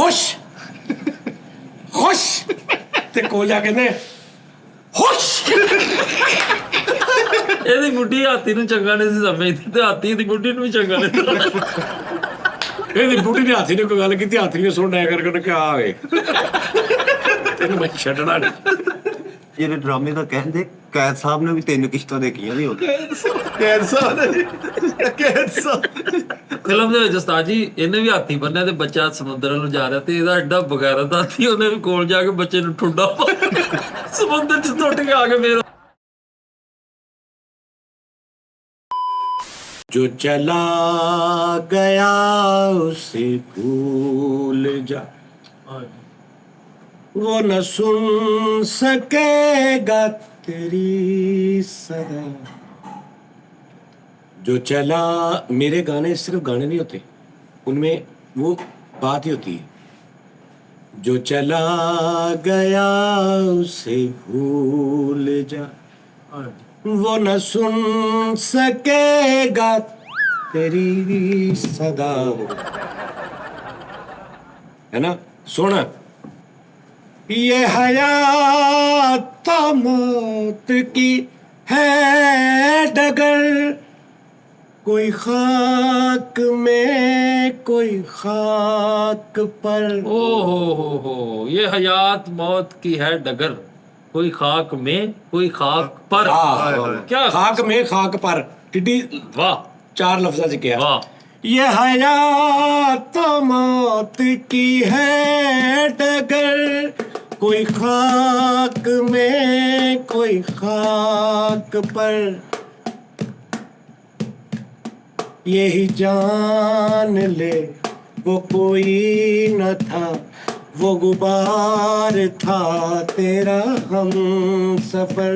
खुश खुश ते कोला कहने खुश ਇਹਦੀ ਬੁੱਢੀ ਹਾਥੀ ਨੂੰ ਚੰਗਾ ਨਹੀਂ ਸੀ ਸਮਝਦੀ ਤੇ ਹਾਥੀ ਦੀ ਬੁੱਢੀ ਨੂੰ ਵੀ ਚੰਗਾ ਨਹੀਂ ਇਹਦੀ ਬੁੱਢੀ ਨੇ ਹਾਥੀ ਨੇ ਕੋਈ ਗੱਲ ਕੀਤੀ, ਹਾਥੀ ਨੇ ਸੁਣਿਆ ਕਰਕੇ ਉਹਨੇ ਕਿਹਾ ਆਵੇ ਤੈਨੂੰ ਮੈਂ ਛੱਡਣਾ ਨਹੀਂ। ਜਿਹੜੇ ਡਰਾਮੇ ਦਾ ਕਹਿੰਦੇ ਕੈਦ ਸਾਹਿਬ ਨੇ ਵੀ 3 ਕਿਸ਼ਤਾਂ ਦੇਖੀਆਂ ਨਹੀਂ ਹੁੰਦੇ। ਫਿਲਮ ਦੇ ਵਿੱਚ ਉਸਤਾਦ ਜੀ ਇਹਨੇ ਵੀ ਹਾਥੀ ਬੰਨਿਆ ਤੇ ਬੱਚਾ ਸਮੁੰਦਰ ਨੂੰ ਜਾ ਰਿਹਾ ਤੇ ਇਹਦਾ ਐਡਾ ਬਗੈਰਤ ਹਾਥੀ ਉਹਨੇ ਵੀ ਕੋਲ ਜਾ ਕੇ ਬੱਚੇ ਨੂੰ ਠੁੰਡਾ ਸਮੁੰਦਰ 'ਚ ਟੁੱਟ ਕੇ ਆ ਕੇ ਫੇਰ जो चला गया उसे भूल जा, वो न सुन सकेगा तेरी सदा। जो चला, मेरे गाने सिर्फ गाने नहीं होते, उनमें वो बात ही होती है। जो चला गया उसे भूल जा, वो न सुन सकेगा तेरी सदा। है ना, सुन ये हयात तो मौत की है डगर, कोई खाक में कोई खाक पर। ओ हो ये हयात मौत की है डगर, कोई खाक में कोई खाक पर। क्या खाक में खाक पर, टिड्डी वाह 4 लफ्ज़ों से किया। वाह ये हयात तो मौत की है डगर, कोई खाक में कोई खाक पर। यही जान ले वो कोई न था, वो गुबार था तेरा हम सफर,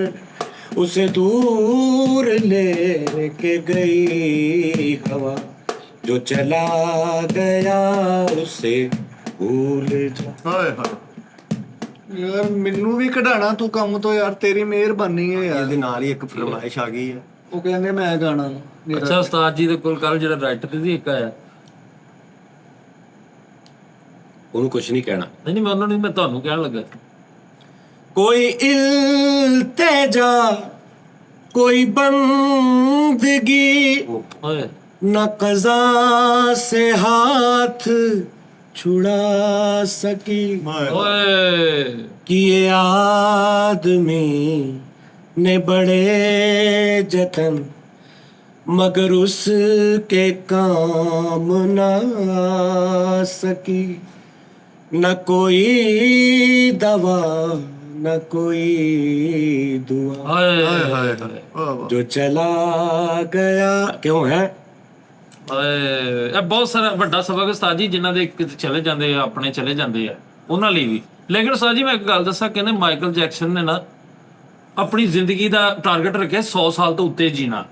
उसे दूर ले के गई हवा, जो चला गया उसे भूल जा। ਹਾਏ ਹਾਏ ਯਾਰ ਮੈਨੂੰ ਵੀ ਕਢਾਣਾ ਤੂੰ ਕੰਮ ਤੋਂ ਯਾਰ, ਤੇਰੀ ਮਿਹਰਬਾਨੀ ਹੈ ਯਾਰ। ਇਹਦੇ ਨਾਲ ਹੀ ਇੱਕ ਫਰਮਾਇਸ਼ ਆ ਗਈ ਹੈ। ਉਹ ਕਹਿੰਦੇ ਮੈਂ ਗਾਣਾ ਅੱਛਾ ਉਸਤਾਦ ਜੀ ਦੇ ਕੋਲ ਕੱਲ ਜਿਹੜਾ ਰਾਈਟਰ ਸੀ ਇੱਕ ਆਇਆ, ਉਹਨੂੰ ਕੁਛ ਨਹੀਂ ਕਹਿਣਾ। ਨਹੀਂ ਮੈਂ ਉਹਨਾਂ ਨੂੰ ਮੈਂ ਤੁਹਾਨੂੰ ਕਹਿਣ ਲੱਗਾ कोई इल्तिजा कोई बंदगी, ਓਏ न कज़ा से हाथ छुड़ा सकी, ਓਏ कि ये आदमी ने बड़े जतन मगर उसके काम ना सकी, न कोई दवा न कोई दुआ, ਹਾਏ ਹਾਏ ਹਾਏ ਹਾਏ ਵਾਹ ਵਾਹ। जो चला गया। क्यों है ਹਾਏ ਇਹ ਬਹੁਤ ਸਾਰਾ ਵੱਡਾ ਸਬਕ ਉਸਤਾਦ ਜੀ ਜਿਨ੍ਹਾਂ ਦੇ ਕਿਤੇ ਚਲੇ ਜਾਂਦੇ ਆ, ਆਪਣੇ ਚਲੇ ਜਾਂਦੇ ਆ ਉਹਨਾਂ ਲਈ ਵੀ। ਲੇਕਿਨ ਉਸਤਾਦ ਜੀ ਮੈਂ ਇੱਕ ਗੱਲ ਦੱਸਾਂ, ਕਹਿੰਦੇ ਮਾਈਕਲ ਜੈਕਸਨ ਨੇ ਨਾ ਆਪਣੀ ਜ਼ਿੰਦਗੀ ਦਾ ਟਾਰਗੇਟ ਰੱਖਿਆ 100 ਸਾਲ ਤੋਂ ਉੱਤੇ ਜੀਣਾ।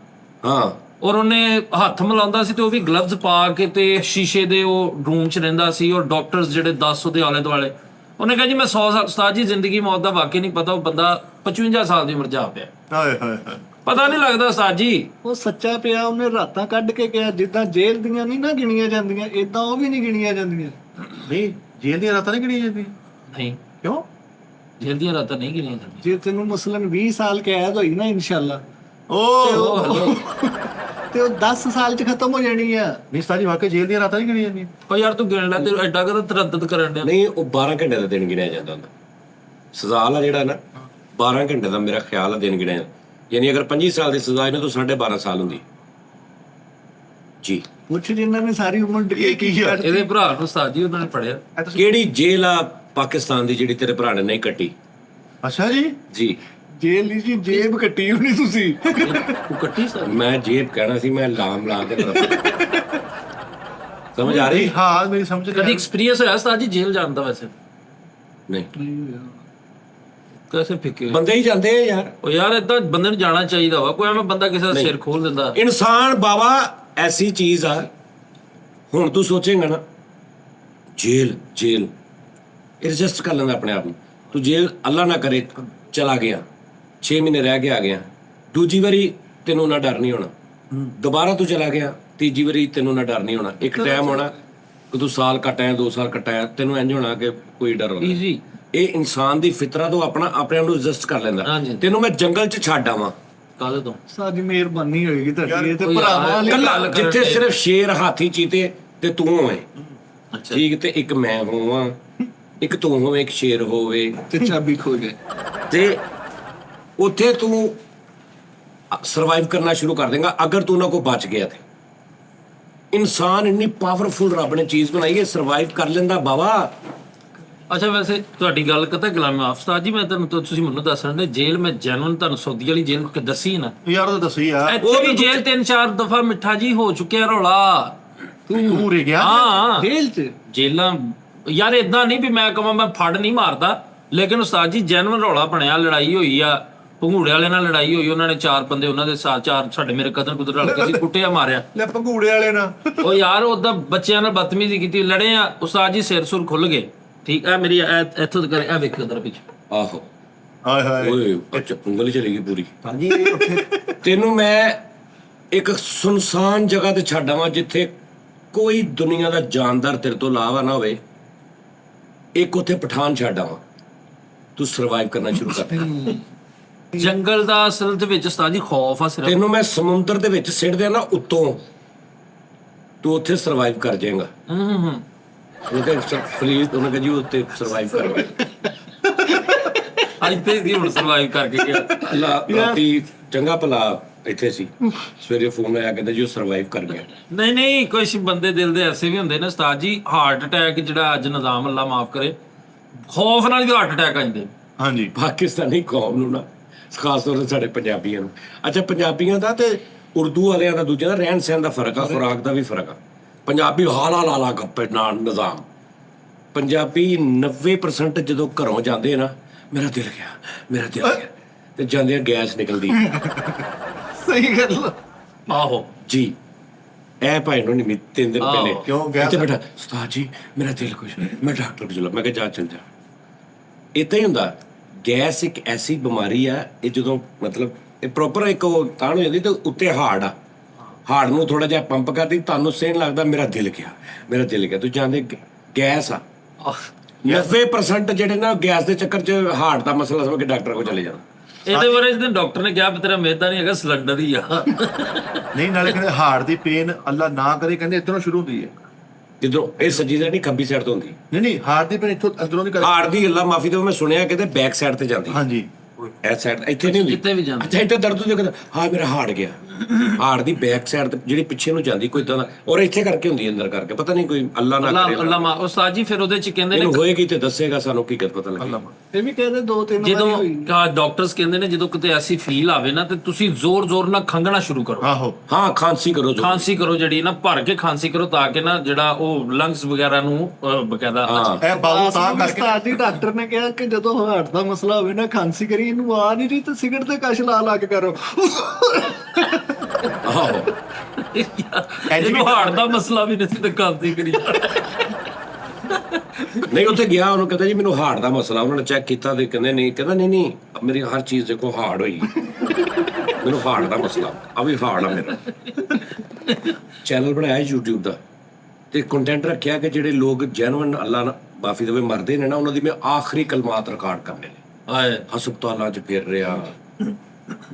हाँ ਔਰ ਉਹਨੇ ਹੱਥ ਮਿਲਾਉਂਦਾ ਸੀ ਤੇ ਉਹ ਵੀ ਗਲਵਜ਼ ਪਾ ਕੇ ਤੇ ਸ਼ੀਸ਼ੇ ਦੇ ਉਹ ਰੂਮ 'ਚ ਰਹਿੰਦਾ ਸੀ, ਔਰ ਡਾਕਟਰਸ ਜਿਹੜੇ 10 ਉਹਦੇ ਆਲੇ ਦੁਆਲੇ। ਉਹਨੇ ਕਿਹਾ ਜੀ ਮੈਂ 100 ਸਾਲ, ਉਸਤਾਦ ਜੀ ਜ਼ਿੰਦਗੀ ਮੌਤ ਦਾ ਵਾਕਿਆ ਨਹੀਂ ਪਤਾ, ਉਹ ਬੰਦਾ 55 ਸਾਲ ਦੀ ਉਮਰ ਜਾ ਪਿਆ, ਹਾਏ ਹਾਏ ਹਾਏ ਪਤਾ ਨਹੀਂ ਲੱਗਦਾ ਉਸਤਾਦ ਜੀ। ਉਹ ਸੱਚਾ ਪਿਆ, ਉਹਨੇ ਰਾਤਾਂ ਕੱਢ ਕੇ ਗਿਆ। ਜਿੱਦਾਂ ਜੇਲ੍ਹ ਦੀਆਂ ਨਹੀਂ ਨਾ ਗਿਣੀਆਂ ਜਾਂਦੀਆਂ, ਇਦਾਂ ਉਹ ਵੀ ਨਹੀਂ ਗਿਣੀਆਂ ਜਾਂਦੀਆਂ। ਨਹੀਂ ਜੇਲ੍ਹ ਦੀਆਂ ਰਾਤਾਂ ਨਹੀਂ ਗਿਣੀਆਂ ਜਾਂਦੀਆਂ। ਨਹੀਂ ਕਿਉਂ? ਜੇਲ੍ਹ ਦੀਆਂ ਰਾਤਾਂ ਨਹੀਂ ਗਿਣੀਆਂ ਜਾਂਦੀਆਂ। ਜੇ ਤੈਨੂੰ ਮਸਲਨ 20 ਸਾਲ ਕੈਦ ਹੋਈ ਨਾ ਇਨਸ਼ਾਅੱਲਾ, ਓ ਹੈਲੋ ਤੇ ਉਹ 10 ਸਾਲ 'ਚ ਖਤਮ ਹੋ ਜਾਣੀ ਆ। ਨਹੀਂ ਸਾਜੀ ਵਾਕਈ ਜੇਲ੍ਹ ਦੀਆਂ ਰਾਤਾਂ ਨਹੀਂ ਗਿਣੀਆਂ ਜਾਂਦੀਆਂ। ਓ ਯਾਰ ਤੂੰ ਗਿਣ ਲੈ, ਤੇ ਐਡਾ ਕਦਾ ਤਰੱਦਦ ਕਰਨ ਡਿਆ। नहीं, वो 12 घंटे का दिन गिनया जाता ਹੁੰਦਾ। ਸਜ਼ਾ ਵਾਲਾ ਜਿਹੜਾ ਨਾ 12 ਘੰਟੇ ਦਾ ਮੇਰਾ ਖਿਆਲ ਹੈ ਦਿਨ ਗਿਣਿਆ। ਯਾਨੀ ਅਗਰ 25 ਸਾਲ ਦੀ ਸਜ਼ਾ ਇਹਨਾਂ ਤੋਂ 12.5 ਸਾਲ ਹੁੰਦੀ ਜੀ। ਕੁਛ ਜਿਨ੍ਹਾਂ ਨੇ ਸਾਰੀ ਉਮਰ ਡਿਕੇ ਕੀ ਯਾਰ। ਇਹਦੇ ਭਰਾ ਨੂੰ ਉਸਤਾਦ ਜੀ ਉਹਨਾਂ ਨੇ ਪੜਿਆ। ਕਿਹੜੀ ਜੇਲ੍ਹ ਆ ਪਾਕਿਸਤਾਨ ਦੀ ਜਿਹੜੀ ਤੇਰੇ ਭਰਾ ਨੇ ਨਹੀਂ ਕੱਟੀ? ਅੱਛਾ ਜੀ। ਜੀ ਜੇਲ੍ਹ ਦੀ ਜੀ ਜੇਬ ਕੱਟੀ ਹੋਣੀ ਤੁਸੀਂ। ਤੂੰ ਕੱਟੀ ਸਾ ਮੈਂ ਜੇਬ ਕਹਿਣਾ ਸੀ, ਮੈਂ ਲਾਮ ਲਾ ਕੇ ਸਮਝ ਆ ਰਹੀ? ਹਾਂ ਮੇਰੀ ਸਮਝ ਕਦੀ ਐਕਸਪੀਰੀਅੰਸ ਹੋਇਆ ਉਸਤਾਦ ਜੀ ਜੇਲ੍ਹ ਜਾਣ ਦਾ? ਵੈਸੇ ਨਹੀਂ, कैसे फिक्के ਬੰਦੇ ਹੀ ਜਾਂਦੇ ਆ ਯਾਰ। ਉਹ ਯਾਰ ਇਦਾਂ ਬੰਦੇ ਨੂੰ ਜਾਣਾ ਚਾਹੀਦਾ ਵਾ, ਕੋਈ ਐਵੇਂ ਬੰਦਾ ਕਿਸੇ ਦਾ ਸਿਰ ਖੋਲ ਦਿੰਦਾ। ਇਨਸਾਨ ਬਾਬਾ ਐਸੀ ਚੀਜ਼ ਆ, ਹੁਣ ਤੂੰ ਸੋਚੇਂਗਾ ਨਾ ਜੇਲ੍ਹ ਐਡਜਸਟ ਕਰ ਲੈਂਦਾ ਆਪਣੇ ਆਪ ਨੂੰ। ਤੂੰ ਜੇਲ੍ਹ ਅੱਲਾ ਨਾ ਕਰੇ ਚਲਾ ਗਿਆ, 6 ਮਹੀਨੇ ਰਹਿ ਕੇ ਆ ਗਿਆ, ਦੂਜੀ ਵਾਰੀ ਤੈਨੂੰ ਨਾ ਡਰ ਨਹੀਂ ਹੋਣਾ, ਦੁਬਾਰਾ ਤੂੰ ਚਲਾ ਗਿਆ, ਤੀਜੀ ਵਾਰੀ ਤੈਨੂੰ ਨਾ ਡਰ ਨਹੀਂ ਹੋਣਾ। ਇੱਕ ਟਾਈਮ ਹੋਣਾ ਕਿ ਤੂੰ ਸਾਲ ਕੱਟ ਆਇਆ 2 ਸਾਲ ਕੱਟ ਆਇਆ, ਤੈਨੂੰ ਇੰਜ ਹੋਣਾ ਕਿ ਕੋਈ ਡਰ ਹੋਣਾ। ਈਜ਼ੀ। ਇਹ ਇਨਸਾਨ ਦੀ ਫਿਤਰਤ ਤੋਂ ਆਪਣੇ ਆਪ ਨੂੰ ਐਡਜਸਟ ਕਰ ਲੈਂਦਾ। ਹਾਂਜੀ। ਤੈਨੂੰ ਮੈਂ ਜੰਗਲ 'ਚ ਛੱਡ ਆਵਾਂ ਕਾਹਦੇ ਤੋਂ? ਸਾਡੀ ਮਿਹਰਬਾਨੀ ਹੋਏਗੀ ਤੁਹਾਡੀ, ਇਹ ਤੇ ਕੋਈ ਭਰਾਵਾਂ ਵਾਲੀ ਕੱਲਾ, ਗੱਲ ਜਿੱਥੇ ਕਰਨ ਸਿਰਫ ਸ਼ੇਰ ਹਾਥੀ ਚੀਤੇ ਤੇ ਤੂੰ ਹੋਵੇਂ, ਅੱਛਾ ਠੀਕ, ਤੇ ਇੱਕ ਮੈਂ ਹੋਵਾਂ, ਇੱਕ ਤੂੰ ਹੋਵੇਂ, ਇੱਕ ਸ਼ੇਰ ਹੋਵੇ, ਤੇ ਚਾਬੀ ਖੋ ਗਏ। ਤੇ ਉੱਥੇ ਤੂੰ ਸਰਵਾਈਵ ਕਰਨਾ ਸ਼ੁਰੂ ਕਰ ਦੇਗਾ ਅਗਰ ਤੂੰ ਨਾ ਕੋ ਬਚ ਗਿਆ ਤੇ। ਇਨਸਾਨ ਇੰਨੀ ਪਾਵਰਫੁਲ ਰੱਬ ਨੇ ਚੀਜ਼ ਬਣਾਈ ਹੈ, ਸਰਵਾਈਵ ਕਰ ਲੈਂਦਾ ਬਾਬਾ। ਅੱਛਾ ਵੈਸੇ ਤੁਹਾਡੀ ਗੱਲ ਕਹਤਾ ਗੁਲਾਮ ਉਸਤਾਦ ਜੀ, ਮੈਂ ਤੁਹਾਨੂੰ ਤੁਸੀਂ ਮੈਨੂੰ ਦੱਸਣ ਦੇ ਜੇਲ੍ਹ ਮੈਂ ਜੈਨੂਨ ਤੁਹਾਨੂੰ ਸੌਦੀ ਵਾਲੀ ਜੇਲ੍ਹ ਕਿ ਦੱਸੀ ਨਾ ਯਾਰ ਉਹ ਦੱਸੀ ਆ ਇੱਥੇ ਵੀ ਜੇਲ੍ਹ 3-4 ਦਫਾ ਮਿੱਠਾ ਜੀ ਹੋ ਚੁੱਕਿਆ ਰੌਲਾ। ਤੂੰ ਰੇ ਗਿਆ ਹਾਂ ਜੇਲ੍ਹ 'ਚ ਜੇਲਾਂ ਯਾਰ ਇਦਾਂ ਨਹੀਂ ਵੀ ਮੈਂ ਕਹਾਂ ਮੈਂ ਫੜ ਨਹੀਂ ਮਾਰਦਾ, ਲੇਕਿਨ ਉਸਤਾਦ ਜੀ ਜੈਨੂਨ ਰੌਲਾ ਬਣਿਆ, ਲੜਾਈ ਹੋਈ ਆ ਭੰਗੂੜੇ ਵਾਲੇ ਨਾਲ ਲੜਾਈ ਹੋਈ, ਉਹਨਾਂ ਨੇ 4 ਬੰਦੇ ਉਹਨਾਂ ਦੇ ਸਾਥ 4 ਸਾਡੇ ਮੇਰੇ ਕਦਰ ਕੁਦਰ ਰਲ ਕੇ ਸੀ ਕੁੱਟਿਆ ਮਾਰਿਆ। ਲੈ ਭੰਗੂੜੇ ਵਾਲੇ ਨਾਲ ਉਹ ਯਾਰ ਉਹਦਾ ਬੱਚਿਆਂ ਨਾਲ ਬਦਤਮੀਜ਼ੀ ਕੀਤੀ, ਲੜੇ ਆ ਉਸਤਾਦ ਜੀ, ਸਿਰ ਸੁਰ ਖੁੱਲ ਗਏ। ਠੀਕ ਆ ਮੇਰੀ ਇੱਥੋਂ ਤੱਕ ਇਹ ਵੇਖ ਉਧਰ ਪਿੱਛੇ ਆਹੋ ਹਾਏ ਹਾਏ ਓਏ ਅੱਛਾ, ਉਂਗਲੀ ਚਲੀ ਗਈ ਪੂਰੀ। ਹਾਂਜੀ ਇਹ ਉੱਥੇ ਤੈਨੂੰ ਮੈਂ ਇੱਕ ਸੁਨਸਾਨ ਜਗ੍ਹਾ ਤੇ ਛੱਡ ਆਵਾਂ ਜਿੱਥੇ ਕੋਈ ਦੁਨੀਆ ਦਾ ਜਾਨਦਾਰ ਤੇਰੇ ਤੋਂ ਇਲਾਵਾ ਨਾ ਹੋਵੇ, ਇੱਕ ਉੱਥੇ ਪਠਾਨ ਛੱਡ ਆਵਾਂ, ਤੂੰ ਸਰਵਾਈਵ ਕਰਨਾ ਸ਼ੁਰੂ ਕਰ। ਜੰਗਲ ਦਾ ਅਸਲ ਦੇ ਵਿੱਚ ਉਸਤਾਦ ਜੀ ਖੌਫ ਆ ਸਿਰਫ। ਤੈਨੂੰ ਮੈਂ ਸਮੁੰਦਰ ਦੇ ਵਿੱਚ ਸਿੱਟ ਦਿਆਂ ਨਾ ਉੱਤੋਂ, ਤੂੰ ਉੱਥੇ ਸਰਵਾਈਵ ਕਰ ਜਾਏਗਾ। ਉਹਨੇ ਕਿਹਾ ਫਰੀਦ, ਉਹਨੇ ਕਿਹਾ ਜੀ ਉੱਤੇ ਸਰਵਾਈਵ ਕਰ ਗਿਆ। ਅੱਜ ਤੇ ਦੀ ਹੁਣ ਸਰਵਾਈਵ ਕਰਕੇ ਗਿਆ। ਅੱਲਾ ਰਾਤੀ ਚੰਗਾ ਭਲਾ ਇੱਥੇ ਸੀ, ਸਵੇਰੇ ਫੋਨ ਆਇਆ ਕਹਿੰਦਾ ਜੀ ਉਹ ਸਰਵਾਈਵ ਕਰ ਗਿਆ। ਨਹੀਂ ਨਹੀਂ ਕੁਝ ਬੰਦੇ ਦਿਲ ਦੇ ਐਸੇ ਵੀ ਹੁੰਦੇ ਨੇ ਉਸਤਾਦ ਜੀ, ਹਾਰਟ ਅਟੈਕ ਜਿਹੜਾ ਅੱਜ ਨਿਜ਼ਾਮ ਅੱਲਾ ਮਾਫ ਕਰੇ, ਖੌਫ ਨਾਲ ਹੀ ਹਾਰਟ ਅਟੈਕ ਆਉਂਦੇ। ਹਾਂਜੀ ਪਾਕਿਸਤਾਨੀ ਕੌਮ ਨੂੰ ਨਾ, ਖਾਸ ਤੌਰ ਤੇ ਸਾਡੇ ਪੰਜਾਬੀਆਂ ਨੂੰ। ਅੱਛਾ ਪੰਜਾਬੀਆਂ ਦਾ ਤੇ ਉਰਦੂ ਵਾਲਿਆਂ ਦਾ ਦੂਜਿਆਂ ਦਾ ਰਹਿਣ ਸਹਿਣ ਦਾ ਫਰਕ ਆ, ਖੁਰਾਕ ਦਾ ਵੀ ਫਰਕ ਆ। ਪੰਜਾਬੀ ਹਾਲਾ ਲਾਲਾ ਗੱਪੇ ਨਾਲ ਨਿਜ਼ਾਮ, ਪੰਜਾਬੀ 90% ਜਦੋਂ ਘਰੋਂ ਜਾਂਦੇ ਨਾ ਮੇਰਾ ਦਿਲ ਗਿਆ, ਮੇਰਾ ਦਿਲ ਗਿਆ, ਤੇ ਜਾਂਦੇ ਗੈਸ ਨਿਕਲਦੀ। ਸਹੀ ਗੱਲ ਆ। ਆਹੋ ਜੀ ਇਹ ਭਾਈ ਨੂੰ ਨਹੀਂ 3 ਦਿਨ ਪਹਿਲੇ ਕਿਉਂ ਗੈਸ? ਇੱਥੇ ਬੈਠਾ, ਉਸਤਾਦ ਜੀ ਮੇਰਾ ਦਿਲ ਕੁਛ, ਮੈਂ ਡਾਕਟਰ ਕੋਲ ਚਲਾ, ਮੈਂ ਕਿਹਾ ਜਾ ਚੱਲ ਜਾ। ਏਦਾਂ ਹੀ ਹੁੰਦਾ। ਗੈਸ ਇੱਕ ਐਸੀ ਬਿਮਾਰੀ ਆ, ਇਹ ਜਦੋਂ ਮਤਲਬ ਇਹ ਪ੍ਰੋਪਰ ਇੱਕ ਉਹ ਤਾਣ ਹੋ ਜਾਂਦੀ ਤੇ ਉੱਤੇ ਹਾਰਡ ਆ, ਹਾਰਡ ਨੂੰ ਥੋੜਾ ਜਿਹਾ ਪੰਪ ਕਰਦੀ, ਤੁਹਾਨੂੰ ਸੇਨ ਲੱਗਦਾ ਮੇਰਾ ਦਿਲ ਗਿਆ, ਮੇਰਾ ਦਿਲ ਗਿਆ। ਤੂੰ ਜਾਂਦੇ ਗੈਸ ਆ। 90% ਜਿਹੜੇ ਨਾ ਗੈਸ ਦੇ ਚੱਕਰ 'ਚ ਹਾਰਟ ਦਾ ਮਸਲਾ ਸਮਝ ਕੇ ਡਾਕਟਰ ਕੋਲ ਚਲੇ ਜਾਣਾ। ਇਹਦੇ ਬਾਰੇ ਇਸ ਦਿਨ ਡਾਕਟਰ ਨੇ ਕਿਹਾ ਵੀ ਤੇਰਾ ਮਿਹਦਾ ਨਹੀਂ ਹੈਗਾ, ਸਿਲੰਡਰ ਹੀ ਆ। ਨਹੀਂ ਨਾਲੇ ਕਹਿੰਦੇ ਹਾਰਟ ਦੀ ਪੇਨ ਅੱਲਾ ਨਾ ਕਰੇ, ਕਹਿੰਦੇ ਇੱਧਰੋਂ ਸ਼ੁਰੂ ਹੁੰਦੀ ਹੈ। ਜਦੋਂ ਇਹ ਸੱਜੀ ਸਾਈਡ ਨਹੀਂ ਖੱਬੀ ਸਾਈਡ ਤੋਂ ਹੁੰਦੀ। ਨਹੀਂ ਨਹੀਂ ਹਾਰਟ ਦੀ ਪੇਨ ਇੱਥੋਂ ਅੰਦਰੋਂ ਦੀ ਕਰ। ਹਾਰਟ ਦੀ ਅੱਲਾ ਮਾਫੀ ਦੇ, ਮੈਂ ਸੁਣਿਆ ਕਿਤੇ ਬੈਕ ਸਾਈਡ ਤੇ ਜਾਂਦੀ। ਹਾਂਜੀ ਇਸ ਸਾਈਡ ਇੱਥੇ ਨਹੀਂ ਹੁੰਦੀ, ਕਿਤੇ ਵੀ ਜਾਂਦੀ। ਅੱਛਾ ਇੱਥੇ ਦਰਦ ਹੁੰਦੀ, ਕਹਿੰਦਾ ਹਾਂ ਮੇਰਾ ਹਾਰਟ ਗਿਆ। ਹਾਰਟ ਦੀ ਬੈਕ ਸਾਈਡ ਤੇ ਜਿਹੜੀ ਪਿੱਛੇ ਨੂੰ ਜਾਂਦੀ ਕੋਈ ਇਦਾਂ ਦਾ, ਔਰ ਇੱਥੇ ਕਰਕੇ ਹੁੰਦੀ ਅੰਦਰ ਕਰਕੇ, ਪਤਾ ਨਹੀਂ ਕੋਈ ਅੱਲਾ ਨਾ ਕਰੇ। ਅੱਲਾ ਮਾ ਉਸਤਾਦ ਜੀ ਫਿਰ ਉਹਦੇ ਚ ਕਹਿੰਦੇ ਨੇ ਇਹਨੂੰ ਹੋਏਗੀ ਤੇ ਦੱਸੇਗਾ ਸਾਨੂੰ, ਕੀ ਪਤਾ ਲੱਗੇ। ਇਹ ਵੀ ਕਹਿੰਦੇ 2-3 ਜਦੋਂ ਵਾਰੀ ਹੋਈ। ਡਾਕਟਰਸ ਕਹਿੰਦੇ ਨੇ ਜਦੋਂ ਕਿਤੇ ਐਸੀ ਫੀਲ ਆਵੇ ਨਾ ਤੇ ਤੁਸੀਂ ਜ਼ੋਰ ਨਾਲ ਖੰਘਣਾ ਸ਼ੁਰੂ ਕਰੋ। ਆਹੋ ਹਾਂ ਖਾਂਸੀ ਕਰੋ ਜੋ। ਖਾਂਸੀ ਕਰੋ, ਜਿਹੜੀ ਨਾ ਭਰ ਕੇ ਖਾਂਸੀ ਕਰੋ, ਤਾਂ ਕਿ ਨਾ ਜਿਹੜਾ ਉਹ ਲੰਗਸ ਵਗੈਰਾ ਨੂੰ ਬਕਾਇਦਾ ਇਹ ਬਾਬੂ ਤਾਂ ਕਰਕੇ ਉਸਤਾਦ ਜੀ ਡਾਕਟਰ ਨੇ ਕਿਹਾ ਕਿ ਜਦੋਂ ਹਾਰਟ ਦਾ ਮਸਲਾ ਹੋਵੇ ਨਾ, ਖਾਂਸੀ ਕਰੀ, ਇਹਨੂੰ ਆ ਨਹੀਂ ਰਹੀ ਤੇ ਸਿਗਰਟ ਤੇ ਕਸ਼ ਲਾ ਕੇ ਕਰੋ। ਆਹੋ ਇਹਨੂੰ ਹਾਰਟ ਦਾ ਮਸਲਾ ਵੀ ਨਹੀਂ ਸੀ ਤੇ ਖਾਂਸੀ ਕਰੀ। ਨਹੀਂ ਉੱਥੇ ਗਿਆ, ਉਹਨੂੰ ਕਹਿੰਦਾ ਜੀ ਮੈਨੂੰ ਹਾਰਟ ਦਾ ਮਸਲਾ, ਉਹਨਾਂ ਨੇ ਚੈੱਕ ਕੀਤਾ ਤੇ ਕਹਿੰਦੇ ਨਹੀਂ, ਕਹਿੰਦਾ ਨਹੀਂ ਮੇਰੀ ਹਰ ਚੀਜ਼ ਦੇਖੋ ਹਾਰਡ ਹੋਈ, ਮੈਨੂੰ ਹਾਰਟ ਦਾ ਮਸਲਾ ਆ, ਵੀ ਹਾਰਡ ਆ ਮੇਰਾ। ਚੈਨਲ ਬਣਾਇਆ YouTube ਦਾ ਤੇ ਕੰਟੈਂਟ ਰੱਖਿਆ ਕਿ ਜਿਹੜੇ ਲੋਕ ਜੈਨੂਇਨ ਅੱਲਾ ਨਾਲ ਮਾਫੀ ਦੇਵੇ ਮਰਦੇ ਨੇ ਨਾ, ਉਹਨਾਂ ਦੀ ਮੈਂ ਆਖਰੀ ਕਲਮਾਤ ਰਿਕਾਰਡ ਕਰਨੇ ਨੇ। ਆਏ ਹਸਪਤਾਲਾਂ 'ਚ ਫਿਰ ਰਿਹਾ,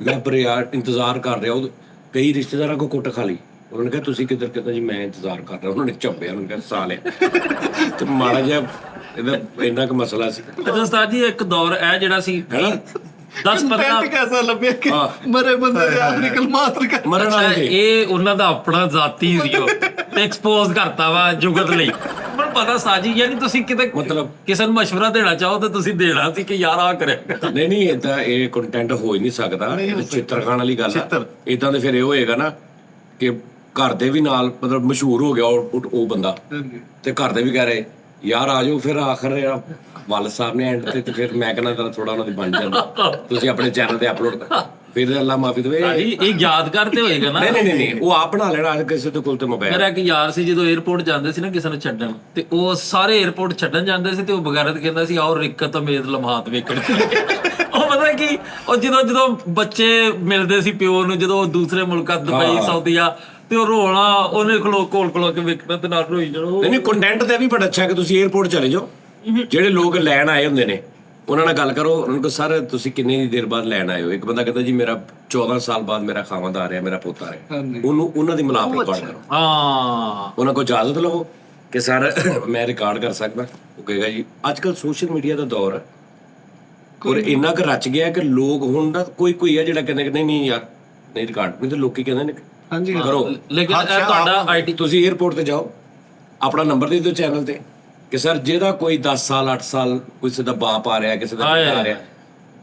ਲੱਭ ਰਿਹਾ, ਇੰਤਜ਼ਾਰ ਕਰ ਰਿਹਾ। ਉਹ ਕਈ ਰਿਸ਼ਤੇਦਾਰਾਂ ਕੋ ਕੁੱਟ ਖਾ ਲਈ, ਉਹਨਾਂ ਨੇ ਕਿਹਾ ਤੁਸੀਂ ਕਿੱਧਰ, ਕਹਿੰਦਾ ਜੀ ਮੈਂ ਇੰਤਜ਼ਾਰ ਕਰ ਰਿਹਾ। ਉਹਨਾਂ ਨੇ ਝੱਬਿਆ, ਉਹਨਾਂ ਨੇ ਕਿਹਾ ਸਾਲਿਆ। ਤੇ ਮਾੜਾ ਜਿਹਾ ਇਹਦਾ ਇੰਨਾ ਕੁ ਮਸਲਾ ਸੀ। ਅੱਛਾ ਉਸਤਾਦ ਜੀ ਇੱਕ ਦੌਰ ਇਹ ਜਿਹੜਾ ਸੀ 10-15 ਕੰਟੈਂਟ ਕੈਸਾ ਲੱਭਿਆ ਕਿ ਮਰੇ ਬੰਦੇ ਦੇ ਆਖਰੀ ਕਲਮਾਤ ਕਰ। ਮਰਨ ਵਾਲੇ ਤੇ ਇਹ ਉਹਨਾਂ ਦਾ ਆਪਣਾ ਜ਼ਾਤੀ ਸੀ, ਉਹ ਤੇ ਐਕਸਪੋਜ਼ ਕਰਤਾ ਵਾ ਜੁਗਤ ਲਈ। ਮੈਨੂੰ ਪਤਾ ਸਾਜੀ, ਯਾਨੀ ਤੁਸੀਂ ਕਿਤੇ ਮਤਲਬ ਕਿਸੇ ਨੂੰ ਮਸ਼ਵਰਾ ਦੇਣਾ ਚਾਹੋ ਤਾਂ ਤੁਸੀਂ ਦੇਣਾ ਸੀ ਕਿ ਯਾਰ ਆ ਕਰਿਆ। ਨਹੀਂ ਏਦਾਂ ਇਹ ਕੰਟੈਂਟ ਹੋ ਹੀ ਨਹੀਂ ਸਕਦਾ, ਚਿੱਤਰ ਖਾਣ ਵਾਲੀ ਗੱਲ ਆ। ਏਦਾਂ ਦੇ ਫਿਰ ਇਹ ਹੋਏਗਾ ਨਾ ਕਿ ਘਰ ਦੇ ਵੀ ਨਾਲ ਮਤਲਬ ਮਸ਼ਹੂਰ ਹੋ ਗਿਆ ਉਹ ਬੰਦਾ, ਤੇ ਘਰ ਦੇ ਵੀ ਕਹਿ ਰਹੇ ਯਾਰ ਆ ਜਾਓ। ਫਿਰ ਆਖਰ ਵੱਲ ਸਾਹਿਬ ਨੇ ਐਂਡ ਤੇ ਫਿਰ ਮੈਂ ਕਹਿੰਦਾ ਥੋੜਾ ਉਹਨਾਂ ਦੀ ਬਣ ਜਾਂਦਾ, ਤੁਸੀਂ ਆਪਣੇ ਚੈਨਲ ਤੇ ਅਪਲੋਡ ਕਰ। ਫਿਰ ਅੱਲਾ ਮਾਫੀ ਦੇਵੇ। ਇਹ ਯਾਦਗਾਰ ਤੇ ਹੋਏਗਾ ਨਾ। ਨਹੀਂ ਉਹ ਆਪ ਬਣਾ ਲੈਣਾ ਕਿਸੇ ਦੇ ਕੋਲ ਤੇ ਮੋਬਾਈਲ। ਮੇਰਾ ਇੱਕ ਯਾਰ ਸੀ, ਜਦੋਂ 에어ਪੋਰਟ ਜਾਂਦੇ ਸੀ ਨਾ ਕਿਸੇ ਨੂੰ ਛੱਡਣ, ਤੇ ਉਹ ਸਾਰੇ 에어ਪੋਰਟ ਛੱਡਣ ਜਾਂਦੇ ਸੀ ਤੇ ਉਹ ਬਗੈਰਤ ਕਹਿੰਦਾ ਸੀ ਆਓ ਰਿਕਤ ਅਮੇਦ ਲਮਹਾਤ ਵੇਖਣ। ਉਹ ਪਤਾ ਕੀ, ਉਹ ਜਦੋਂ ਬੱਚੇ ਮਿਲਦੇ ਸੀ ਪਿਓ ਨੂੰ, ਜਦੋਂ ਦੂਸਰੇ ਮੁਲਕਾਂ ਦੁਬਈ ਸਾਊਦੀਆ, ਤੇ ਉਹ ਰੋਣਾ ਉਹਨੇ ਕੋਲ ਕੇ ਵੇਖਣਾ ਤੇ ਨਾਲ ਰੋਈ ਜਾਣਾ। ਨਹੀਂ ਕੰਟੈਂਟ ਤੇ ਵੀ ਬੜਾ ਅੱਛਾ ਕਿ ਤੁਸੀਂ 에어ਪੋਰਟ ਚਲੇ ਜਾਓ, ਜਿਹੜੇ ਲੋਕ ਲੈਣ ਆਏ ਹੁੰਦੇ ਨੇ ਉਹਨਾਂ ਨਾਲ ਗੱਲ ਕਰੋ, ਉਹਨਾਂ ਨੂੰ ਕਹੋ ਸਰ ਤੁਸੀਂ ਕਿੰਨੀ ਦੇਰ ਬਾਅਦ ਲੈਣ ਆਏ ਹੋ। ਇੱਕ ਬੰਦਾ ਕਹਿੰਦਾ ਜੀ ਮੇਰਾ 14 ਸਾਲ ਬਾਅਦ ਮੇਰਾ ਖਾਵੰਦ ਆ ਰਿਹਾ, ਮੇਰਾ ਪੋਤਾ ਆ ਰਿਹਾ, ਉਹਨਾਂ ਦੀ ਮਿਲਾਪ ਰਿਕਾਰਡ ਕਰੋ। ਹਾਂ ਉਹਨਾਂ ਕੋਲ ਇਜਾਜ਼ਤ ਲਵੋ ਕਿ ਸਰ ਮੈਂ ਰਿਕਾਰਡ ਕਰ ਸਕਦਾ। ਉਹ ਕਹੇਗਾ ਜੀ ਅੱਜ ਕੱਲ ਸੋਸ਼ਲ ਮੀਡੀਆ ਦਾ ਦੌਰ ਹੈ ਔਰ ਇੰਨਾ ਕੁ ਰਚ ਗਿਆ ਕਿ ਲੋਕ ਹੁਣ ਦਾ ਕੋਈ ਆ ਜਿਹੜਾ ਕਹਿੰਦੇ ਕਿ ਨਹੀਂ ਯਾਰ ਨਹੀਂ ਰਿਕਾਰਡ, ਨਹੀਂ ਤਾਂ ਲੋਕੀ ਕਹਿੰਦੇ ਨੇ ਹਾਂਜੀ ਕਰੋ। ਲੇਕਿਨ ਇਹ ਤੁਹਾਡਾ ਆਈਟੀ ਤੁਸੀਂ 에어ਪੋਰਟ ਤੇ ਜਾਓ, ਆਪਣਾ ਨੰਬਰ ਦੇ ਦਿਓ ਚੈਨਲ ਤੇ ਕਿ ਸਰ ਜਿਹਦਾ ਕੋਈ 10 ਸਾਲ 8 ਸਾਲ ਕਿਸੇ ਦਾ ਬਾਪ ਆ ਰਿਹਾ, ਕਿਸੇ ਦਾ ਪਿਤਾ ਆ ਰਿਹਾ,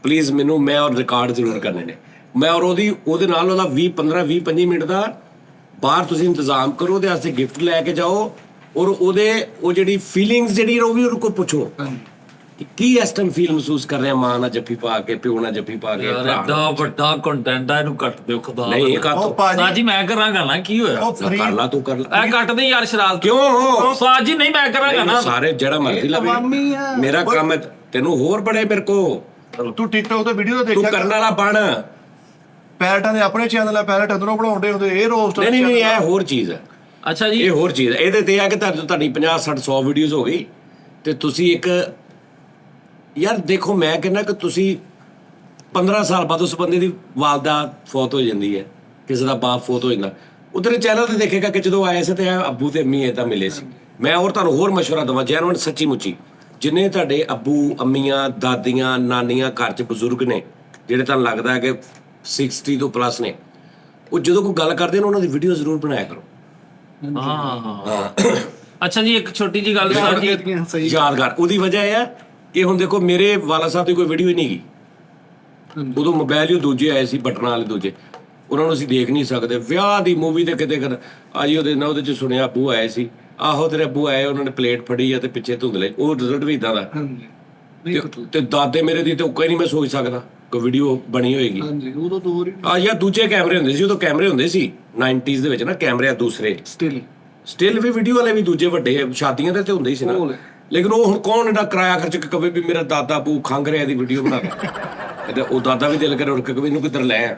ਪਲੀਜ਼ ਮੈਨੂੰ ਮੈਂ ਔਰ ਰਿਕਾਰਡ ਜ਼ਰੂਰ ਕਰਨੇ ਨੇ। ਮੈਂ ਔਰ ਉਹਦੇ ਨਾਲ ਉਹਦਾ 20 ਮਿੰਟ ਦਾ ਬਾਹਰ ਤੁਸੀਂ ਇੰਤਜ਼ਾਮ ਕਰੋ, ਉਹਦੇ ਵਾਸਤੇ ਗਿਫਟ ਲੈ ਕੇ ਜਾਓ ਔਰ ਉਹ ਜਿਹੜੀ ਫੀਲਿੰਗਸ ਜਿਹੜੀ ਉਹ ਵੀ ਉਹਦੇ ਕੋਲ ਪੁੱਛੋ ਕਿ ਕੀ ਇਸ ਟਾਈਮ ਫੀਲ ਮਹਿਸੂਸ ਕਰ ਰਿਹਾ, ਮਾਂ ਨਾਲ ਜੱਫੀ ਪਾ ਕੇ, ਪਿਓ ਨਾਲ ਜੱਫੀ ਪਾ ਕੇ। ਐਡਾ ਵੱਡਾ ਕੰਟੈਂਟ ਆ, ਇਹਨੂੰ ਕੱਟ ਦਿਓ ਖੁਦਾ ਨਹੀਂ ਕਾਤੋਂ ਸਾਜੀ ਮੈਂ ਕਰਾਂਗਾ ਨਾ, ਕੀ ਹੋਇਆ ਕਰ ਲਾ ਤੂੰ ਕਰ ਲਾ। ਇਹ ਕੱਟ ਦੇ ਯਾਰ ਸ਼ਰਾਰਤ ਕਿਉਂ ਹੋ ਸਾਜੀ ਨਹੀਂ ਮੈਂ ਕਰਾਂਗਾ ਨਾ। ਸਾਰੇ ਜਿਹੜਾ ਮਰਜ਼ੀ ਲਵੇ, ਮੇਰਾ ਕੰਮ ਹੈ, ਤੈਨੂੰ ਹੋਰ ਬੜੇ ਮੇਰੇ ਕੋ ਤੂੰ ਟਿਕਟੌਕ ਤੇ ਵੀਡੀਓ ਤੂੰ ਦੇਖਿਆ ਕਰਨ ਵਾਲਾ ਬਣ। ਪੈਰਟਾਂ ਦੇ ਆਪਣੇ ਚੈਨਲ ਆ, ਪੈਰਟ ਅੰਦਰੋਂ ਬਣਾਉਂਦੇ ਹੁੰਦੇ, ਇਹ ਰੋਸਟ ਨਹੀਂ ਇਹ ਹੋਰ ਚੀਜ਼ ਹੈ, ਅੱਛਾ ਜੀ ਇਹ ਹੋਰ ਚੀਜ਼ ਹੈ। ਇਹਦੇ ਤੇ ਆ ਕਿ ਤੁਹਾਡੀ 50 60 100 ਵੀਡੀਓਜ਼ ਹੋ ਗਈ ਤੇ ਤੁਸੀਂ ਇੱਕ ਯਾਰ ਦੇਖੋ, ਮੈਂ ਕਹਿੰਦਾ ਕਿ ਤੁਸੀਂ 15 ਸਾਲ ਬਾਅਦ ਉਸ ਬੰਦੇ ਦੀ ਵਾਲਦਾ ਫੌਤ ਹੋ ਜਾਂਦੀ ਹੈ, ਕਿਸੇ ਦਾ ਬਾਪ ਫੌਤ ਹੋ ਜਾਂਦਾ, ਉਧਰ ਚੈਨਲ ਤੇ ਦੇਖੇਗਾ ਕਿ ਜਦੋਂ ਆਏ ਸੀ ਤੇ ਅੱਬੂ ਤੇ ਅੰਮੀ ਤਾਂ ਮਿਲੇ ਸੀ। ਮੈਂ ਹੋਰ ਤੁਹਾਨੂੰ ਹੋਰ ਮਸ਼ਵਰਾ ਦਵਾਂ, ਜੈਨੂਇਨ ਸੱਚੀ ਮੁੱਚੀ ਜਿੰਨੇ ਤੁਹਾਡੇ ਅੱਬੂ ਅੰਮੀਆਂ ਦਾਦੀਆਂ ਨਾਨੀਆਂ ਘਰ 'ਚ ਬਜ਼ੁਰਗ ਨੇ ਜਿਹੜੇ ਤੁਹਾਨੂੰ ਲੱਗਦਾ ਹੈ ਕਿ 60 ਤੋਂ ਪਲੱਸ ਨੇ, ਉਹ ਜਦੋਂ ਕੋਈ ਗੱਲ ਕਰਦੇ ਨੇ ਉਹਨਾਂ ਦੀ ਵੀਡੀਓ ਜ਼ਰੂਰ ਬਣਾਇਆ ਕਰੋ। ਹਾਂ ਅੱਛਾ ਜੀ ਇੱਕ ਛੋਟੀ ਜੀ ਗੱਲ ਸਾਜੀ ਯਾਦਗਾਰ ਉਹਦੀ ਵਜ੍ਹਾ ਇਹ ਹੈ ਕਿ ਹੁਣ ਦੇਖੋ ਮੇਰੇ ਵਾਲਾ ਸਾਹਿਬ ਦੀ ਕੋਈ ਵੀਡੀਓ ਹੀ ਨਹੀਂ ਗਈ, ਉਦੋਂ ਮੋਬਾਈਲ ਹੀ ਦੂਜੇ ਆਏ ਸੀ ਬਟਨਾਂ ਵਾਲੇ ਦੂਜੇ, ਉਹਨਾਂ ਨੂੰ ਅਸੀਂ ਦੇਖ ਨਹੀਂ ਸਕਦੇ। ਵਿਆਹ ਦੀ ਮੂਵੀ ਤੇ ਕਿਤੇ ਕਰ ਆਜੀ ਉਹਦੇ ਨਾਲ ਉਹਦੇ 'ਚ ਸੁਣਿਆ ਅੱਬੂ ਆਏ ਸੀ, ਆਹੋ ਤੇਰੇ ਅੱਬੂ ਆਏ, ਉਹਨਾਂ ਨੇ ਪਲੇਟ ਫੜੀ ਆ ਤੇ ਪਿੱਛੇ ਧੁੰਦਲੇ, ਉਹ ਰਿਜ਼ਲਟ ਵੀ ਇਦਾਂ ਦਾ। ਤੇ ਦਾਦੇ ਮੇਰੇ ਦੀ ਤੇ ਉੱਕਾ ਹੀ ਨਹੀਂ ਮੈਂ ਸੋਚ ਸਕਦਾ ਕੋਈ ਵੀਡੀਓ ਬਣੀ ਹੋਏਗੀ। ਹਾਂਜੀ ਉਦੋਂ ਦੂਰ ਹੀ ਆ ਯਾਰ ਦੂਜੇ ਕੈਮਰੇ ਹੁੰਦੇ ਸੀ, ਉਦੋਂ ਕੈਮਰੇ ਹੁੰਦੇ ਸੀ 90s ਦੇ ਵਿੱਚ ਨਾ, ਕੈਮਰੇ ਦੂਸਰੇ ਸਟਿਲ ਵੀ ਵੀਡੀਓ ਵਾਲੇ ਵੀ ਦੂਜੇ ਵੱਡੇ ਸ਼ਾਦੀਆਂ ਦੇ ਤੇ ਹੁੰਦੇ ਹੀ ਸੀ ਨਾ। ਲੇਕਿਨ ਉਹ ਹੁਣ ਕੌਣ ਇਹਦਾ ਕਿਰਾਇਆ ਖਰਚ ਕੇ ਕਵੇ ਵੀ ਮੇਰਾ ਦਾਦਾ ਬੂ ਖੰਗ ਰਿਹਾ ਦੀ ਵੀਡੀਓ ਬਣਾ ਕੇ, ਉਹ ਦਾਦਾ ਵੀ ਦਿਲ ਕਰੇ ਉੱਠ ਕੇ ਇਹਨੂੰ ਕਿੱਧਰ ਲੈ ਆ।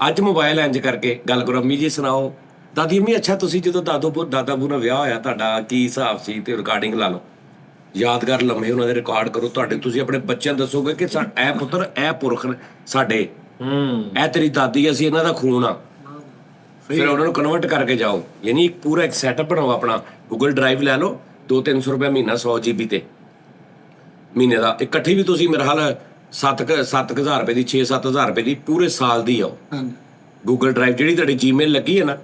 ਅੱਜ ਮੋਬਾਈਲ ਇੰਜ ਕਰਕੇ ਗੱਲ ਕਰੋ, ਅੰਮੀ ਜੀ ਸੁਣਾਓ, ਦਾਦੀ ਅੰਮੀ ਅੱਛਾ ਤੁਸੀਂ ਜਦੋਂ ਦਾਦਾ ਬੂ ਨਾਲ ਵਿਆਹ ਹੋਇਆ ਤੁਹਾਡਾ ਕੀ ਹਿਸਾਬ ਸੀ, ਤੇ ਰਿਕਾਰਡਿੰਗ ਲਾ ਲਓ, ਯਾਦਗਾਰ ਲੰਮੇ ਉਹਨਾਂ ਦੇ ਰਿਕਾਰਡ ਕਰੋ ਤੁਹਾਡੇ, ਤੁਸੀਂ ਆਪਣੇ ਬੱਚਿਆਂ ਨੂੰ ਦੱਸੋਗੇ ਕਿ ਇਹ ਪੁੱਤਰ ਇਹ ਪੁਰਖ ਸਾਡੇ, ਇਹ ਤੇਰੀ ਦਾਦੀ, ਅਸੀਂ ਇਹਨਾਂ ਦਾ ਖੂਨ ਆ। ਫਿਰ ਉਹਨਾਂ ਨੂੰ ਕਨਵਰਟ ਕਰਕੇ ਜਾਓ, ਯਾਨੀ ਇੱਕ ਪੂਰਾ ਇੱਕ ਸੈਟਅਪ ਬਣਾਓ ਆਪਣਾ। ਗੂਗਲ ਡਰਾਈਵ ਲੈ ਲਓ, 200-300 ਰੁਪਏ ਮਹੀਨਾ 100 GB ਤੇ ਮਹੀਨੇ ਦਾ, ਇਕੱਠੀ ਵੀ ਤੁਸੀਂ ਮੇਰੇ ਹਾਲ 7,000 ਰੁਪਏ ਦੀ 6-7,000 ਰੁਪਏ ਦੀ ਪੂਰੇ ਸਾਲ ਦੀ ਆਓ। ਗੂਗਲ ਡਰਾਈਵ ਜਿਹੜੀ ਤੁਹਾਡੀ ਜੀਮੇਲ ਲੱਗੀ ਹੈ ਨਾ,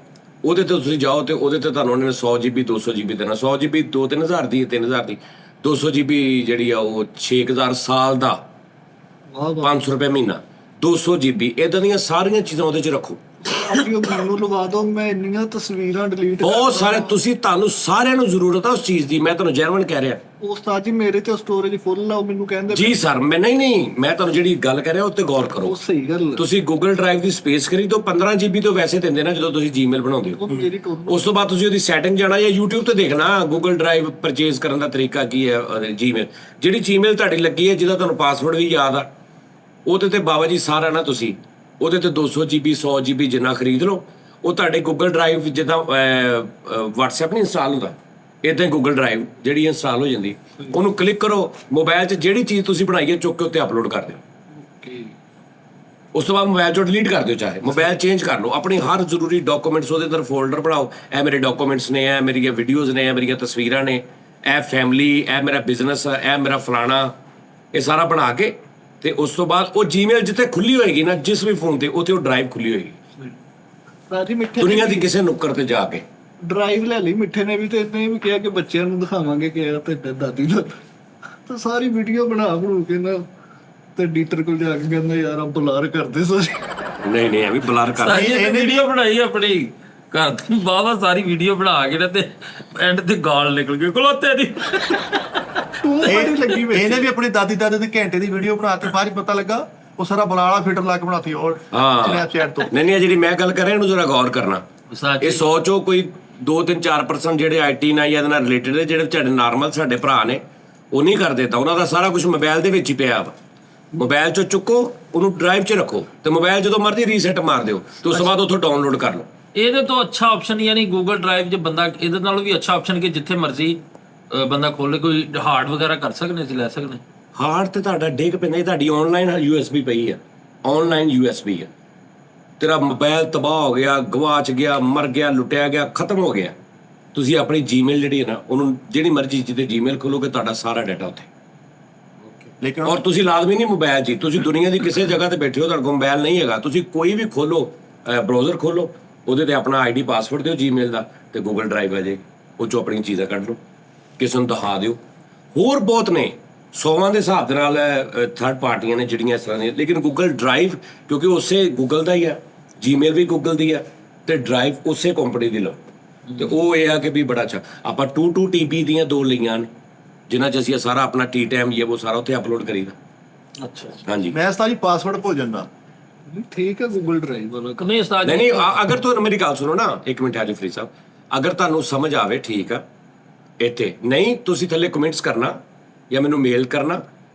ਉਹਦੇ ਤੇ ਤੁਸੀਂ ਜਾਓ ਤੇ ਉਹਦੇ ਤੇ ਤੁਹਾਨੂੰ ਉਹਨਾਂ ਨੇ 100 GB 200 GB ਦੇਣਾ। 100 GB 2-3,000 ਦੀ, 3,000 ਦੀ, 200 GB ਜਿਹੜੀ ਆ ਉਹ 6,000 ਸਾਲ ਦਾ, 500 ਰੁਪਏ ਮਹੀਨਾ, 200 GB ਇਦਾਂ ਦੀਆਂ ਸਾਰੀਆਂ ਚੀਜ਼ਾਂ ਉਹਦੇ 'ਚ ਰੱਖੋ। ਮੈਨੂੰ ਲਵਾ ਦੋ, ਮੈਂ ਇੰਨੀਆਂ ਤਸਵੀਰਾਂ ਡਿਲੀਟ ਬਹੁਤ ਸਾਰੇ ਤੁਹਾਨੂੰ ਸਾਰਿਆਂ ਨੂੰ ਜ਼ਰੂਰਤ ਆ ਉਸ ਚੀਜ਼ ਦੀ, ਮੈਂ ਤੁਹਾਨੂੰ ਜੈਨੂਇਨ ਕਹਿ ਰਿਹਾ। ਉਸਤਾਦ ਜੀ ਮੇਰੇ ਤੇ ਸਟੋਰੇਜ ਫੁੱਲ ਆ, ਮੈਨੂੰ ਕਹਿੰਦੇ ਜੀ ਸਰ ਮੈਂ ਨਹੀਂ ਮੈਂ ਤੁਹਾਨੂੰ ਜਿਹੜੀ ਗੱਲ ਕਹਿ ਰਿਹਾ ਉਹ ਤੇ ਗੌਰ ਕਰੋ। ਉਹ ਸਹੀ ਗੱਲ ਤੁਸੀਂ ਗੂਗਲ ਡਰਾਈਵ ਦੀ ਸਪੇਸ ਖਰੀਦੋ, 15 GB ਤੋਂ ਵੈਸੇ ਦਿੰਦੇ ਨਾ ਜਦੋਂ ਤੁਸੀਂ ਜੀਮੇਲ ਬਣਾਉਂਦੇ ਹੋ। ਮੇਰੀ ਟੋਟਲ ਉਸ ਤੋਂ ਬਾਅਦ ਤੁਸੀਂ ਉਹਦੀ ਸੈਟਿੰਗ ਜਾਣਾ ਜਾਂ YouTube ਤੇ ਦੇਖਣਾ ਗੂਗਲ ਡਰਾਈਵ ਪਰਚੇਜ਼ ਕਰਨ ਦਾ ਤਰੀਕਾ ਕੀ ਹੈ। ਜੀਮੇਲ ਜਿਹੜੀ ਜੀਮੇਲ ਤੁਹਾਡੀ ਲੱਗੀ ਹੈ, ਜਿਹਦਾ ਤੁਹਾਨੂੰ ਪਾਸਵਰਡ ਵੀ ਯਾਦ ਆ, ਉਹਦੇ ਤੇ ਬਾਬਾ ਜੀ ਸਾਰਾ ਨਾ ਤੁਸੀਂ ਉਹਦੇ ਤੇ 200 GB 100 GB ਜਿੰਨਾ ਖਰੀਦ ਲਓ, ਉਹ ਤੁਹਾਡੇ ਗੂਗਲ ਡਰਾਈਵ ਜਿੱਦਾਂ WhatsApp ਨਹੀਂ ਇੰਸਟਾਲ ਹੁੰਦਾ, ਇਦਾਂ ਹੀ ਗੂਗਲ ਡਰਾਈਵ ਜਿਹੜੀ ਇੰਸਟਾਲ ਹੋ ਜਾਂਦੀ, ਉਹਨੂੰ ਕਲਿੱਕ ਕਰੋ, ਮੋਬਾਈਲ 'ਚ ਜਿਹੜੀ ਚੀਜ਼ ਤੁਸੀਂ ਬਣਾਈ ਹੈ ਚੁੱਕ ਕੇ ਉੱਤੇ ਅਪਲੋਡ ਕਰ ਦਿਓ। ਉਸ ਤੋਂ ਬਾਅਦ ਮੋਬਾਈਲ 'ਚੋਂ ਡਿਲੀਟ ਕਰ ਦਿਓ, ਚਾਹੇ ਮੋਬਾਈਲ ਚੇਂਜ ਕਰ ਲਓ, ਆਪਣੀ ਹਰ ਜ਼ਰੂਰੀ ਡਾਕੂਮੈਂਟਸ ਉਹਦੇ ਅੰਦਰ ਫੋਲਡਰ ਬਣਾਓ, ਇਹ ਮੇਰੇ ਡਾਕੂਮੈਂਟਸ ਨੇ, ਇਹ ਮੇਰੀਆਂ ਵੀਡੀਓਜ਼ ਨੇ, ਇਹ ਮੇਰੀਆਂ ਤਸਵੀਰਾਂ ਨੇ, ਇਹ ਫੈਮਿਲੀ, ਇਹ ਮੇਰਾ ਬਿਜ਼ਨਸ, ਇਹ ਮੇਰਾ ਫਲਾਣਾ, ਇਹ ਸਾਰਾ ਬਣਾ ਕੇ ਤੇ ਉਸ ਤੋਂ ਬਾਅਦ ਉਹ ਜੀਮੇਲ ਜਿੱਥੇ ਖੁੱਲੀ ਹੋਏਗੀ ਨਾ, ਜਿਸ ਵੀ ਫੋਨ ਤੇ, ਉੱਥੇ ਉਹ ਡਰਾਈਵ ਖੁੱਲੀ ਹੋਏਗੀ ਰਾਜੀ ਮਿੱਠੇ ਦੁਨੀਆ ਦੀ ਕਿਸੇ ਨੁੱਕਰ ਤੇ ਜਾ ਕੇ। ਡਰਾਈਵ ਲੈ ਲਈ ਮਿੱਠੇ ਨੇ ਵੀ, ਤੇ ਇਹਨੇ ਵੀ ਕਿਹਾ ਕਿ ਬੱਚਿਆਂ ਨੂੰ ਦਿਖਾਵਾਂਗੇ ਕਿ ਇਹ ਤੇ ਦਾਦੀ ਦਾ, ਤਾਂ ਸਾਰੀ ਵੀਡੀਓ ਬਣਾ ਕੇ ਨਾ ਤੇ ਐਡੀਟਰ ਕੋਲ ਜਾ ਕੇ ਕਹਿੰਦਾ ਯਾਰ ਆ ਬਲਰ ਕਰਦੇ ਸਾਰੀ। ਨਹੀਂ ਐਵੇਂ ਬਲਰ ਕਰ ਇਹਨੇ ਵੀਡੀਓ ਬਣਾਈ ਆਪਣੀ ਘਰ ਦੀ ਬਾਵਾ ਸਾਰੀ ਵੀਡੀਓ ਬਣਾ ਕੇ ਤੇ ਐਂਡ ਤੇ ਗਾਲ ਨਿਕਲ ਗਈ ਖਲੋਤੇ ਦੀ। ਇਹਨੇ ਵੀ ਆਪਣੀ ਦਾਦੀ ਦੇ ਘੰਟੇ ਦੀ ਵੀਡੀਓ ਬਣਾਤੀ, ਬਾਅਦ ਪਤਾ ਲੱਗਾ ਉਹ ਸਾਰਾ ਬਲਾਲਾ ਫਿਲਟਰ ਲਾ ਕੇ ਬਣਾਤੀ ਔਰ ਸਨੈਪਚੈਟ ਤੋਂ। ਨਹੀਂ ਜਿਹੜੀ ਮੈਂ ਗੱਲ ਕਰ ਰਿਹਾ ਇਹਨੂੰ ਜ਼ਰਾ ਗੌਰ ਕਰਨਾ। ਇਹ 100 ਚੋਂ ਕੋਈ 2-3-4% ਜਿਹੜੇ IT ਨਾਲ ਜਾਂ ਇਹਦੇ ਨਾਲ ਰਿਲੇਟਡ ਨੇ, ਜਿਹੜੇ ਸਾਡੇ ਨਾਰਮਲ ਸਾਡੇ ਭਰਾ ਨੇ ਉਹ ਨਹੀਂ ਕਰਦੇ, ਤਾਂ ਉਹਨਾਂ ਦਾ ਸਾਰਾ ਕੁਝ ਮੋਬਾਈਲ ਦੇ ਵਿੱਚ ਹੀ ਪਿਆ ਵਾ। ਮੋਬਾਈਲ 'ਚੋਂ ਚੁੱਕੋ, ਉਹਨੂੰ ਡਰਾਈਵ 'ਚ ਰੱਖੋ ਤੇ ਮੋਬਾਈਲ ਜਦੋਂ ਮਰਜ਼ੀ ਰੀਸੈਟ ਮਾਰ ਦਿਓ ਤੇ ਉਸ ਤੋਂ ਬਾਅਦ ਉੱਥੋਂ ਡਾਊਨਲੋਡ ਕਰ ਲਓ। ਇਹਦੇ ਤੋਂ ਅੱਛਾ ਆਪਸ਼ਨ ਯਾਨੀ ਗੂਗਲ ਡਰਾਈਵ 'ਚ ਬੰਦਾ ਇਹਦੇ ਨਾਲੋਂ ਵੀ ਅੱਛਾ ਆਪਸ਼ਨ ਕਿ ਜਿੱਥੇ ਮਰਜ਼ੀ ਬੰਦਾ ਖੋਲੇ ਕੋਈ ਹਾਰਡ ਵਗੈਰਾ ਕਰ ਸਕਦੇ ਅਸੀਂ ਲੈ ਸਕਦੇ। ਹਾਰਡ ਤੇ ਤੁਹਾਡਾ ਡਿੱਗ ਪੈਂਦਾ, ਤੁਹਾਡੀ ਆਨਲਾਈਨ USB ਪਈ ਆ, ਆਨਲਾਈਨ USB ਆ, ਤੇਰਾ ਮੋਬਾਈਲ ਤਬਾਹ ਹੋ ਗਿਆ, ਗਵਾਚ ਗਿਆ, ਮਰ ਗਿਆ, ਲੁੱਟਿਆ ਗਿਆ, ਖਤਮ ਹੋ ਗਿਆ, ਤੁਸੀਂ ਆਪਣੀ ਜੀਮੇਲ ਜਿਹੜੀ ਹੈ ਨਾ ਉਹਨੂੰ ਜਿਹੜੀ ਮਰਜ਼ੀ ਜਿਹਦੇ ਜੀਮੇਲ ਖੋਲੋਗੇ ਤੁਹਾਡਾ ਸਾਰਾ ਡਾਟਾ ਉੱਥੇ। ਲੇਕਿਨ ਔਰ ਤੁਸੀਂ ਲਾਜ਼ਮੀ ਨਹੀਂ ਮੋਬਾਈਲ 'ਚ, ਤੁਸੀਂ ਦੁਨੀਆ ਦੀ ਕਿਸੇ ਜਗ੍ਹਾ ਤੇ ਬੈਠੇ ਹੋ, ਤੁਹਾਡੇ ਕੋਲ ਮੋਬਾਈਲ ਨਹੀਂ ਹੈਗਾ, ਤੁਸੀਂ ਕੋਈ ਵੀ ਖੋਲੋ ਬਰਾਊਜ਼ਰ ਖੋਲੋ, ਉਹਦੇ ਤੇ ਆਪਣਾ ID ਪਾਸਵਰਡ ਦਿਓ ਜੀਮੇਲ ਦਾ ਤੇ ਗੂਗਲ ਡਰਾਈਵ ਆ ਜਾਏਗੀ, ਉਹ 'ਚੋਂ ਆਪਣੀਆਂ ਚੀਜ਼ਾਂ ਕੱਢ ਲਓ, ਕਿਸੇ ਨੂੰ ਦਿਖਾ ਦਿਓ। ਹੋਰ ਬਹੁਤ ਨੇ 100ਵਾਂ ਦੇ ਹਿਸਾਬ ਦੇ ਨਾਲ ਥਰਡ ਪਾਰਟੀਆਂ ਨੇ ਜਿਹੜੀਆਂ ਇਸ ਤਰ੍ਹਾਂ ਦੀਆਂ, ਲੇਕਿਨ ਗੂਗਲ ਡਰਾਈਵ ਕਿਉਂਕਿ ਉਸੇ ਗੂਗਲ ਦਾ ਹੀ ਆ, ਜੀਮੇਲ ਵੀ ਗੂਗਲ ਦੀ ਆ ਤੇ ਡਰਾਈਵ ਉਸੇ ਕੰਪਨੀ ਦੀ ਲਓ, ਤੇ ਉਹ ਇਹ ਆ ਕਿ ਵੀ ਬੜਾ ਅੱਛਾ। ਆਪਾਂ 2 TB ਦੀਆਂ 2 ਲਈਆਂ ਨੇ ਜਿਨ੍ਹਾਂ 'ਚ ਅਸੀਂ ਸਾਰਾ ਆਪਣਾ ਟੀ ਟਾਈਮ ਇਹ ਉਹ ਸਾਰਾ ਉੱਥੇ ਅਪਲੋਡ ਕਰੀਦਾ। ਅੱਛਾ ਹਾਂਜੀ ਮੈਂ ਉਸਤਾਦ ਜੀ ਪਾਸਵਰਡ ਭੁੱਲ ਜਾਂਦਾ। ਠੀਕ ਹੈ ਗੂਗਲ ਡਰਾਈਵ ਵਾਲਾ ਨਹੀਂ ਉਸਤਾਦ ਨਹੀਂ ਅਗਰ ਤੁਹਾਨੂੰ ਮੇਰੀ ਗੱਲ ਸੁਣੋ ਨਾ, ਇੱਕ ਮਿੰਟ ਆਜੋ ਫਰੀ ਸਾਹਿਬ, ਅਗਰ ਤੁਹਾਨੂੰ ਸਮਝ ਆਵੇ ਠੀਕ ਆ, ਇੱਥੇ ਨਹੀਂ ਤੁਸੀਂ ਥੱਲੇ ਕਮੈਂਟਸ ਕਰਨਾ ਜਾਂ ਮੈਨੂੰ ਮੇਲ ਕਰਨਾ,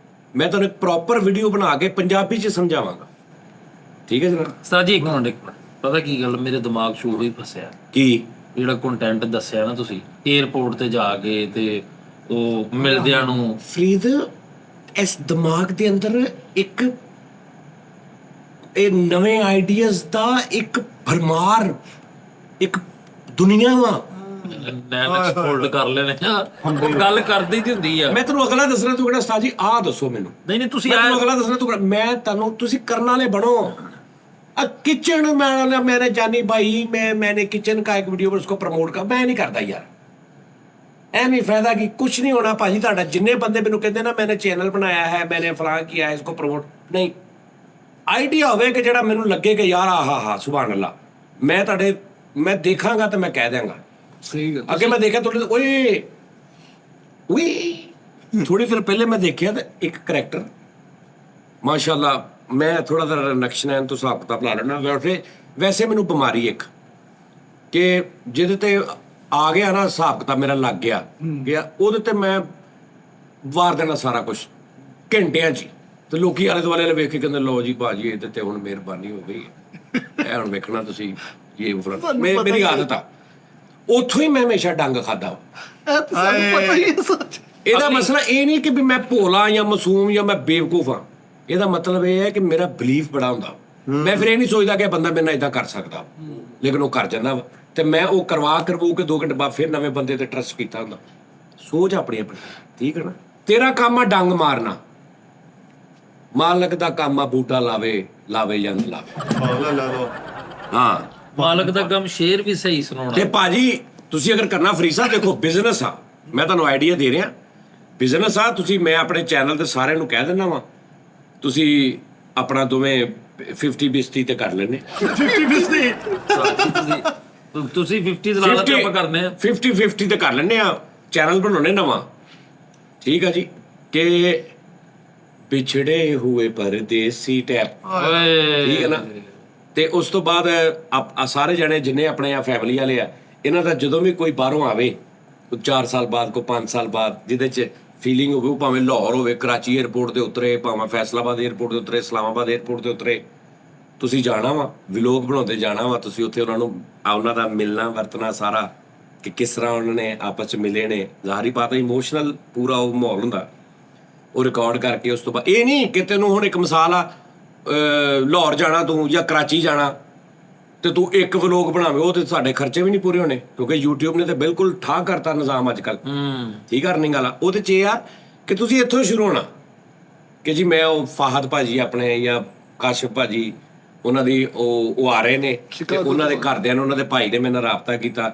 ਮੈਂ ਤੁਹਾਨੂੰ ਇੱਕ ਪ੍ਰੋਪਰ ਵੀਡੀਓ ਬਣਾ ਕੇ ਪੰਜਾਬੀ 'ਚ ਸਮਝਾਵਾਂਗਾ, ਠੀਕ ਹੈ ਜਨਾਬ? ਉਸਤਾਦ ਜੀ ਇੱਕ ਮਿੰਟ ਪਤਾ ਕੀ ਗੱਲ ਮੇਰੇ ਦਿਮਾਗ 'ਚ ਉਹੀ ਫਸਿਆ ਕੀ ਜਿਹੜਾ ਕੰਟੈਂਟ ਦੱਸਿਆ ਨਾ ਤੁਸੀਂ 에ਅਰਪੋਰਟ ਤੇ ਜਾ ਕੇ ਤੇ ਉਹ ਮਿਲਦਿਆਂ ਨੂੰ ਫਰੀਦ, ਇਸ ਦਿਮਾਗ ਦੇ ਅੰਦਰ ਇੱਕ ਇਹ ਨਵੇਂ ਆਈਡੀਆਜ਼ ਦਾ ਇੱਕ ਭਰਮਾਰ, ਇੱਕ ਦੁਨੀਆ ਵਾ। ਨੈਨ ਐਕਸਪੋਰਟ ਕਰ ਲੈਣੇ ਗੱਲ ਕਰਦੀ ਦੀ ਹੁੰਦੀ ਆ। ਮੈਂ ਤੈਨੂੰ ਅਗਲਾ ਦੱਸਣਾ, ਤੂੰ ਕਿਹੜਾ ਉਸਤਾਦ ਜੀ ਆਹ ਦੱਸੋ ਮੈਨੂੰ, ਨਹੀਂ ਤੁਸੀਂ ਮੈਂ ਤੈਨੂੰ ਅਗਲਾ ਦੱਸਣਾ, ਤੂੰ ਮੈਂ ਤੁਹਾਨੂੰ ਤੁਸੀਂ ਕਰਨ ਵਾਲੇ ਬਣੋ। किचन मैंने जानी भाई मैंने किचन का एक वीडियो पर उसको प्रमोट कर, मैं नहीं करता यार, ਐਵੇਂ ਫਾਇਦਾ ਕੀ, ਕੁਛ ਨਹੀਂ ਹੋਣਾ ਭਾਜੀ ਤੁਹਾਡਾ। ਜਿੰਨੇ ਬੰਦੇ ਮੈਨੂੰ ਕਹਿੰਦੇ ਨਾ ਮੈंने ਚੈਨਲ ਬਣਾਇਆ ਹੈ, मैंने ਫਲਾਂ किया है, इसको प्रमोट नहीं, ਆਈਡੀਆ ਹੋਵੇ ਕਿ ਜਿਹੜਾ ਮੈਨੂੰ ਲੱਗੇ ਕਿ ਯਾਰ ਆਹਾ ਸੁਭਾਨ ਅੱਲਾ, ਮੈਂ ਤੁਹਾਡੇ ਮੈਂ ਦੇਖਾਂਗਾ ਤੇ ਮੈਂ ਕਹਿ ਦਿਆਂਗਾ। ਸਹੀ ਗੱਲ। ਅੱਗੇ ਮੈਂ ਦੇਖਿਆ ਤੁਹਾਡੇ ਓਏ ਥੋੜੀ ਦੇਰ ਪਹਿਲੇ ਮੈਂ ਦੇਖਿਆ ਤੇ ਇੱਕ ਕਰੈਕਟਰ ਮਾਸ਼ਾਅੱਲਾ, ਮੈਂ ਥੋੜਾ ਜਿਹਾ ਨਕਸ਼ਨੈਨ ਤੋਂ ਹਿਸਾਬ ਕਿਤਾਬ ਲਾ ਲੈਣਾ। ਵੈਸੇ ਮੈਨੂੰ ਬਿਮਾਰੀ ਇੱਕ ਕਿ ਜਿਹਦੇ ਤੇ ਆ ਗਿਆ ਨਾ ਹਿਸਾਬ ਕਿਤਾਬ ਮੇਰਾ ਲੱਗ ਗਿਆ ਕਿ ਉਹਦੇ ਤੇ ਮੈਂ ਵਾਰ ਦੇਣਾ ਸਾਰਾ ਕੁਝ ਘੰਟਿਆਂ 'ਚ, ਤੇ ਲੋਕੀ ਆਲੇ ਦੁਆਲੇ ਵੇਖ ਕੇ ਕਹਿੰਦੇ ਲਓ ਜੀ ਭਾਜੀ ਇਹਦੇ ਤੇ ਹੁਣ ਮਿਹਰਬਾਨੀ ਹੋ ਗਈ, ਇਹ ਹੁਣ ਵੇਖਣਾ ਤੁਸੀਂ ਇਹ ਮੇਰੀ ਆਦਤ ਆ। ਉੱਥੋਂ ਹੀ ਮੈਂ ਹਮੇਸ਼ਾ ਡੰਗ ਖਾਦਾ। ਸਾਨੂੰ ਪਤਾ ਹੀ ਹੈ ਸੱਚ। ਇਹਦਾ ਮਸਲਾ ਇਹ ਨਹੀਂ ਕਿ ਵੀ ਮੈਂ ਭੋਲਾ ਜਾਂ ਮਾਸੂਮ ਜਾਂ ਮੈਂ ਬੇਵਕੂਫ ਹਾਂ, ਇਹਦਾ ਮਤਲਬ ਇਹ ਹੈ ਕਿ ਮੇਰਾ ਬਿਲੀਫ ਬੜਾ ਹੁੰਦਾ। ਮੈਂ ਫਿਰ ਇਹ ਨਹੀਂ ਸੋਚਦਾ ਕਿ ਬੰਦਾ ਮੇਰੇ ਨਾਲ ਇਦਾਂ ਕਰ ਸਕਦਾ, ਲੇਕਿਨ ਉਹ ਕਰ ਜਾਂਦਾ ਵਾ, ਤੇ ਮੈਂ ਉਹ ਕਰਵਾਉ ਕੇ 2 ਘੰਟੇ ਬਾਅਦ ਫਿਰ ਨਵੇਂ ਬੰਦੇ ਤੇ ਟਰਸਟ ਕੀਤਾ ਹੁੰਦਾ। ਸੋਚ ਆਪਣੀ ਆਪਣੀ, ਠੀਕ ਹੈ ਨਾ? ਤੇਰਾ ਕੰਮ ਆ ਡੰਗ ਮਾਰਨਾ, ਮਾਲਕ ਦਾ ਕੰਮ ਆ ਬੂਟਾ ਲਾਵੇ ਜਾਂ ਨਾ ਲਾਵੇ। ਹਾਂ, ਮਾਲਕ ਦਾ ਕੰਮ ਸ਼ੇਰ ਵੀ ਸਹੀ ਸੁਣਾਉਣਾ। ਤੇ ਭਾਜੀ ਤੁਸੀਂ ਅਗਰ ਕਰਨਾ ਫਰੀਸਾ, ਦੇਖੋ ਬਿਜ਼ਨਸ ਆ, ਮੈਂ ਤੁਹਾਨੂੰ ਆਈਡੀਆ ਦੇ ਰਿਹਾ, ਬਿਜ਼ਨਸ ਆ। ਤੁਸੀਂ ਮੈਂ ਆਪਣੇ ਚੈਨਲ ਤੇ ਸਾਰਿਆਂ ਨੂੰ ਕਹਿ ਦਿੰਦਾ ਵਾਂ, ਤੁਸੀਂ ਆਪਣਾ ਦੋਵੇਂ 50-50 ਤੇ ਕਰ ਲੈਣੇ। 50-50 ਤੁਸੀਂ 50 ਲਾ ਲਾ ਤੇ ਆਪਾਂ ਕਰਨੇ ਆ 50-50 ਤੇ ਕਰ ਲੈਣੇ ਆ, ਚੈਨਲ ਬਣਾਉਣੇ ਨਵਾਂ, ਠੀਕ ਆ ਜੀ, ਕਿ ਵਿਛੜੇ ਹੋਏ ਪਰਦੇਸੀ ਟੈਪ, ਠੀਕ ਹੈ ਨਾ? ਤੇ ਉਸ ਤੋਂ ਬਾਅਦ ਸਾਰੇ ਜਣੇ ਜਿੰਨੇ ਆਪਣੇ ਆ ਫੈਮਿਲੀ ਵਾਲੇ ਆ, ਇਹਨਾਂ ਦਾ ਜਦੋਂ ਵੀ ਕੋਈ ਬਾਹਰੋਂ ਆਵੇ 4 ਸਾਲ ਬਾਅਦ, ਕੋਈ 5 ਸਾਲ ਬਾਅਦ, ਜਿਹਦੇ 'ਚ ਫੀਲਿੰਗ ਹੋਵੇ, ਉਹ ਭਾਵੇਂ ਲਾਹੌਰ ਹੋਵੇ, ਕਰਾਚੀ ਏਅਰਪੋਰਟ ਦੇ ਉਤਰੇ, ਭਾਵੇਂ ਫੈਸਲਾਬਾਦ ਏਅਰਪੋਰਟ ਦੇ ਉਤਰੇ, ਇਸਲਾਮਾਬਾਦ ਏਅਰਪੋਰਟ ਦੇ ਉਤਰੇ, ਤੁਸੀਂ ਜਾਣਾ ਵਾ ਵਲੋਗ ਬਣਾਉਂਦੇ ਜਾਣਾ ਵਾ, ਤੁਸੀਂ ਉੱਥੇ ਉਹਨਾਂ ਨੂੰ ਉਹਨਾਂ ਦਾ ਮਿਲਣਾ ਵਰਤਣਾ ਸਾਰਾ, ਕਿ ਕਿਸ ਤਰ੍ਹਾਂ ਉਹਨਾਂ ਨੇ ਆਪਸ 'ਚ ਮਿਲੇ ਨੇ, ਜ਼ਾਹਰੀ ਬਾਤ ਹੈ, ਇਮੋਸ਼ਨਲ ਪੂਰਾ ਉਹ ਮਾਹੌਲ ਹੁੰਦਾ, ਉਹ ਰਿਕਾਰਡ ਕਰਕੇ ਉਸ ਤੋਂ ਬਾਅਦ ਇਹ ਨਹੀਂ ਕਿ ਤੈਨੂੰ ਹੁਣ ਇੱਕ ਮਿਸਾਲ ਆ ਲਾਹੌਰ ਜਾਣਾ ਤੂੰ ਜਾਂ ਕਰਾਚੀ ਜਾਣਾ ਤੇ ਤੂੰ ਇੱਕ ਵਲੋਗ ਬਣਾਵੇਂ, ਉਹ ਤੇ ਸਾਡੇ ਖਰਚੇ ਵੀ ਨਹੀਂ ਪੂਰੇ ਹੋਣੇ, ਕਿਉਂਕਿ YouTube ਨੇ ਤੇ ਬਿਲਕੁਲ ਠਾਹ ਕਰਤਾ ਨਿਜ਼ਾਮ ਅੱਜ ਕੱਲ, ਠੀਕ ਅਰਨਿੰਗ ਵਾਲਾ। ਉਹਦੇ 'ਚ ਇਹ ਆ ਕਿ ਤੁਸੀਂ ਇੱਥੋਂ ਸ਼ੁਰੂ ਹੋਣਾ ਕਿ ਜੀ ਮੈਂ ਉਹ ਫਾਹਦ ਭਾਜੀ ਆਪਣੇ ਜਾਂ ਕਾਸ਼ਿਫ ਭਾਜੀ ਉਹਨਾਂ ਦੀ ਉਹ ਆ ਰਹੇ ਨੇ, ਤੇ ਉਹਨਾਂ ਦੇ ਘਰਦਿਆਂ ਨੇ, ਉਹਨਾਂ ਦੇ ਭਾਈ ਨੇ ਮੇਰੇ ਨਾਲ ਰਾਬਤਾ ਕੀਤਾ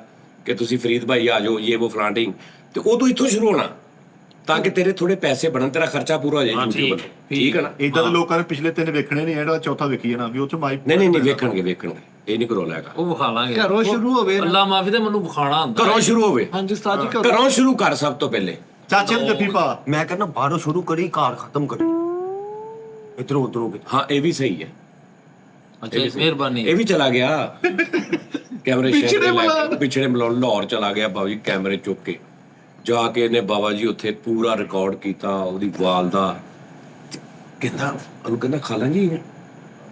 ਕਿ ਤੁਸੀਂ ਫਰੀਦ ਭਾਈ ਆ ਜਾਓ, ਇਹ ਉਹ ਫਲਾਂਟਿੰਗ, ਤੇ ਉਹ ਤੋਂ ਇੱਥੋਂ ਸ਼ੁਰੂ ਹੋਣਾ ਤਾਂ ਕਿ ਤੇਰੇ ਥੋੜੇ ਪੈਸੇ ਬਣਨ, ਤੇਰਾ ਖਰਚਾ ਪੂਰਾ ਹੋ ਜਾਏ YouTube ਵੱਲੋਂ, ਠੀਕ ਹੈ ਨਾ? ਇਦਾਂ ਦੇ ਲੋਕਾਂ ਨੇ ਪਿਛਲੇ 3 ਵੇਖਣੇ ਨਹੀਂ, ਜਿਹੜਾ ਚੌਥਾ ਵੇਖੀ ਜਾਣਾ ਵੀ ਉਹ 'ਚ ਮਾਈਕ। ਨਹੀਂ ਵੇਖਣਗੇ, ਇਹ ਨਹੀਂ ਕਰੋ ਲੈਗਾ, ਉਹ ਵਿਖਾ ਲਾਂਗੇ। ਘਰੋਂ ਸ਼ੁਰੂ ਹੋਵੇ, ਅੱਲਾ ਮਾਫੀ ਤੇ ਮੈਨੂੰ ਵਿਖਾਣਾ ਹੁੰਦਾ, ਘਰੋਂ ਸ਼ੁਰੂ ਹੋਵੇ। ਹਾਂਜੀ ਉਸਤਾਦ ਜੀ ਘਰੋਂ ਸ਼ੁਰੂ ਕਰ ਸਭ ਤੋਂ ਪਹਿਲੇ। ਚਾਚੇ ਨੂੰ ਜੱਫੀ ਪਾ। ਮੈਂ ਕਹਿੰਦਾ ਬਾਹਰੋਂ ਸ਼ੁਰੂ ਕਰੀ, ਘਰ ਖਤਮ ਕਰੀ, ਇਧਰੋਂ ਉਧਰੋਂ। ਹਾਂ ਇਹ ਵੀ ਸਹੀ ਹੈ, ਅੱਛਾ ਮਿਹਰਬਾਨੀ। ਇਹ ਵੀ ਚਲਾ ਗਿਆ ਕੈਮਰੇ ਪਿਛੜੇ ਮਲਾਉਣ ਲਾਹੌਰ ਚਲਾ ਗਿਆ ਬਾਬਾ ਜੀ, ਕੈਮਰੇ ਚੁੱਕ ਕੇ ਜਾ ਕੇ ਇਹਨੇ ਬਾਬਾ ਜੀ ਉੱਥੇ ਪੂਰਾ ਰਿਕਾਰਡ ਕੀਤਾ ਉਹਦੀ ਵਾਲ ਦਾ। ਕਹਿੰਦਾ ਉਹਨੂੰ, ਕਹਿੰਦਾ ਖਾਲਾ ਜੀ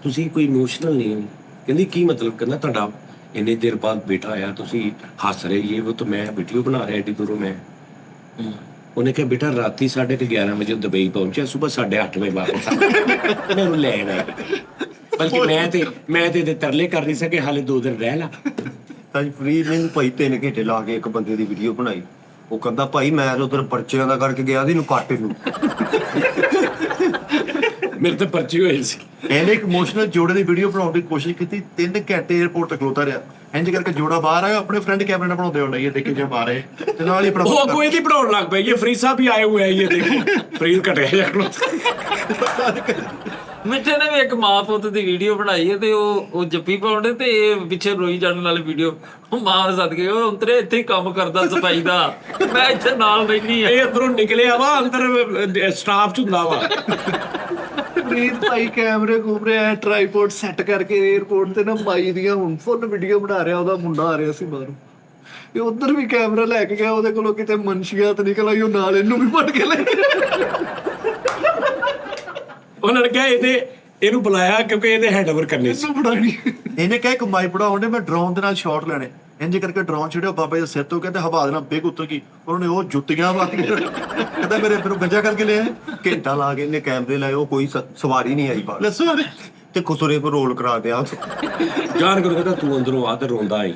ਤੁਸੀਂ ਕੋਈ ਇਮੋਸ਼ਨਲ ਨਹੀਂ ਹੋ? ਕਹਿੰਦੀ ਕੀ ਮਤਲਬ? ਕਹਿੰਦਾ ਤੁਹਾਡਾ ਇੰਨੀ ਦੇਰ ਬਾਅਦ ਬੇਟਾ ਆਇਆ, ਤੁਸੀਂ ਹੱਸ ਰਹੇ ਇਹ ਉਹ, ਤਾਂ ਮੈਂ ਵੀਡੀਓ ਬਣਾ ਰਿਹਾ ਏਡੀ ਦੂਰੋਂ ਮੈਂ। ਉਹਨੇ ਕਿਹਾ ਬੇਟਾ ਰਾਤੀ 11:30 ਵਜੇ ਦੁਬਈ ਪਹੁੰਚਿਆ, ਸਵੇਰ 8:30 ਵਜੇ ਵਾਪਸ ਆ ਮੈਨੂੰ ਲੈਣ ਆਇਆ। ਬਲਕਿ ਮੈਂ ਤੇ ਇਹਦੇ ਤਰਲੇ ਕਰ ਰਹੀ ਸੀ ਕਿ ਹਾਲੇ 2 ਦਿਨ ਰਹਿ ਲਾ। ਭਾਈ ਫਰੀਦ ਨੇ ਭਾਈ 3 ਘੰਟੇ ਲਾ ਕੇ ਇੱਕ ਬੰਦੇ ਦੀ ਵੀਡੀਓ ਬਣਾਈ। ਉਹ ਕਹਿੰਦਾ ਭਾਈ ਮੈਂ ਤਾਂ ਉਧਰ ਪਰਚਿਆਂ ਦਾ ਕਰਕੇ ਗਿਆ ਸੀ, ਇਹਨੂੰ ਕੱਟ ਇਹਨੂੰ। ਮੇਰੇ ਤੇ ਪਰਚੀ ਹੋਈ ਸੀ। ਇਹਨੇ ਇੱਕ ਇਮੋਸ਼ਨਲ ਜੋੜੇ ਦੀ ਵੀਡੀਓ ਬਣਾਉਣ ਦੀ ਕੋਸ਼ਿਸ਼ ਕੀਤੀ, 3 ਘੰਟੇ 에어ਪੋਰਟ ਤੇ ਖਲੋਤਾ ਰਿਹਾ। ਇੰਜ ਕਰਕੇ ਜੋੜਾ ਬਾਹਰ ਆਇਆ, ਆਪਣੇ ਫਰੈਂਡ ਕੈਮਰੇ ਨਾਲ ਬਣਾਉਂਦੇ ਹੋਣਾ, ਇਹ ਦੇਖੇ ਜੇ ਮਾਰੇ ਤੇ ਨਾਲ ਹੀ ਆਪਣਾ ਉਹ ਕੋਈ ਨਹੀਂ ਬਣਾਉਣ ਲੱਗ ਪਈ, ਇਹ ਫਰੀਦ ਸਾਹਿਬ ਵੀ ਆਏ ਹੋਏ ਆ, ਇਹ ਦੇਖੋ ਫਰੀਦ ਘਟਿਆ ਜਾ ਮਿੱਠੇ ਨੇ ਵੀ ਇੱਕ ਮਾਂ ਪੁੱਤ ਦੀ ਵੀਡੀਓ ਬਣਾਈ ਹੈ ਤੇ ਉਹ ਜੱਫੀ ਪਾਉਂਦੇ ਤੇ ਇਹ ਪਿੱਛੇ ਰੋਈ ਜਾਣ ਵਾਲੀ ਵੀਡੀਓ। ਉਹ ਮਾਂ ਸੱਦ ਕੇ ਉਹ ਅੰਤਰੇ ਇੱਥੇ ਹੀ ਕੰਮ ਕਰਦਾ ਸਫਾਈ ਦਾ, ਮੈਂ ਇੱਥੇ ਨਾਲ ਰਹਿਣੀ ਆ। ਇਹ ਅੰਦਰੋਂ ਨਿਕਲਿਆ ਵਾ, ਅੰਦਰ ਸਟਾਫ ਚ ਹੁੰਦਾ ਵਾ। ਪ੍ਰੀਤ ਭਾਈ ਕੈਮਰੇ ਘੂਮਰੇ ਆ, ਟ੍ਰਾਈਪੋਡ ਸੈੱਟ ਕਰਕੇ 에어ਪੋਰਟ ਤੇ ਨਾ ਮਾਈ ਦੀਆਂ ਹੁਣ ਫੁੱਲ ਵੀਡੀਓ ਬਣਾ ਰਿਹਾ। ਉਹਦਾ ਮੁੰਡਾ ਆ ਰਿਹਾ ਸੀ ਬਾਹਰੋਂ, ਇਹ ਉਧਰ ਵੀ ਕੈਮਰਾ ਲੈ ਕੇ ਗਿਆ, ਉਹਦੇ ਕੋਲੋਂ ਕਿਤੇ ਮਨਸ਼ੀਆਤ ਨਿਕਲ ਆਈ, ਉਹ ਨਾਲ ਇਹਨੂੰ ਵੀ ਫੜ ਕੇ ਲੈ ਗਿਆ। ਉਹਨਾਂ ਨੇ ਕਿਹਾ ਇਹਨੂੰ ਬੁਲਾਇਆ ਕਿਉਂਕਿ ਇਹਦੇ ਹੈਂਡਓਵਰ ਕਰਨੇ ਸੀ। ਇਹਨੇ ਕਿਹਾ ਕਮਾਈ ਪੜਾਉਣੇ, ਮੈਂ ਡਰੋਨ ਦੇ ਨਾਲ ਸ਼ਾਟ ਲੈਣੇ। ਇੰਜ ਕਰਕੇ ਡਰੋਨ ਛੜਿਆ ਬਾਬਾ ਜੀ ਦੇ ਸਿਰ ਤੋਂ, ਕਹਿੰਦੇ ਹਵਾ ਦੇ ਨਾਲ ਬਿਗ ਉੱਤਰ ਗਈ। ਉਹਨਾਂ ਨੇ ਉਹ ਜੁੱਤੀਆਂ ਮਾਰੀਆਂ, ਕਹਿੰਦਾ ਮੇਰੇ ਫਿਰ ਗੰਜਾ ਕਰਕੇ ਲਿਆ। ਘੰਟਾ ਲਾ ਕੇ ਇਹਨੇ ਕੈਮਰੇ ਲਾਏ, ਉਹ ਕੋਈ ਸਵਾਰੀ ਨਹੀਂ ਆਈ ਬਾਹਰ ਦੱਸੋ ਤੇ ਖੁਸਰੇ ਕੋ ਰੋਲ ਕਰਾ ਦਿਆ। ਜਾਣ ਕੇ ਕਹਿੰਦਾ ਤੂੰ ਅੰਦਰੋਂ ਆ ਤੇ ਰੋਂਦਾ ਆਈ।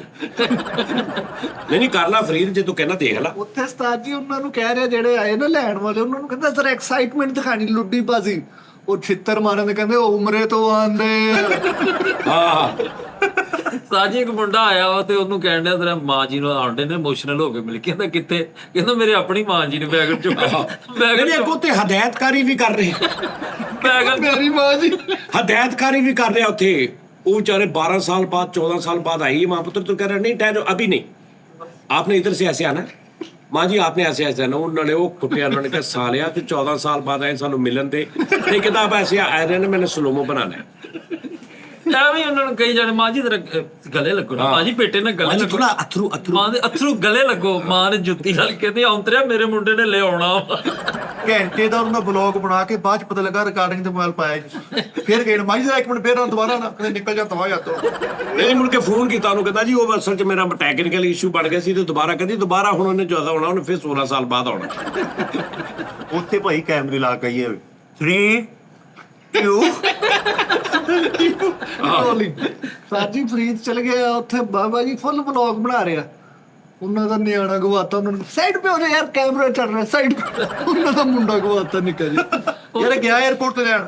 ਨਹੀਂ ਕਰ ਲਾ ਫਰੀਦ, ਜੇ ਤੂੰ ਕਹਿਣਾ ਦੇਖ ਲਾ। ਉੱਥੇ ਉਸਤਾਦ ਜੀ ਉਹਨਾਂ ਨੂੰ ਕਹਿ ਰਿਹਾ, ਜਿਹੜੇ ਆਏ ਨਾ ਲੈਣ ਵਾਲੇ, ਉਹਨਾਂ ਨੂੰ ਕਹਿੰਦਾ ਜ਼ਰਾ ਐਕਸਾਈਟਮੈਂਟ ਦਿਖਾਣੀ, ਲੁੱਡੀ ਬਾਜ਼ੀ। ਉਹ ਛਿੱਤਰ ਮਾਰਨ ਦੇ ਕਹਿੰਦੇ ਉਹ ਉਮਰੇ ਤੋਂ ਆਂਦੇ। ਹਾਂ ਸਾਜੀ ਇੱਕ ਮੁੰਡਾ ਆਇਆ ਵਾ ਤੇ ਉਹਨੂੰ ਕਹਿਣ ਡਿਆ ਤੇਰਾ ਮਾਂ ਜੀ ਨੂੰ ਆਉਂਦੇ ਨੇ, ਇਮੋਸ਼ਨਲ ਹੋ ਕੇ ਮਿਲ ਕੇ। ਕਹਿੰਦਾ ਕਿੱਥੇ? ਕਹਿੰਦਾ ਮੇਰੇ ਆਪਣੀ ਮਾਂ ਜੀ ਨੇ ਬੈਗਨ ਚੁੱਕਿਆ। ਨਹੀਂ ਅੱਗੋਂ ਤੇ ਹਦਾਇਤਕਾਰੀ ਵੀ ਕਰ ਰਹੇ, ਬੈਗਨ ਮੇਰੀ ਮਾਂ ਜੀ ਹਦਾਇਤਕਾਰੀ ਵੀ ਕਰ ਰਿਹਾ ਉੱਥੇ। ਉਹ ਵਿਚਾਰੇ 12 साल बाद 14 साल बाद आई माँ पुत्र, तो कह रहे नहीं ठहरो अभी नहीं, आपने इधर से ऐसे आना। माँ जी आपने ऐसे ऐसे आना। उन्होंने वो कुटिया, उन्होंने कहा सालिया तो 14 साल बाद आए सानू मिलन दे, नहीं कहता आप ऐसे आ रहे हैं, मैंने स्लोमो बनाना है। ਐਵੇਂ ਉਹਨਾਂ ਨੂੰ ਕਹੀ ਜਾਣੇ, ਮਾਂ ਜੀ ਤੇਰਾ ਗਲੇ ਲੱਗੋ ਨਾ, ਮਾਂ ਜੀ ਬੇਟੇ ਨਾਲ ਗਲੇ ਲੱਗੋ, थोड़ा अथरू अथरू ਮਾਂ ਦੇ ਅਥਰੂ ਗਲੇ ਲੱਗੋ। ਮਾਂ ਨੇ ਜੁੱਤੀ ਨਾਲ ਕਹਿੰਦੇ ਔਂਤਰਿਆ ਮੇਰੇ ਮੁੰਡੇ ਨੇ ਲੈ ਆਉਣਾ। ਘੰਟੇ ਦਾ ਉਹਨਾਂ ਬਲੌਗ ਬਣਾ ਕੇ ਬਾਅਦ ਚ ਪਤਾ ਲੱਗਾ ਰਿਕਾਰਡਿੰਗ ਤੇ ਮੋਬਾਈਲ ਪਾਇਆ ਜੀ। ਫਿਰ ਗਏ ਮਾਈ ਜਰਾ 1 ਮਿੰਟ, ਫਿਰ ਦੁਬਾਰਾ ਨਾ ਕਹਿੰਦੇ ਨਿਕਲ ਜਾ ਤਵਾ ਜਾਤੋ। ਨਹੀਂ ਮੁੜ ਕੇ ਫੋਨ ਕੀਤਾ ਉਹਨੂੰ, ਕਹਿੰਦਾ ਜੀ ਉਹ ਅਸਲ 'ਚ ਮੇਰਾ ਟੈਕਨੀਕਲ ਇਸ਼ੂ ਬਣ ਗਿਆ ਸੀ ਤੇ ਦੁਬਾਰਾ ਕਹਿੰਦੀ ਦੁਬਾਰਾ ਹੁਣ ਉਹਨੇ ਜ਼ਿਆਦਾ ਆਉਣਾ, ਉਹਨੇ ਫਿਰ 16 ਸਾਲ ਬਾਅਦ ਆਉਣਾ। ਉੱਥੇ ਭਾਈ ਕੈਮਰੇ ਲਾ ਕੇ ਆਈਏ 3 2 ਸਾਜੀ ਫਰੀਦ ਚਲ ਗਿਆ ਉੱਥੇ, ਬਾਬਾ ਜੀ ਫੁੱਲ ਵਲੌਗ ਬਣਾ ਰਿਹਾ। ਉਹਨਾਂ ਦਾ ਨਿਆਣਾ ਗਵਾਤਾ, ਉਹਨਾਂ ਨੂੰ ਸਾਈਡ ਪੇ ਹੋ ਜਾ ਯਾਰ, ਕੈਮਰਾ ਚੱਲ ਰਿਹਾ ਸਾਈਡ ਪੇ। ਉਹਨਾਂ ਦਾ ਮੁੰਡਾ ਗਵਾਤਾ ਨਿੱਕਾ ਜੀ। ਯਾਰ ਗਿਆ 에어ਪੋਰਟ ਤੇ ਲੈਣ,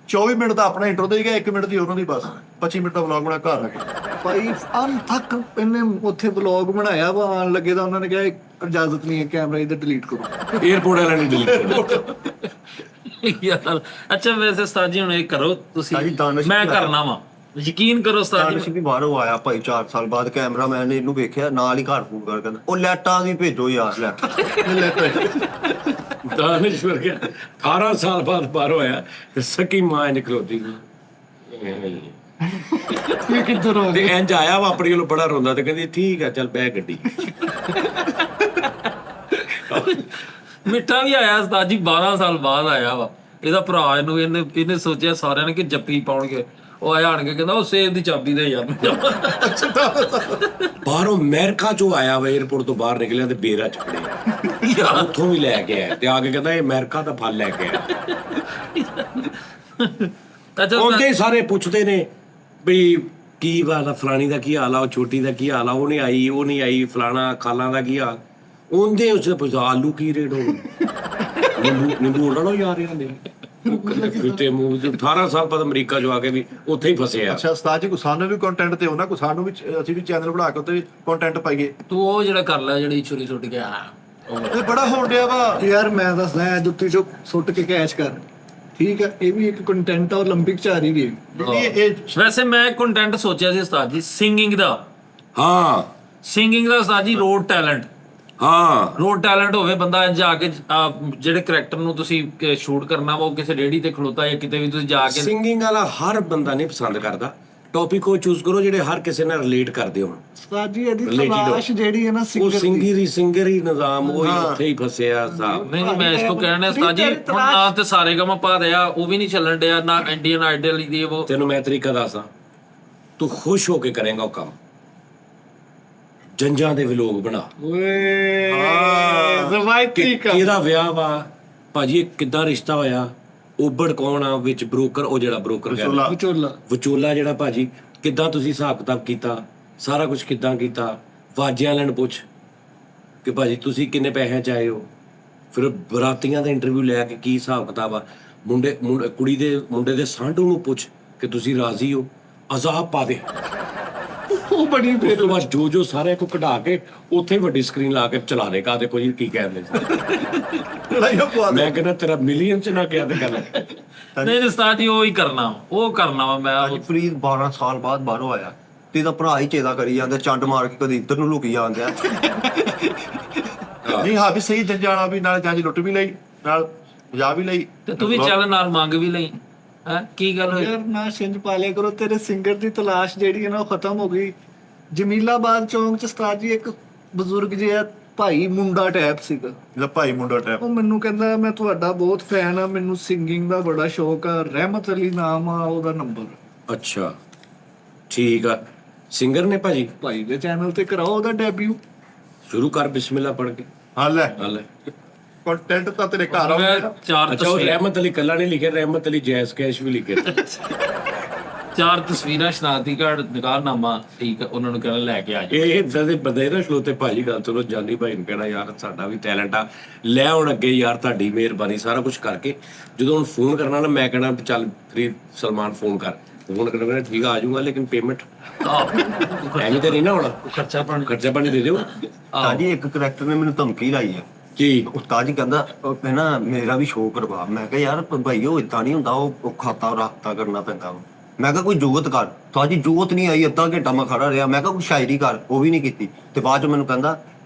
24 ਮਿੰਟ ਦਾ ਆਪਣਾ ਇੰਟਰੋ ਦੇ ਗਿਆ, 1 ਮਿੰਟ ਦੀ ਉਹਨਾਂ ਦੀ ਬਸ, 25 ਮਿੰਟ ਦਾ ਵਲੌਗ ਬਣਾ ਘਰ ਆ ਕੇ। ਭਾਈ ਅਨਥੱਕ ਇਹਨੇ ਉੱਥੇ ਵਲੌਗ ਬਣਾਇਆ ਵਾ। ਆਉਣ ਲੱਗੇ ਤਾਂ ਉਹਨਾਂ ਨੇ ਕਿਹਾ ਇਜਾਜ਼ਤ ਨਹੀਂ ਹੈ, ਕੈਮਰਾ ਇਧਰ ਡਿਲੀਟ ਕਰੋ। 에어ਪੋਰਟ ਵਾਲਿਆਂ ਨੇ ਡਿਲੀਟ ਯਾਰ ਅੱਛਾ ਵੈਸੇ ਉਸਤਾਦ ਜੀ ਹੁਣ ਇਹ ਕਰੋ ਤੁਸੀਂ, ਸਾਡੀ ਦਾਨਿਸ਼ ਮੈਂ ਵੀ ਕਰਨਾ ਵਾ, ਯਕੀਨ ਕਰੋ ਉਸਤਾਦ ਦਾਨਿਸ਼ ਜੀ। ਵੀ ਬਾਹਰੋਂ ਆਇਆ ਭਾਈ 4 ਸਾਲ ਬਾਅਦ। ਕੈਮਰਾਮੈਨ ਨੇ ਇਹਨੂੰ ਵੇਖਿਆ, ਨਾਲ ਹੀ ਘਰ ਫੋਨ ਕਰ ਕਹਿੰਦਾ ਉਹ ਲੈਟਾਂ ਵੀ ਭੇਜੋ ਯਾਰ, ਲੈਟਾਂ। ਦਾਨਿਸ਼ ਵਰ ਗਿਆ 18 ਸਾਲ ਬਾਅਦ ਬਾਹਰੋਂ ਆਇਆ ਤੇ ਸਕੀ ਮਾਂ ਨਿਕਲੋਦੀ ਇਹ ਕਿੱਧਰ ਹੋ ਤੇ ਇੰਜ ਆਇਆ ਵਾ ਆਪਣੀ ਵੱਲੋਂ ਬੜਾ ਰੋਂਦਾ ਤੇ ਕਹਿੰਦੀ ਠੀਕ ਆ ਚੱਲ ਬਹਿ ਗੱਡੀ। ਮਿੱਠਾ ਵੀ ਆਇਆ ਉਸਤਾਦ ਜੀ 12 ਸਾਲ ਬਾਅਦ ਆਇਆ ਵਾ। ਇਹਦਾ ਭਰਾ ਇਹਨੇ ਸੋਚਿਆ ਸਾਰਿਆਂ ਨੇ ਕਿ ਜੱਫੀ ਪਾਉਣਗੇ। ਉਹ ਆਇਆ ਆਣ ਕੇ ਕਹਿੰਦਾ ਉਹ ਸੇਬ ਦੀ ਚਾਬੀ ਦੇ ਯਾਰ। ਬਾਹਰੋਂ ਅਮਰੀਕਾ ਚੋਂ ਆਇਆ ਵਾ, 에어ਪੋਰਟ ਤੋਂ ਬਾਹਰ ਨਿਕਲਿਆ ਤੇ ਬੇਰਾ ਚ ਫੜਿਆ, ਉੱਥੋਂ ਵੀ ਲੈ ਕੇ ਆਇਆ ਤੇ ਆ ਕੇ ਕਹਿੰਦਾ ਇਹ ਅਮਰੀਕਾ ਦਾ ਫਲ ਲੈ ਕੇ ਆਇਆ। ਅੱਛਾ ਉਹਦੇ ਹੀ ਸਾਰੇ ਪੁੱਛਦੇ ਨੇ ਵੀ ਕੀ ਬਾਤ ਆ, ਫਲਾਣੀ ਦਾ ਕੀ ਹਾਲ ਆ, ਉਹ ਛੋਟੀ ਦਾ ਕੀ ਹਾਲ ਆ, ਉਹ ਨਹੀਂ ਆਈ, ਫਲਾਣਾ ਖਾਲਾਂ ਦਾ ਕੀ ਹਾਲ। ਉਹਦੇ ਉਸਨੇ ਪੁੱਛਿਆ ਆਲੂ ਕੀ ਰੇਟ ਹੋ ਨਿੰਬੂ ਉਹਨਾਂ ਯਾਰ ਇਹਨਾਂ ਦੇ ਤੇ 18 ਸਾਲ ਬਾਅਦ ਅਮਰੀਕਾ ਜੋ ਆ ਕੇ ਵੀ ਉੱਥੇ ਹੀ ਫਸੇ ਆ। ਅੱਛਾ ਉਸਤਾਦ ਜੀ ਕੋ ਸਾਨੂੰ ਵੀ ਕੰਟੈਂਟ ਤੇ ਹੋਣਾ, ਕੋ ਸਾਨੂੰ ਵੀ ਅਸੀਂ ਵੀ ਚੈਨਲ ਬਣਾ ਕੇ ਉੱਤੇ ਕੰਟੈਂਟ ਪਾਈਏ। ਤੂੰ ਉਹ ਜਿਹੜਾ ਕਰ ਲੈ ਜਿਹੜੀ ਛੁਰੀ ਛੁੱਟ ਗਿਆ ਇਹ ਬੜਾ ਹੋਣ ਡਿਆ ਵਾ ਯਾਰ। ਮੈਂ ਦੱਸਦਾ ਜੁੱਤੀ ਚੋਂ ਸੁੱਟ ਕੇ ਕੈਚ ਕਰ, ਠੀਕ ਹੈ? ਇਹ ਵੀ ਇੱਕ ਕੰਟੈਂਟ ਆ, 올림픽 ਚ ਆ ਰਹੀ ਗਈ। ਵੈਸੇ ਮੈਂ ਕੰਟੈਂਟ ਸੋਚਿਆ ਸੀ ਉਸਤਾਦ ਜੀ ਸਿੰਗਿੰਗ ਦਾ। ਹਾਂ ਸਿੰਗਿੰਗ ਦਾ ਉਸਤਾਦ ਜੀ ਰੋਡ ਟੈਲੈਂਟ ਹੋਵੇ, ਬੰਦਾ ਜਾ ਕੇ ਜਿਹੜੇ ਕਰੈਕਟਰ ਨੂੰ ਤੁਸੀਂ ਸ਼ੂਟ ਕਰਨਾ ਵਾ ਉਹ ਕਿਸੇ ਰੇੜੀ ਤੇ ਖਲੋਤਾ ਜਾਂ ਕਿਤੇ ਵੀ ਤੁਸੀਂ ਜਾ ਕੇ। ਸਿੰਗਿੰਗ ਵਾਲਾ ਹਰ ਬੰਦਾ ਨਹੀਂ ਪਸੰਦ ਕਰਦਾ। ਟੌਪਿਕ ਉਹ ਚੂਜ਼ ਕਰੋ ਜਿਹੜੇ ਹਰ ਕਿਸੇ ਨਾਲ ਰਿਲੇਟ ਕਰਦੇ ਹੋਣ। ਸਾਜੀ ਇਹਦੀ ਤਲਾਸ਼ ਜਿਹੜੀ ਹੈ ਨਾ ਉਹ ਸਿੰਗਰ ਹੀ ਨਿਜ਼ਾਮ ਉਹ ਉੱਥੇ ਹੀ ਫਸਿਆ ਸਾਹਿਬ। ਨਹੀਂ ਮੈਂ ਇਸ ਤੋਂ ਕਹਿਣਾ ਉਸਤਾਦ ਜੀ, ਹੁਣ ਨਾ ਤੇ ਸਾਰੇ ਗਾਮਾ ਪਾ ਰਿਹਾ ਉਹ ਵੀ ਨਹੀਂ ਚੱਲਣ ਡਿਆ, ਨਾ ਇੰਡੀਅਨ ਆਈਡਲ ਦੀ ਉਹ। ਤੈਨੂੰ ਮੈਂ ਤਰੀਕਾ ਦੱਸਾਂ, ਤੂੰ ਖੁਸ਼ ਹੋ ਕੇ ਕਰੇਗਾ ਉਹ ਕੰਮ। ਜੰਜਾਂ ਦੇ ਵਲੋਗ ਬਣਾ, ਓਏ ਰਵਾਇਤੀ ਕੰਮ। ਕਿਹਦਾ ਵਿਆਹ ਵਾ ਭਾਜੀ, ਇਹ ਕਿੱਦਾਂ ਰਿਸ਼ਤਾ ਹੋਇਆ, ਉਬੜ ਕੌਣ ਆ ਵਿੱਚ, ਬ੍ਰੋਕਰ, ਉਹ ਜਿਹੜਾ ਬ੍ਰੋਕਰ ਵਿਚੋਲਾ। ਵਿਚੋਲਾ ਜਿਹੜਾ ਭਾਜੀ, ਕਿੱਦਾਂ ਤੁਸੀਂ ਹਿਸਾਬ ਕਿਤਾਬ ਕੀਤਾ, ਸਾਰਾ ਕੁਝ ਕਿੱਦਾਂ ਕੀਤਾ, ਵਾਜਿਆਂ ਲੈਣ ਪੁੱਛ ਕਿ ਭਾਜੀ ਤੁਸੀਂ ਕਿੰਨੇ ਪੈਸਿਆਂ ਚ ਆਏ ਹੋ, ਫਿਰ ਬਰਾਤੀਆਂ ਦਾ ਇੰਟਰਵਿਊ ਲੈ ਕੇ ਕੀ ਹਿਸਾਬ ਕਿਤਾਬ ਆ, ਕੁੜੀ ਦੇ ਮੁੰਡੇ ਦੇ ਸਾਂਢੂ ਨੂੰ ਪੁੱਛ ਕਿ ਤੁਸੀਂ ਰਾਜ਼ੀ ਹੋ, ਅਜ਼ਾਬ ਪਾ ਦੇ। ਉਹ ਬੜੀ ਉਸ ਤੋਂ ਬਾਅਦ ਜੋ ਸਾਰੇ ਕੋ ਕਢਾ ਕੇ ਉੱਥੇ ਵੱਡੀ ਸਕਰੀਨ ਲਾ ਕੇ ਚਲਾ ਦੇ, ਕਾ ਦੇਖੋ ਜੀ ਕੀ ਕਹਿੰਦੇ ਲੜਾਈਆਂ ਪਵਾ ਦੇ। ਮੈਂ ਕਹਿੰਦਾ ਤੇਰਾ ਮਿਲੀਅਨ ਚ ਨਾ ਕਿਹਾ ਤੇ ਗੱਲ। ਨਹੀਂ ਉਸਤਾਦ ਜੀ ਉਹ ਹੀ ਕਰਨਾ ਵਾ, ਉਹ ਕਰਨਾ ਵਾ ਮੈਂ। ਅੱਜ ਫਰੀਦ 12 ਸਾਲ ਬਾਅਦ ਬਾਹਰੋਂ ਆਇਆ ਤੇ ਇਹਦਾ ਭਰਾ ਹੀ ਚੇਦਾ ਕਰੀ ਜਾਂਦਾ, ਚੰਡ ਮਾਰ ਕੇ ਕਦੇ ਇੱਧਰ ਨੂੰ ਲੁਕੀ ਜਾਂਦਾ। ਨਹੀਂ ਹਾਂ ਵੀ ਸਹੀ ਜੰਜਾਣਾ ਵੀ, ਨਾਲ ਜਾਂਚ ਲੁੱਟ ਵੀ ਲਈ, ਨਾਲ ਵਜਾ ਵੀ ਲਈ, ਤੇ ਤੂੰ ਵੀ ਚੱਲ ਨਾਲ ਮੰਗ ਵੀ ਲਈ। ਹੈ ਕੀ ਗੱਲ ਹੋਈ? ਯਾਰ ਨਾ ਛਿੰਝ ਪਾ ਲਿਆ ਕਰੋ, ਤੇਰੇ ਸਿੰਗਰ ਦੀ ਤਲਾਸ਼ ਜਿਹੜੀ ਹੈ ਨਾ ਉਹ ਖਤਮ ਹੋ ਗਈ। ਜਮੀਲਾਬਾਦ ਚੌਂਕ ਚ ਉਸਤਾਦ ਜੀ ਇੱਕ ਬਜ਼ੁਰਗ ਜਿਹਾ ਭਾਈ ਮੁੰਡਾ ਟੈਪ ਸੀਗਾ, ਇਹਦਾ ਭਾਈ ਮੁੰਡਾ ਟੈਪ। ਉਹ ਮੈਨੂੰ ਕਹਿੰਦਾ ਮੈਂ ਤੁਹਾਡਾ ਬਹੁਤ ਫੈਨ ਆ, ਮੈਨੂੰ ਸਿੰਗਿੰਗ ਦਾ ਬੜਾ ਸ਼ੌਕ ਆ, ਰਹਿਮਤ ਅਲੀ ਨਾਮ ਆ ਉਹਦਾ ਨੰਬਰ। ਅੱਛਾ ਠੀਕ ਆ, ਸਿੰਗਰ ਨੇ ਭਾਜੀ, ਭਾਈ ਦੇ ਚੈਨਲ ਤੇ ਕਰਾਓ ਉਹਦਾ ਡੈਬਿਊ। ਸ਼ੁਰੂ ਕਰ ਬਿਸਮਿਲ੍ਲਾ ਪੜ੍ਹ ਕੇ। ਹਾਂ ਲੈ ਹਾਲੇ ਕੰਟੈਂਟ ਤਾਂ ਤੇਰੇ ਘਰ ਮੈਂ ਆਉਂਦਾ। ਚਾਰ ਅੱਛਾ, ਉਹ ਰਹਿਮਤ ਅਲੀ ਕੱਲਾ ਨਹੀਂ ਲਿਖਿਆ, ਰਹਿਮਤ ਅਲੀ ਜੈਸ ਕੈਸ਼ ਵੀ ਲਿਖਿਆ। ਚਾਰ ਤਸਵੀਰਾਂ ਸ਼ਨਾਖਤੀ ਕਾਰਡ ਨਿਕਾਹਨਾਮਾ, ਠੀਕ ਆ, ਉਹਨਾਂ ਨੂੰ ਕਹਿਣਾ ਲੈ ਕੇ ਆ ਜਾ। ਇਹ ਇਦਾਂ ਦੇ ਬੰਦੇ ਨਾ ਖਲੋਤੇ ਭਾਜੀ, ਗੱਲ ਸੁਣੋ, ਜਾਨੀ ਭਾਈ ਨੂੰ ਕਹਿਣਾ ਯਾਰ ਸਾਡਾ ਵੀ ਟੈਲੈਂਟ ਆ, ਲੈ ਹੁਣ ਅੱਗੇ ਯਾਰ ਤੁਹਾਡੀ ਮਿਹਰਬਾਨੀ, ਸਾਰਾ ਕੁਝ ਕਰਕੇ ਜਦੋਂ ਹੁਣ ਫੋਨ ਕਰਨਾ ਨਾ ਮੈਂ ਕਹਿਣਾ ਚੱਲ ਫਰੀਦ ਸਲਮਾਨ ਫੋਨ ਕਰ, ਫੋਨ ਕਰਨਾ ਠੀਕ ਆ ਜਾਊਗਾ, ਲੇਕਿਨ ਪੇਮੈਂਟ ਐਵੇਂ ਤੇ ਨਹੀਂ ਨਾ ਹੋਣਾ, ਖਰਚਾ ਪਾਣੀ ਦੇ ਦਿਓ। ਸਾਡੀ ਇੱਕ ਕਰੈਕਟਰ ਨੇ ਮੈਨੂੰ ਧਮਕੀ ਲਾਈ ਹੈ ਕੀ ਉਸਤਾਦ ਜੀ ਕਹਿੰਦਾ ਨਾ ਮੇਰਾ ਵੀ ਸ਼ੋਅ ਕਰਵਾ। ਮੈਂ ਕਿਹਾ ਯਾਰ ਭਾਈ ਉਹ ਇਦਾਂ ਨਹੀਂ ਹੁੰਦਾ, ਉਹ ਖਾਤਾ ਰਾਬਤਾ ਕਰਨਾ ਪੈਂਦਾ ਵਾ। ਮੈਂ ਕਿਹਾ ਕੋਈ ਜੋਗਤ ਕਰ, ਤਾਂ ਜੀ ਜੋਗਤ ਨਹੀਂ ਆਈ, ਅੱਧਾ ਘੰਟਾ ਮੈਂ ਖੜਾ ਰਿਹਾ। ਮੈਂ ਕਿਹਾ ਕੋਈ ਸ਼ਾਇਰੀ ਕਰ, ਉਹ ਵੀ ਨਹੀਂ ਕੀਤੀ। ਤੇ ਬਾਅਦ ਚ ਮੈਨੂੰ ਕਹਿੰਦਾ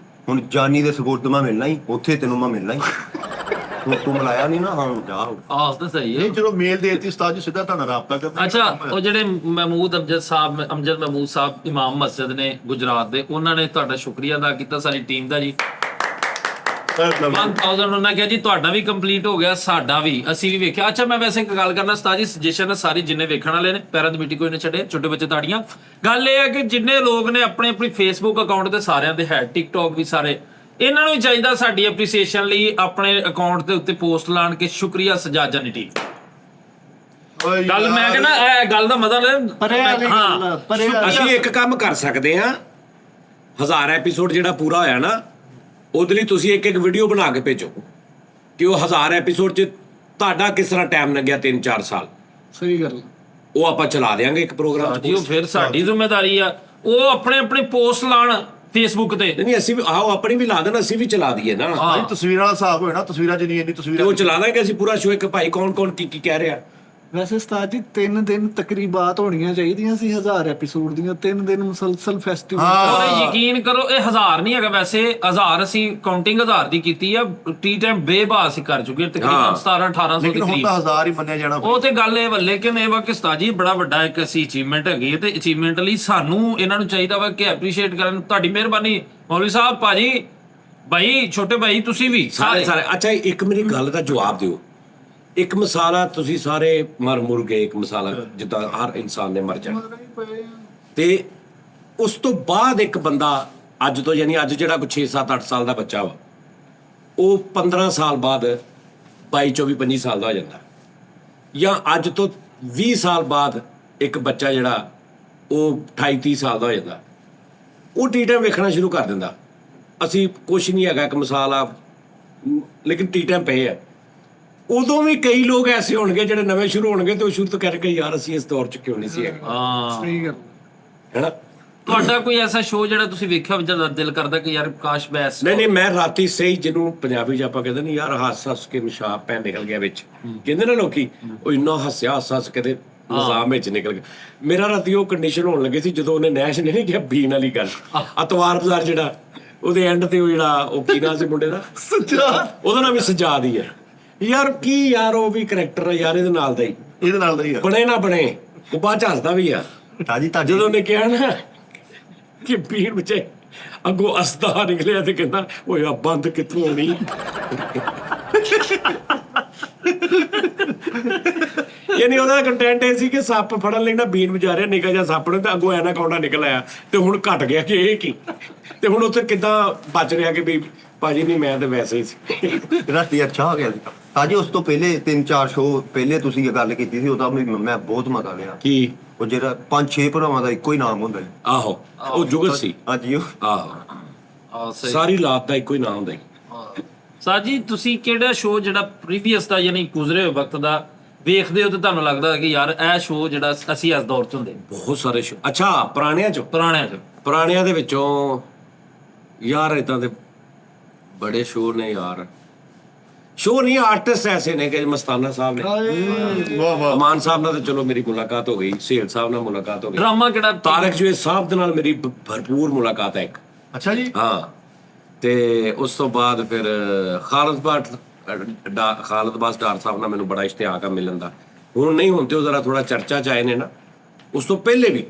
ਹੁਣ ਜਾਨੀ ਦੇ ਸਪੋਰਟ ਮੈਂ ਮਿਲਣਾ ਹੀ, ਉੱਥੇ ਤੈਨੂੰ ਮੈਂ ਮਿਲਣਾ ਹੀ। ਤੂੰ ਮਿਲਾਇਆ ਨਹੀਂ ਨਾ, ਹਾਂ ਜਾ। ਆਹ ਤਾਂ ਸਹੀ ਹੈ। ਨਹੀਂ ਜਦੋਂ ਮੇਲ ਦੇਤੀ ਉਸਤਾਦ ਜੀ ਸਿੱਧਾ ਤੁਹਾਨੂੰ ਰਾਬਤਾ ਕਰਨਾ। ਅੱਛਾ, ਉਹ ਜਿਹੜੇ ਮਹਿਮੂਦ ਅਮਜਦ ਮਹਿਮੂਦ ਸਾਹਿਬ ਇਮਾਮ ਮਸਜਿਦ ਨੇ ਗੁਜਰਾਤ ਦੇ, ਉਹਨਾਂ ਨੇ ਤੁਹਾਡਾ ਸ਼ੁਕਰੀਆ ਅਦਾ ਕੀਤਾ ਸਾਰੀ ਟੀਮ ਦਾ ਜੀ। 1000 ਉਹਨਾਂ ਕਿਹਾ ਜੀ ਤੁਹਾਡਾ ਵੀ ਕੰਪਲੀਟ ਹੋ ਗਿਆ, ਸਾਡਾ ਵੀ, ਅਸੀਂ ਵੀ ਵੇਖਿਆ। ਅੱਛਾ ਮੈਂ ਵੈਸੇ ਇੱਕ ਗੱਲ ਕਰਨਾ ਉਸਤਾਦ ਜੀ, ਸਜੈਸ਼ਨ ਸਾਰੀ ਜਿੰਨੇ ਵੇਖਣ ਵਾਲੇ ਨੇ, ਪੈਰਾਂ ਦੀ ਮਿੱਟੀ ਕੋਈ ਨਾ ਛੱਡੇ, ਛੋਟੇ ਬੱਚੇ ਤਾੜੀਆਂ। ਗੱਲ ਇਹ ਹੈ ਕਿ ਜਿੰਨੇ ਲੋਕ ਨੇ ਆਪਣੀ ਫੇਸਬੁੱਕ ਅਕਾਊਂਟ ਤੇ ਸਾਰਿਆਂ ਦੇ ਹੈ, ਟਿਕਟੌਕ ਵੀ ਸਾਰੇ, ਇਹਨਾਂ ਨੂੰ ਵੀ ਚਾਹੀਦਾ ਸਾਡੀ ਐਪਰੀਸੀਏਸ਼ਨ ਲਈ ਆਪਣੇ ਅਕਾਊਂਟ ਦੇ ਉੱਤੇ ਪੋਸਟ ਲਾਣ ਕੇ ਸ਼ੁਕਰੀਆ ਸਜਾਦ ਜਾਨੀ ਟੀਮ। ਗੱਲ ਮੈਂ ਕਹਿੰਦਾ ਇਹ ਗੱਲ ਦਾ ਮਤਲਬ ਅਸੀਂ ਇੱਕ ਕੰਮ ਕਰ ਸਕਦੇ ਹਾਂ, 1000 ਐਪੀਸੋਡ ਜਿਹੜਾ ਪੂਰਾ ਹੋਇਆ ਨਾ, ਉਹਦੇ ਲਈ ਤੁਸੀਂ ਇੱਕ ਵੀਡੀਓ ਬਣਾ ਕੇ ਭੇਜੋ ਕਿ ਉਹ 1000 ਐਪੀਸੋਡ 'ਚ ਤੁਹਾਡਾ ਕਿਸ ਤਰ੍ਹਾਂ ਟਾਈਮ ਲੱਗਿਆ 3-4 ਸਾਲ। ਸਹੀ ਗੱਲ। ਉਹ ਆਪਾਂ ਚਲਾ ਦੇਾਂਗੇ ਇੱਕ ਪ੍ਰੋਗਰਾਮ ਜੀ, ਉਹ ਫਿਰ ਸਾਡੀ ਜ਼ਿੰਮੇਵਾਰੀ ਆ, ਉਹ ਆਪਣੇ ਪੋਸਟ ਲਾਣ ਫੇਸਬੁੱਕ ਤੇ। ਨਹੀਂ ਅਸੀਂ ਵੀ ਆਓ ਆਪਣੀ ਵੀ ਲਾ ਦੇਣਾ, ਅਸੀਂ ਵੀ ਚਲਾ ਦਈਏ ਨਾ। ਭਾਈ ਤਸਵੀਰਾਂ ਵਾਲਾ ਹਿਸਾਬ ਹੋਇਆ ਨਾ, ਤਸਵੀਰਾਂ ਜਿੰਨੀ ਇੰਨੀ ਤੇ ਤਸਵੀਰਾਂ ਉਹ ਚਲਾ ਦਾਂਗੇ ਅਸੀਂ ਪੂਰਾ ਸ਼ੋਅ, ਇੱਕ ਭਾਈ ਕੌਣ ਕੀ ਕਹਿ ਰਿਹਾ। ਵੈਸੇ ਉਸਤਾਦ ਜੀ 3 ਦਿਨ ਤਕਰੀਬਾਤ ਹੋਣੀਆਂ ਚਾਹੀਦੀਆਂ ਸੀ 1000 ਐਪੀਸੋਡ ਦੀਆਂ, 3 ਦਿਨ ਮੁਸਲਸਲ ਫੈਸਟੀਵਲ। ਔਰ ਯਕੀਨ ਕਰੋ ਇਹ 1000 ਨਹੀਂ ਹੈਗਾ, ਵੈਸੇ 1000 ਅਸੀਂ ਕਾਊਂਟਿੰਗ 1000 ਦੀ ਕੀਤੀ ਆ, ਟੀ ਟਾਈਮ ਬੇਬਾਸ ਹੀ ਕਰ ਚੁੱਕੇ ਤਕਰੀਬਨ 1700-1800 ਦੀ ਲੇਕਿਨ ਹੁਣ ਕਰੀਬ। ਤਾਂ 1000 ਹੀ ਮੰਨਿਆ ਜਾਣਾ। ਉਹ ਤੇ ਗੱਲ ਇਹ ਵੱਲੇ ਕਿ ਇਹ ਵਾ ਕਿ ਉਸਤਾਦ ਜੀ ਬੜਾ ਵੱਡਾ ਇੱਕ ਅਸੀਂ ਅਚੀਵਮੈਂਟ ਹੈਗੀ ਹੈ, ਤੇ ਅਚੀਵਮੈਂਟ ਲਈ ਸਾਨੂੰ ਇਹਨਾਂ ਨੂੰ ਚਾਹੀਦਾ ਵਾ ਕਿ ਐਪਰੀਸ਼ੀਏਟ ਕਰਨ। ਤੁਹਾਡੀ ਮਿਹਰਬਾਨੀ ਮੌਲਵੀ ਸਾਹਿਬ, ਭਾਜੀ, ਭਾਈ, ਛੋਟੇ ਭਾਈ, ਤੁਸੀਂ ਵੀ ਸਾਰੇ। ਅੱਛਾ ਇੱਕ ਮੇਰੀ ਗੱਲ ਦਾ ਜਵਾਬ ਦਿਓ। ਇੱਕ ਮਸਾਲਾ ਤੁਸੀਂ ਸਾਰੇ ਮਰ ਮੁਰ ਗਏ, ਇੱਕ ਮਸਾਲਾ ਜਿੱਦਾਂ ਹਰ ਇਨਸਾਨ ਨੇ ਮਰ ਜਾਣਾ, ਤੇ ਉਸ ਤੋਂ ਬਾਅਦ ਇੱਕ ਬੰਦਾ ਅੱਜ ਤੋਂ, ਯਾਨੀ ਅੱਜ ਜਿਹੜਾ ਕੋਈ 6-7-8 ਸਾਲ ਦਾ ਬੱਚਾ ਵਾ, ਉਹ 15 ਸਾਲ ਬਾਅਦ 22-24-25 ਸਾਲ ਦਾ ਹੋ ਜਾਂਦਾ, ਜਾਂ ਅੱਜ ਤੋਂ 20 ਸਾਲ ਬਾਅਦ ਇੱਕ ਬੱਚਾ ਜਿਹੜਾ ਉਹ 28-30 ਸਾਲ ਦਾ ਹੋ ਜਾਂਦਾ। ਉਹ ਟੀ ਟਾਈਮ ਵੇਖਣਾ ਸ਼ੁਰੂ ਕਰ ਦਿੰਦਾ। ਅਸੀਂ ਕੁਛ ਨਹੀਂ ਹੈਗਾ, ਇੱਕ ਮਿਸਾਲ ਆ, ਲੇਕਿਨ ਟੀ ਟਾਈਮ ਪਏ ਆ। ਉਦੋਂ ਵੀ ਕਈ ਲੋਕ ਐਸੇ ਹੋਣਗੇ ਜਿਹੜੇ ਨਵੇਂ ਸ਼ੁਰੂ ਹੋਣਗੇ ਤੇ ਉਹ ਸ਼ੁਰੂ ਤੋਂ ਕਰਕੇ ਯਾਰ ਅਸੀਂ ਇਸ ਦੌਰ 'ਚ ਕਿਉਂ ਨਹੀਂ ਸੀ ਹੈਗੇ। ਹਾਂ, ਸਹੀ ਗੱਲ ਹੈਨਾ। ਤੁਹਾਡਾ ਕੋਈ ਐਸਾ ਸ਼ੋਅ ਜਿਹੜਾ ਤੁਸੀਂ ਵੇਖਿਆ ਜਿਹਦਾ ਦਿਲ ਕਰਦਾ ਕਿ ਯਾਰ ਕਾਸ਼ ਬੈਸ? ਨਹੀਂ ਮੈਂ ਰਾਤੀ ਸਹੀ, ਜਿਹਨੂੰ ਪੰਜਾਬੀ 'ਚ ਆਪਾਂ ਕਹਿੰਦੇ ਨੇ ਯਾਰ ਹੱਸ ਕੇ ਨਿਸ਼ਾਬ ਪੈ ਨਿਕਲ ਗਿਆ ਵਿੱਚ, ਕਹਿੰਦੇ ਨਾ ਲੋਕੀ, ਉਹ ਇੰਨਾ ਹੱਸ ਕੇ ਤੇ ਨਿਜ਼ਾਮ ਵਿੱਚ ਨਿਕਲ ਗਿਆ। ਮੇਰਾ ਰਾਤੀ ਉਹ ਕੰਡੀਸ਼ਨ ਹੋਣ ਲੱਗੀ ਸੀ ਜਦੋਂ ਉਹਨੇ ਨੈਸ਼ ਨੇ ਨਹੀਂ ਕਿਹਾ ਬੀਨ ਵਾਲੀ ਗੱਲ, ਅਤਵਾਰ ਬਾਜ਼ਾਰ ਜਿਹੜਾ ਉਹਦੇ ਐਂਡ ਤੇ ਉਹ ਜਿਹੜਾ ਉਹ ਕੀ ਨਾਂ ਸੀ ਮੁੰਡੇ ਦਾ, ਸੱਚਾ, ਉਹਦਾ ਨਾਮ ਵੀ ਸਜਾਦ ਹੀ ਹੈ ਯਾਰ। ਕੀ ਯਾਰ ਉਹ ਵੀ ਕਰੈਕਟਰ ਆ ਯਾਰ, ਇਹਦੇ ਨਾਲ ਦਾ ਹੀ ਆ। ਬਣੇ ਨਾ ਬਣੇ, ਉਹ ਬਾਅਦ ਚ ਹੱਸਦਾ ਵੀ ਆ। ਜਦੋਂ ਉਹਨੇ ਕਿਹਾ ਨਾ ਕਿ ਪੀਣ ਵਿੱਚ ਅੱਗੋਂ ਅਸਦਾ ਨਿਕਲਿਆ ਤੇ ਕਹਿੰਦਾ ਓਏ ਆ ਬੰਦ ਕਿੱਥੋਂ ਹੋਣੀ। ਯਾਨੀ ਉਹਦਾ ਕੰਟੈਂਟ ਇਹ ਸੀ ਕਿ ਸੱਪ ਫੜਨ ਲਈ ਨਾ ਬੀਨ ਵਜਾ ਰਿਹਾ, ਨਿਕਾ ਜਿਹਾ ਸੱਪ ਨੇ ਤੇ ਅੱਗੋਂ ਐਨਾ ਕੌਂਡਾ ਨਿਕਲ ਆਇਆ ਤੇ ਹੁਣ ਘਟ ਗਿਆ ਕਿ ਇਹ ਕੀ। ਤੇ ਹੁਣ ਉੱਥੇ ਕਿੱਦਾਂ ਬਚ ਰਿਹਾ ਕਿ ਵੀ ਭਾਜੀ ਨਹੀਂ ਮੈਂ ਤੇ ਵੈਸੇ ਹੀ ਸੀ। ਰਾਤੀ ਅੱਛਾ ਹੋ ਗਿਆ ਸੀ ਤਾਜੀ। ਉਸ ਤੋਂ ਪਹਿਲੇ 3-4 ਸ਼ੋਅ ਪਹਿਲੇ ਤੁਸੀਂ ਇਹ ਗੱਲ ਕੀਤੀ ਸੀ, ਉਹਦਾ ਮੈਂ ਬਹੁਤ ਮਜ਼ਾ ਲਿਆ। ਕੀ ਉਹ ਜਿਹੜਾ 5-6 ਭਰਾਵਾਂ ਦਾ ਇੱਕੋ ਹੀ ਨਾਮ ਹੁੰਦਾ ਹੈ। ਆਹੋ ਉਹ ਜੁਗਤ ਸੀ। ਹਾਂਜੀ ਉਹ ਆਹੋ ਸਾਰੀ ਲਾਤ ਦਾ ਇੱਕੋ ਹੀ ਨਾਮ ਹੁੰਦਾ ਸੀ। ਸਾਜੀ ਤੁਸੀਂ ਕਿਹੜਾ ਸ਼ੋਅ ਜਿਹੜਾ ਪ੍ਰੀਵੀਅਸ ਦਾ ਯਾਨੀ ਗੁਜ਼ਰੇ ਹੋਏ ਵਕਤ ਦਾ ਵੇਖਦੇ ਹੋ ਤੇ ਤੁਹਾਨੂੰ ਲੱਗਦਾ ਕਿ ਯਾਰ ਇਹ ਸ਼ੋਅ ਜਿਹੜਾ ਅਸੀਂ ਇਸ ਦੌਰ 'ਚ ਹੁੰਦੇ ਬਹੁਤ ਸਾਰੇ ਸ਼ੋਅ। ਅੱਛਾ ਪੁਰਾਣਿਆਂ ਪੁਰਾਣਿਆਂ 'ਚ ਦੇ ਵਿੱਚੋਂ ਯਾਰ ਇਦਾਂ ਦੇ ਬੜੇ ਸ਼ੋਅ ਨੇ ਯਾਰ। ਸ਼ੋਅ ਨਹੀਂ ਆਰਟਿਸਟ ਐਸੇ ਨੇ ਕਿ ਮਸਤਾਨਾ ਸਾਹਿਬ ਨੇ, ਵਾਹ ਵਾਹ। ਅਮਾਨ ਸਾਹਿਬ ਨਾਲ ਤਾਂ ਚਲੋ ਮੇਰੀ ਮੁਲਾਕਾਤ ਹੋ ਗਈ, ਸੇਲ ਸਾਹਿਬ ਨਾਲ ਮੁਲਾਕਾਤ ਹੋ ਗਈ, ਡਰਾਮਾ ਕਿਹੜਾ ਤਾਰਕ ਜਵੇਦ ਸਾਹਿਬ ਦੇ ਨਾਲ ਮੇਰੀ ਭਰਪੂਰ ਮੁਲਾਕਾਤ ਹੈ ਇੱਕ। ਅੱਛਾ ਜੀ। ਹਾਂ ਤੇ ਉਸ ਤੋਂ ਬਾਅਦ ਫਿਰ ਖਾਲਦ ਬਾਸ ਡਾਰ ਸਾਹਿਬ ਨਾਲ ਮੈਨੂੰ ਬੜਾ ਇਸ਼ਤਿਆਕ ਆ ਮਿਲਣ ਦਾ। ਹੁਣ ਨਹੀਂ, ਹੁਣ ਤੇ ਉਹ ਜ਼ਰਾ ਥੋੜਾ ਚਰਚਾ ਚ ਆਏ ਨੇ ਨਾ। ਉਸ ਤੋਂ ਪਹਿਲੇ ਵੀ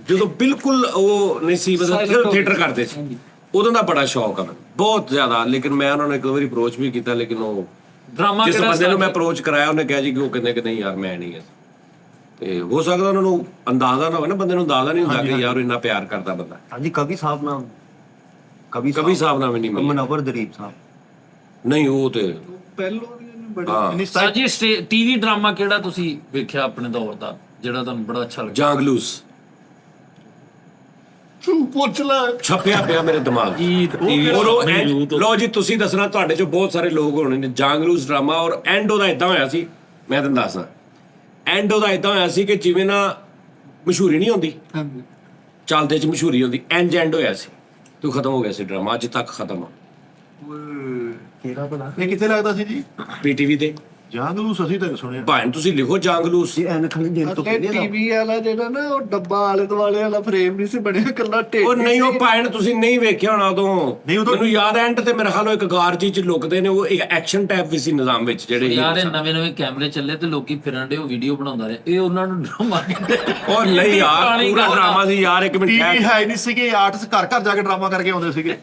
ਜਦੋਂ ਬਿਲਕੁਲ ਉਹ ਨਹੀਂ ਸੀ, ਮਤਲਬ ਥੀਏਟਰ ਕਰਦੇ ਸੀ, ਉਦੋਂ ਦਾ ਬੜਾ ਸ਼ੌਕ ਆ ਮੈਨੂੰ ਬਹੁਤ ਜ਼ਿਆਦਾ। ਲੇਕਿਨ ਮੈਂ ਉਹਨਾਂ ਨੂੰ ਇੱਕ ਵਾਰੀ ਅਪਰੋਚ ਵੀ ਕੀਤਾ, ਲੇਕਿਨ ਉਹ ਡਰਾਮਾ ਜਿਸ ਕਿਹੜਾ ਬੰਦੇ ਨੂੰ ਮੈਂ ਅਪਰੋਚ ਕਰਾਇਆ ਉਹਨੇ ਕਿਹਾ ਜੀ ਕਿ ਉਹ ਕਹਿੰਦੇ ਕਿ ਨਹੀਂ ਯਾਰ ਮੈਂ ਨਹੀਂ ਹੈ। ਤੇ ਹੋ ਸਕਦਾ ਉਹਨਾਂ ਨੂੰ ਅੰਦਾਜ਼ਾ ਨਾ ਹੋਵੇ ਨਾ, ਬੰਦੇ ਨੂੰ ਅੰਦਾਜ਼ਾ ਨਹੀਂ ਹੁੰਦਾ ਕਿ ਯਾਰ ਉਹ ਇੰਨਾ ਪਿਆਰ ਕਰਦਾ ਬੰਦਾ। ਹਾਂਜੀ ਕਵੀ ਸਾਹਿਬ ਨਾਲ ਕਵੀ ਸਾਹਿਬ ਨਾਲ ਵੀ ਨਹੀਂ ਮਿਲਿਆ। ਮਨਵਰ ਦਰੀਪ ਸਾਹਿਬ ਨਹੀਂ ਉਹ ਤੇ ਪਹਿਲੋਂ ਦੀ ਇਹਨੂੰ ਬੜੀ ਹਾਂ ਸਾਜੀ ਟੀਵੀ ਡਰਾਮਾ ਕਿਹੜਾ ਤੁਸੀਂ ਵੇਖਿਆ ਆਪਣੇ ਦੌਰ ਦਾ ਜਿਹੜਾ ਤੁਹਾਨੂੰ ਬੜਾ ਅੱਛਾ ਲੱਗਾ? ਜਾਂਗਲੂਸ ਤੂੰ ਪੁੱਛ ਲੈ। ਛਪਿਆ ਪਿਆ ਮੇਰੇ ਦਿਮਾਗ 'ਚ। ਔਰ ਉਹ ਲੋ ਜੀ ਤੁਸੀਂ ਦੱਸਣਾ, ਤੁਹਾਡੇ ਚੋਂ ਬਹੁਤ ਸਾਰੇ ਲੋਕ ਹੋਣੇ ਨੇ। ਜਾਂਗਲੂਸ ਡਰਾਮਾ ਔਰ ਐਂਡ ਉਹਦਾ ਇਦਾਂ ਹੋਇਆ ਸੀ, ਮੈਂ ਤੁਹਾਨੂੰ ਦੱਸਦਾ। ਐਂਡ ਉਹਦਾ ਇਦਾਂ ਹੋਇਆ ਸੀ ਕਿ ਜਿਵੇਂ ਨਾ ਮਸ਼ਹੂਰੀ ਨਹੀਂ ਹੁੰਦੀ, ਹਾਂਜੀ ਚੱਲਦੇ 'ਚ ਮਸ਼ਹੂਰੀ ਹੁੰਦੀ, ਐਂਡ ਹੋਇਆ ਸੀ ਤੂੰ ਖਤਮ ਹੋ ਗਿਆ ਸੀ ਡਰਾਮਾ, ਅੱਜ ਤੱਕ ਖਤਮ ਆ। ਕਿਹੜਾ ਬਣਾ ਇਹ ਕਿੱਥੇ ਲੱਗਦਾ ਸੀ ਜੀ? ਪੀਟੀਵੀ ਤੇ ਜਾਂਗਲੂਸ ਅਸੀਂ ਤਾਂ ਸੁਣਿਆ। ਭਾਵੇਂ ਤੁਸੀਂ ਲਿਖੋ ਜਾਂਗਲੂਸ। ਜੀ ਐਨ ਖਲੀ ਦਿਨ ਤੋਂ ਪਹਿਲੇ ਦਾ ਟੀਵੀ ਵਾਲਾ ਜਿਹੜਾ ਨਾ ਉਹ ਡੱਬਾ ਆਲੇ ਦੁਆਲੇ ਵਾਲਾ ਫਰੇਮ ਨਹੀਂ ਸੀ ਬਣਿਆ, ਕੱਲਾ ਢੇਡ ਉਹ ਨਹੀਂ, ਉਹ ਭਾਵੇਂ ਤੁਸੀਂ ਨਹੀਂ ਵੇਖਿਆ ਹੋਣਾ ਉਦੋਂ। ਨਹੀਂ, ਉਦੋਂ- ਮੈਨੂੰ ਯਾਦ ਐਂਡ ਤੇ ਮੇਰੇ ਖਿਆਲ ਉਹ ਇੱਕ ਗਾਰਜੀ 'ਚ ਲੁਕਦੇ ਨੇ, ਉਹ ਇੱਕ ਐਕਸ਼ਨ ਟਾਈਪ ਵੀ ਸੀ ਨਿਜ਼ਾਮ ਵਿੱਚ ਜਿਹੜੇ ਯਾਰ ਇਹ ਨਵੇਂ ਕੈਮਰੇ ਚੱਲੇ ਤੇ ਲੋਕੀ ਫਿਰਨ ਦੇ ਉਹ ਵੀਡੀਓ ਬਣਾਉਂਦਾ ਰਹੇ, ਇਹ ਉਹਨਾਂ ਨੂੰ ਡਰਾਮਾ ਕਹਿੰਦੇ। ਉਹ ਨਹੀਂ ਯਾਰ ਪੂਰਾ ਡਰਾਮਾ ਸੀ ਯਾਰ। ਇੱਕ ਮਿੰਟ ਟੀਵੀ ਹੈ ਨਹੀਂ ਸੀਗੇ, ਆਰਟਿਸਟ ਘਰ ਘਰ ਜਾ ਕੇ ਡਰਾਮਾ ਕਰਕੇ ਆਉਂਦੇ ਸੀਗੇ।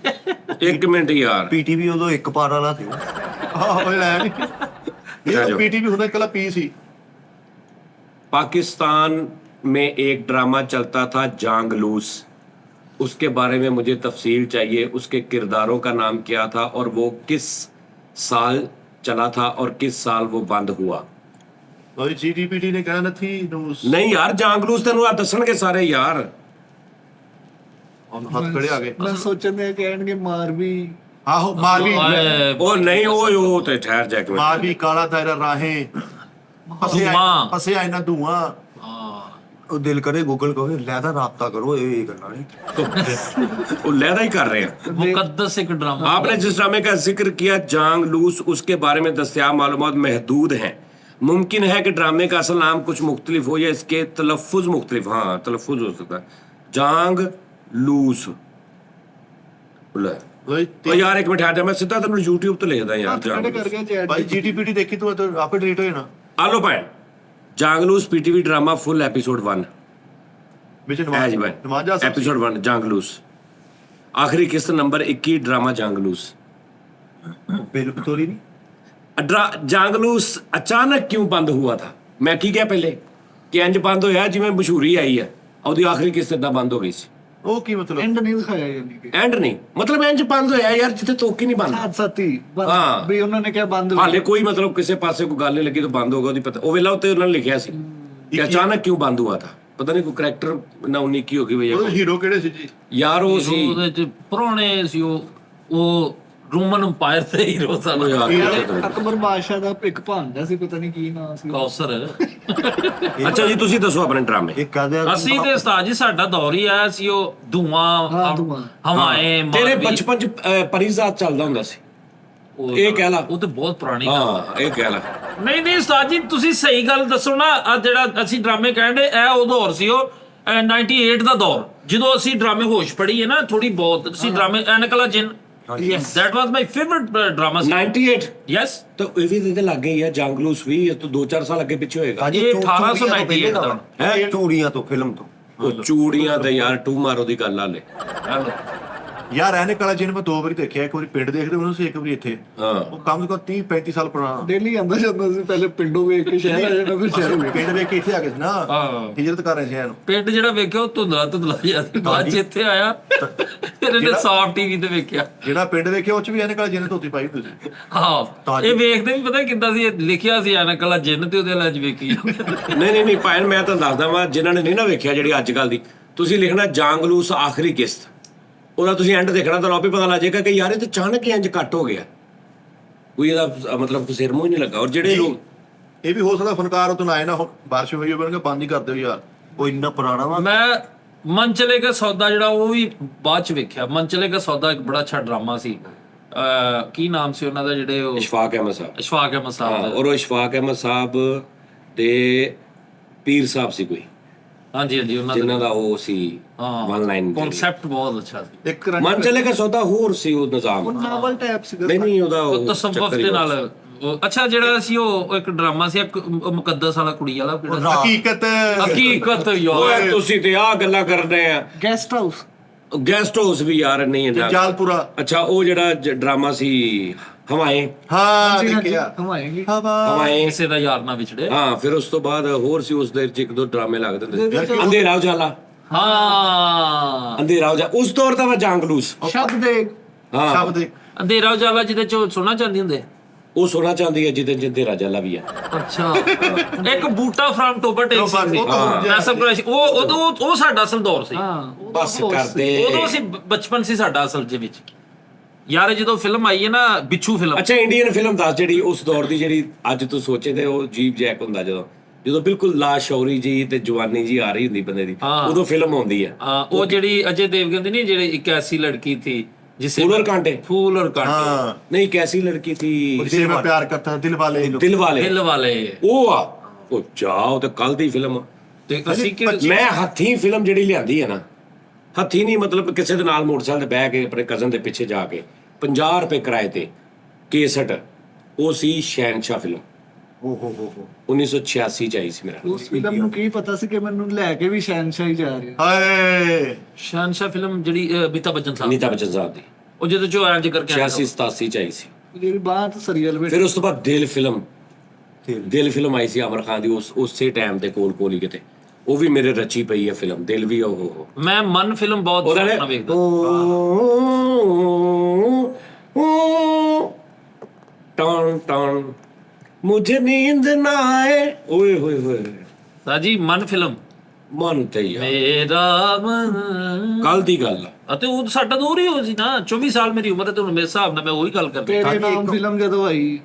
ਇੱਕ ਮਿੰਟ ਯਾਰ। ਪੀਟੀਵੀ ਉਦੋਂ ਇੱਕ ਪਾਰ ਵਾਲਾ ਸੀ। ਆਹੋ ਲੈ ਨਹੀਂ ਇਹ ਪੀਟੀਵੀ ਹੁੰਦਾ ਇਕੱਲਾ ਪੀ ਸੀ। पाकिस्तान में एक ड्रामा चलता था जांगलूस, उसके बारे में मुझे तफसील चाहिए। उसके किरदारों का नाम क्या था और वो किस साल चला था और किस साल वो बंद हुआ? और जीडीपीटी ने कहा नहीं न्यूज़ नहीं यार जांगलूस तेनू आ दसणगे सारे यार। हम हाथ खड़े आ गए। ਮੈਂ ਸੋਚਦੇ ਕਹਿਣਗੇ ਮਾਰ ਵੀ आहो मारवी ਓਏ, ओ नहीं ओ ते ठहर जा एक मिनट। मारवी काला दायरा राहें ਧੂੰਆਂ। फसे आईना धुआं। ਉਹ ਦਿਲ ਕਰੇ ਗੂਗਲ ਕਹੇ ਲੈਦਾ ਰਾਬਤਾ ਕਰੋ, ਇਹ ਗੱਲਾਂ ਨਹੀਂ। वो लहदा ही कर रहे हैं। मुकद्दस एक ड्रामा। आपने जिस ड्रामे का जिक्र किया जांगलूस, उसके बारे में दस्तयाब मालूमात महदूद हैं। मुमकिन है कि ड्रामे का असल नाम कुछ मुख्तलिफ हो या इसके तलफ़ुज़ मुख्तलिफ। हाँ तलफ़ुज़ हो सकता है। जांगलूस भाई ओ यार एक मिनट ठहर जा, मैं सीधा तेन YouTube तो लिखदा यार ਹੱਥ ਖੜੇ ਕਰ जांगलूस। ਗਿਆ ਚੈਟ भाई जीडीपीटी देखी तो आपे डिलीट हो ना आलो भाई जांगलूस पीटीवी ड्रामा फुल एपिसोड 1 विच है जी भाई। नमाजा एपिसोड 1 जांगलूस, आखिरी किस्त नंबर 21 ड्रामा जांगलूस। ਬਿਲਕੁਲ ਹੀ ਨਹੀਂ। जांगलूस अचानक क्यों बंद हुआ था? मैं की क्या पहले कि इंज बंद होया जिवें मशहूरी आई है, ਉਹਦੀ ਆਖਰੀ ਕਿਸ਼ਤ ਇਦਾਂ ਬੰਦ ਹੋ ਗਈ ਸੀ। ਉਹ ਕੀ ਮਤਲਬ? ਐਂਡ ਨਹੀਂ ਦਿਖਾਇਆ ਯਾਨੀ ਕਿ ਐਂਡ ਨਹੀਂ ਮਤਲਬ ਇੰਜ ਬੰਦ ਹੋਇਆ ਯਾਰ ਜਿੱਥੇ ਤੋਕੀ ਨਹੀਂ ਬੰਦ। ਸਾਥੀ ਹਾਂ। ਵੀ ਉਹਨਾਂ ਨੇ ਕਿਹਾ ਬੰਦ ਹੋ ਹਾਲੇ ਕੋਈ मतलब ਕਿਸੇ ਪਾਸੇ ਕੋਈ ਗੱਲ ਨਹੀਂ ਲੱਗੀ ਤਾਂ ਬੰਦ ਹੋ ਗਿਆ, ਉਹਦੀ ਪਤਾ ਉਹ ਵੇਲਾ ਉੱਤੇ ਉਹਨਾਂ ਨੇ ਲਿਖਿਆ ਸੀ ਕਿ ਅਚਾਨਕ ਕਿਉਂ ਬੰਦ हुआ था। ਪਤਾ ਨਹੀਂ ਕੋਈ ਕਰੈਕਟਰ ਨਾ 19 ਕੀ ਹੋ ਗਈ ਭਈਆ ਉਹ ਹੀਰੋ ਕਿਹੜੇ ਸੀ ਜੀ? ਯਾਰ ਉਹ ਸੀ ਉਹਦੇ ਚ ਪੁਰਾਣੇ ਸੀ ਉਹ ਰੋਮਨ ਅੰਪਾਇਰ ਦੇ ਹੀਰੋ ਸਨ। ਉਹ ਯਾਰ ਕਿਹੜਾ ਤਾਂ- ਅਕਬਰ ਬਾਦਸ਼ਾਹ ਦਾ ਇੱਕ ਭਾਂਜਾ ਸੀ, ਪਤਾ ਨਹੀਂ ਕੀ ਨਾਮ ਸੀ। ਕੌਸਰ। ਅੱਛਾ ਜੀ ਤੁਸੀਂ ਦੱਸੋ ਆਪਣੇ ਡਰਾਮੇ। ਇਹ ਕਹਦੇ ਅਸੀਂ ਤੇ ਉਸਤਾਦ ਜੀ ਸਾਡਾ ਦੌਰ ਹੀ ਆਇਆ ਸੀ ਉਹ ਧੂਆਂ ਧੂਆਂ। ਹਵਾਏ ਤੇਰੇ ਬਚਪਨ ਚ ਪਰਿਜ਼ਾਤ ਚੱਲਦਾ ਹੁੰਦਾ ਸੀ, ਇਹ ਕਹਿ ਲਾ। ਉਹ ਤੇ ਬਹੁਤ ਪੁਰਾਣੀ ਗੱਲ ਆ। ਹਾਂ ਇਹ ਕਹਿ ਲਾ। ਨਹੀਂ ਉਸਤਾਦ ਜੀ ਤੁਸੀਂ ਸਹੀ ਗੱਲ ਦੱਸੋ ਨਾ। ਆ ਜਿਹੜਾ ਅਸੀਂ ਡਰਾਮੇ ਕਹਿੰਦੇ ਇਹ ਉਹ ਦੌਰ ਸੀ ਉਹ 98 ਦਾ ਦੌਰ, ਜਦੋਂ ਅਸੀਂ ਡਰਾਮੇ ਹੋਸ਼ ਪੜੀ ਹੈ ਨਾ ਥੋੜੀ ਬਹੁਤ। ਅਸੀਂ ਡਰਾਮੇ ਐਨਕਲਾ ਜਿਨ that was my favorite drama 98 yes ਤਾਂ ਇਹ ਵੀ ਇਹਦੇ ਲੱਗੇ ਹੀ ਆ। ਜਾਂਗਲੂਸ ਵੀ ਇਹ ਤੋਂ 2-4 ਸਾਲ ਅੱਗੇ ਪਿੱਛੇ ਹੋਏਗਾ। ਹਾਂਜੀ ਇਹ 1898 ਦਾ ਹੈ ਚੂੜੀਆਂ ਤੋਂ ਫਿਲਮ ਤੋਂ ਉਹ ਚੂੜੀਆਂ ਤੇ ਯਾਰ ਟੂ ਮਾਰੋ ਦੀ ਗੱਲ ਆਲੇ। ਹੈਲੋ ਯਾਰ ਐਨਕ ਵਾਲਾ ਜਿਹਨੂੰ ਮੈਂ 2 ਵਾਰੀ ਦੇਖਿਆ, ਇੱਕ ਵਾਰੀ ਪਿੰਡ ਦੇਖਦੇ ਉਹਨੂੰ ਸੀ, ਇੱਕ ਵਾਰੀ ਇੱਥੇ। ਹਾਂ ਉਹ ਕਮ ਸੇ ਕਮ 30-35 ਸਾਲ ਪੁਰਾਣਾ। ਡੇਲੀ ਆਂਦਾ ਜਾਂਦਾ ਸੀ, ਪਹਿਲੇ ਪਿੰਡੋਂ ਵੇਖ ਕੇ ਸ਼ਹਿਰ ਆ ਜਾਣਾ, ਫਿਰ ਸ਼ਹਿਰੋਂ ਵੇਖ ਪਿੰਡ ਵੇਖ ਕੇ ਇੱਥੇ ਆ ਗਏ ਸੀ ਨਾ, ਹਾਂ। ਹਿਜਰਤ ਕਰ ਰਹੇ ਸੀ ਇਹਨੂੰ। ਪਿੰਡ ਜਿਹੜਾ ਵੇਖਿਆ ਉਹ ਧੁੰਦਲਾ ਜਿਹਾ ਸੀ, ਬਾਅਦ 'ਚ ਇੱਥੇ ਆਇਆ ਫਿਰ ਇਹਨੇ ਸਾਫ ਟੀਵੀ ਤੇ ਵੇਖਿਆ। ਜਿਹੜਾ ਪਿੰਡ ਵੇਖਿਆ ਉਹ ਚ ਵੀ ਐਨਕ ਵਾਲਾ ਜਿਹਨੇ ਧੋਤੀ ਪਾਈ ਹੁੰਦੀ ਸੀ। ਹਾਂ ਇਹ ਵੇਖਦੇ ਵੀ ਪਤਾ ਕਿੱਦਾਂ ਸੀ, ਇਹ ਲਿਖਿਆ ਸੀ ਐਨਕ ਵਾਲਾ ਜਿੰਨ ਤੇ ਉਹਦੇ ਲੱਜ ਵੇਖੀ ਜਾਂਦੇ। ਨਹੀਂ ਭਾਇਨ, ਮੈਂ ਤੁਹਾਨੂੰ ਦੱਸਦਾ ਵਾਂ, ਜਿਨ੍ਹਾਂ ਨੇ ਨਹੀਂ ਨਾ ਵੇਖਿਆ ਜਿਹੜੀ ਅੱਜ ਕੱਲ ਦੀ, ਤੁਸੀਂ ਲਿਖਣਾ ਜਾਂਗਲੂਸ ਆਖਰੀ ਕਿਸ਼ਤ, ਉਹਦਾ ਤੁਸੀਂ ਐਂਡ ਦੇਖਣਾ, ਤੁਹਾਨੂੰ ਆਪੇ ਪਤਾ ਲੱਗ ਜਾਏਗਾ ਕਿ ਯਾਰ ਇਹ ਤੇ ਅਚਾਨਕ ਹੀ ਇੰਜ ਕੱਟ ਹੋ ਗਿਆ, ਕੋਈ ਇਹਦਾ ਮਤਲਬ ਸਿਰ ਮੂੰਹ ਹੀ ਨਹੀਂ ਲੱਗਾ। ਔਰ ਜਿਹੜੇ ਲੋਕ ਇਹ ਵੀ ਹੋ ਸਕਦਾ ਫਨਕਾਰ ਉਤੋਂ ਆਏ ਨਾ, ਹੁਣ ਬਾਰਿਸ਼ ਹੋਈ ਹੋਵੇ ਬੰਦ ਹੀ ਕਰ ਦਿਓ ਯਾਰ। ਉਹ ਇੰਨਾ ਪੁਰਾਣਾ ਵਾ। ਮੈਂ ਮਨ ਚਲੇ ਕਾ ਸੌਦਾ ਜਿਹੜਾ ਉਹ ਵੀ ਬਾਅਦ ਚ ਵੇਖਿਆ। ਮਨ ਚਲੇ ਕਾ ਸੌਦਾ ਇੱਕ ਬੜਾ ਅੱਛਾ ਡਰਾਮਾ ਸੀ, ਕੀ ਨਾਮ ਸੀ ਉਹਨਾਂ ਦਾ, ਜਿਹੜੇ ਉਹ ਇਸ਼ਫਾਕ ਅਹਿਮਦ ਸਾਹਿਬ। ਇਸ਼ਫਾਕ ਅਹਿਮਦ ਸਾਹਿਬ ਦਾ। ਔਰ ਉਹ ਇਸ਼ਫਾਕ ਅਹਿਮਦ ਸਾਹਿਬ ਤੇ ਪੀਰ ਸਾਹਿਬ ਸੀ ਕੋਈ, ਹਾਂਜੀ ਉਹਨਾਂ ਜਿਨ੍ਹਾਂ ਦਾ ਉਹ ਸੀ ਵਨ ਲਾਈਨ ਕਨਸੈਪਟ ਬਹੁਤ ਅੱਛਾ ਸੀ। ਇੱਕ ਮਨ ਚਲੇਗਾ ਸੌਦਾ ਹੋਰ ਸੀ ਉਹ ਨਿਜ਼ਾਮ। ਨਾਵਲ ਟਾਈਪ ਸੀਗਾ। ਨਹੀਂ ਉਹਦਾ ਉਹ ਤਸੱਵੁਫ ਦੇ ਨਾਲ ਅੱਛਾ ਜਿਹੜਾ ਸੀ ਉਹ ਇੱਕ ਡਰਾਮਾ ਸੀ, ਇੱਕ ਮੁਕੱਦਸ ਵਾਲਾ ਕੁੜੀ ਵਾਲਾ ਕਿਹੜਾ ਹਕੀਕਤ ਹਕੀਕਤ ਯਾਰ। ਓਏ ਤੁਸੀਂ ਤੇ ਆਹ ਗੱਲਾਂ ਕਰਦੇ ਆ। ਗੈਸਟ ਹਾਊਸ ਗੈਸਟ ਹਾਊਸ ਵੀ ਯਾਰ ਨਹੀਂ ਇੰਨਾ। ਜਾਲਪੁਰਾ। ਅੱਛਾ ਉਹ ਜਿਹੜਾ ਡਰਾਮਾ ਸੀ ਹਵਾਏ, ਹਾਂ ਦੇਖਿਆ। ਹਮਾਏਗੀ ਹਵਾਏ ਕਿਸੇ ਦਾ ਯਾਰ ਨਾ ਵਿਛੜੇ। ਹਾਂ ਫਿਰ ਉਸ ਤੋਂ ਬਾਅਦ ਹੋਰ ਸੀ ਉਸ ਦੇ 'ਚ ਇੱਕ ਦੋ ਡਰਾਮੇ ਲੱਗਦੇ ਹੁੰਦੇ ਸੀ, ਅੰਧੇਰਾ ਉਜਾਲਾ। ਹਾਂ ਅੰਧੇਰਾ ਉਜਾਲਾ ਉਸ ਦੌਰ ਦਾ ਵਾ ਜਾਂਗਲੂਸ। ਸ਼ਬਦ ਦੇ ਹਾਂ ਸ਼ਬਦ ਅੰਧੇਰਾ ਉਜਾਲਾ ਜਿਹਦੇ ਚ ਸੋਨਾ ਚਾਂਦੀ ਹੁੰਦੇ। ਉਹ ਸੋਨਾ ਚਾਂਦੀ ਹੈ ਜਿਹਦੇ 'ਚ ਅੰਧੇਰਾ ਉਜਾਲਾ ਵੀ ਆ। ਅੱਛਾ ਇੱਕ ਬੂਟਾ ਫਰਮ ਟੋਬਾ ਟੇਕ ਸੀ, ਉਹ ਸਾਡਾ ਅਸਲ ਦੌਰ ਸੀ। ਬਸ ਕਰਦੇ ਉਦੋਂ ਅਸੀਂ ਬਚਪਨ ਸੀ ਸਾਡਾ ਅਸਲ ਦੇ ਵਿੱਚ ਯਾਰ। ਜਦੋਂ ਫਿਲਮ ਆਈ ਹੈ ਨਾ ਬਿੱਛੂ ਫਿਲਮ। ਅੱਛਾ ਇੰਡੀਅਨ ਫਿਲਮ ਦੱਸ ਜਿਹੜੀ ਉਸ ਦੌਰ ਦੀ, ਜਿਹੜੀ ਅੱਜ ਤੂੰ ਸੋਚੇ ਤੇ ਉਹ ਜੀਬ ਜੈਕ ਹੁੰਦਾ ਜਦੋਂ ਬਿਲਕੁਲ ਲਾਸ਼ੌਰੀ ਜੀ ਤੇ ਜਵਾਨੀ ਜੀ ਆ ਰਹੀ ਹੁੰਦੀ ਬੰਦੇ ਦੀ, ਉਦੋਂ ਫਿਲਮ ਆਉਂਦੀ ਆ। ਉਹ ਜਿਹੜੀ ਅਜੇ ਦੇਵਗਨ ਦੀ ਨਹੀਂ, ਜਿਹੜੀ ਇੱਕ ਐਸੀ ਲੜਕੀ ਥੀ ਜਿਸੇ फूल और कांटे। फूल और कांटे। हाँ नहीं कैसी लड़की थी, जिसे मैं प्यार करता था, दिल वाले। दिल वाले ਦਿਲ ਵਾਲੇ। ਉਹ ਆ ਉਹ ਚਾਹ ਤੇ ਕੱਲ ਦੀ ਫਿਲਮ। ਤੇ ਅਸੀਂ ਕਿ ਮੈਂ ਹੱਥੀਂ ਫਿਲਮ ਜਿਹੜੀ ਲਿਆਂਦੀ ਹੈ ਨਾ, ਹੱਥੀਂ ਨਹੀਂ ਮਤਲਬ ਕਿਸੇ ਦੇ ਨਾਲ ਮੋਟਰਸਾਈਕਲ ਤੇ ਬਹਿ ਕੇ ਆਪਣੇ ਕਜ਼ਨ ਦੇ ਪਿੱਛੇ ਜਾ ਕੇ 50 ਰੁਪਏ ਕਿਰਾਏ ਤੇ ਕੇਸਟ, ਉਹ ਸੀ ਸ਼ਹਿਨਸ਼ਾਹ ਫਿਲਮ। ਹੋ 1986 ਚ ਆਈ ਸੀ ਮੇਰਾ। ਉਸ ਫਿਲਮ ਨੂੰ ਕੀ ਪਤਾ ਸੀ ਕਿ ਮੈਨੂੰ ਲੈ ਕੇ ਵੀ ਸ਼ਹਿਨਸ਼ਾਹ ਹੀ ਜਾ ਰਿਹਾ। ਹਾਏ ਸ਼ਹਿਨਸ਼ਾਹ ਫਿਲਮ ਜਿਹੜੀ ਅਮਿਤਾਭ ਬੱਚਨ ਸਾਹਿਬ, ਅਮਿਤਾਭ ਬੱਚਨ ਸਾਹਿਬ ਦੀ, ਉਹ ਜਦੋਂ ਜੋ ਐਂ ਕਰਕੇ 86 87 ਚ ਆਈ ਸੀ। ਜਿਹੜੀ ਬਾਹ ਤੇ ਸਰੀਅਲ ਵਿੱਚ ਫਿਰ ਉਸ ਤੋਂ ਬਾਅਦ ਦਿਲ ਫਿਲਮ ਆਈ ਸੀ ਆਮਰ ਖਾਨ ਦੀ, ਉਸੇ ਟਾਈਮ ਤੇ ਕੋਲ ਹੀ ਕਿਤੇ। ਉਹ ਵੀ ਮੇਰੇ ਰਚੀ ਪਈ ਹੈ ਫਿਲਮ, ਦਿਲ ਵੀ ਉਹ। ਮੈਂ ਮਨ ਫਿਲਮ ਬਹੁਤ ਸੋਹਣਾ ਵੇਖਦਾ। ਟੌਨ ਟੌਨ ਮੁਝੇ ਨੀਂਦ ਨਾ ਆਏ, ਓਏ ਹੋਏ ਹੋਏ ਸਾਜੀ ਮਨ ਫਿਲਮ ਮਨ ਤੇ ਯਾਰ ਮੇਰਾ ਮਨ। ਕੱਲ ਦੀ ਗੱਲ ਆ। ਅਤੇ ਉਹ ਸਾਡਾ ਦੂਰ ਹੀ ਹੋ ਸੀ ਨਾ, 24 ਸਾਲ ਮੇਰੀ ਉਮਰ ਹੈ ਤੇ ਹੁਣ ਮੇਰੇ ਹਿਸਾਬ ਨਾਲ ਮੈਂ ਉਹੀ ਗੱਲ ਕਰਦਾ। ਤੇਰੇ ਨਾਮ ਫਿਲਮ ਜਦੋਂ ਆਈ,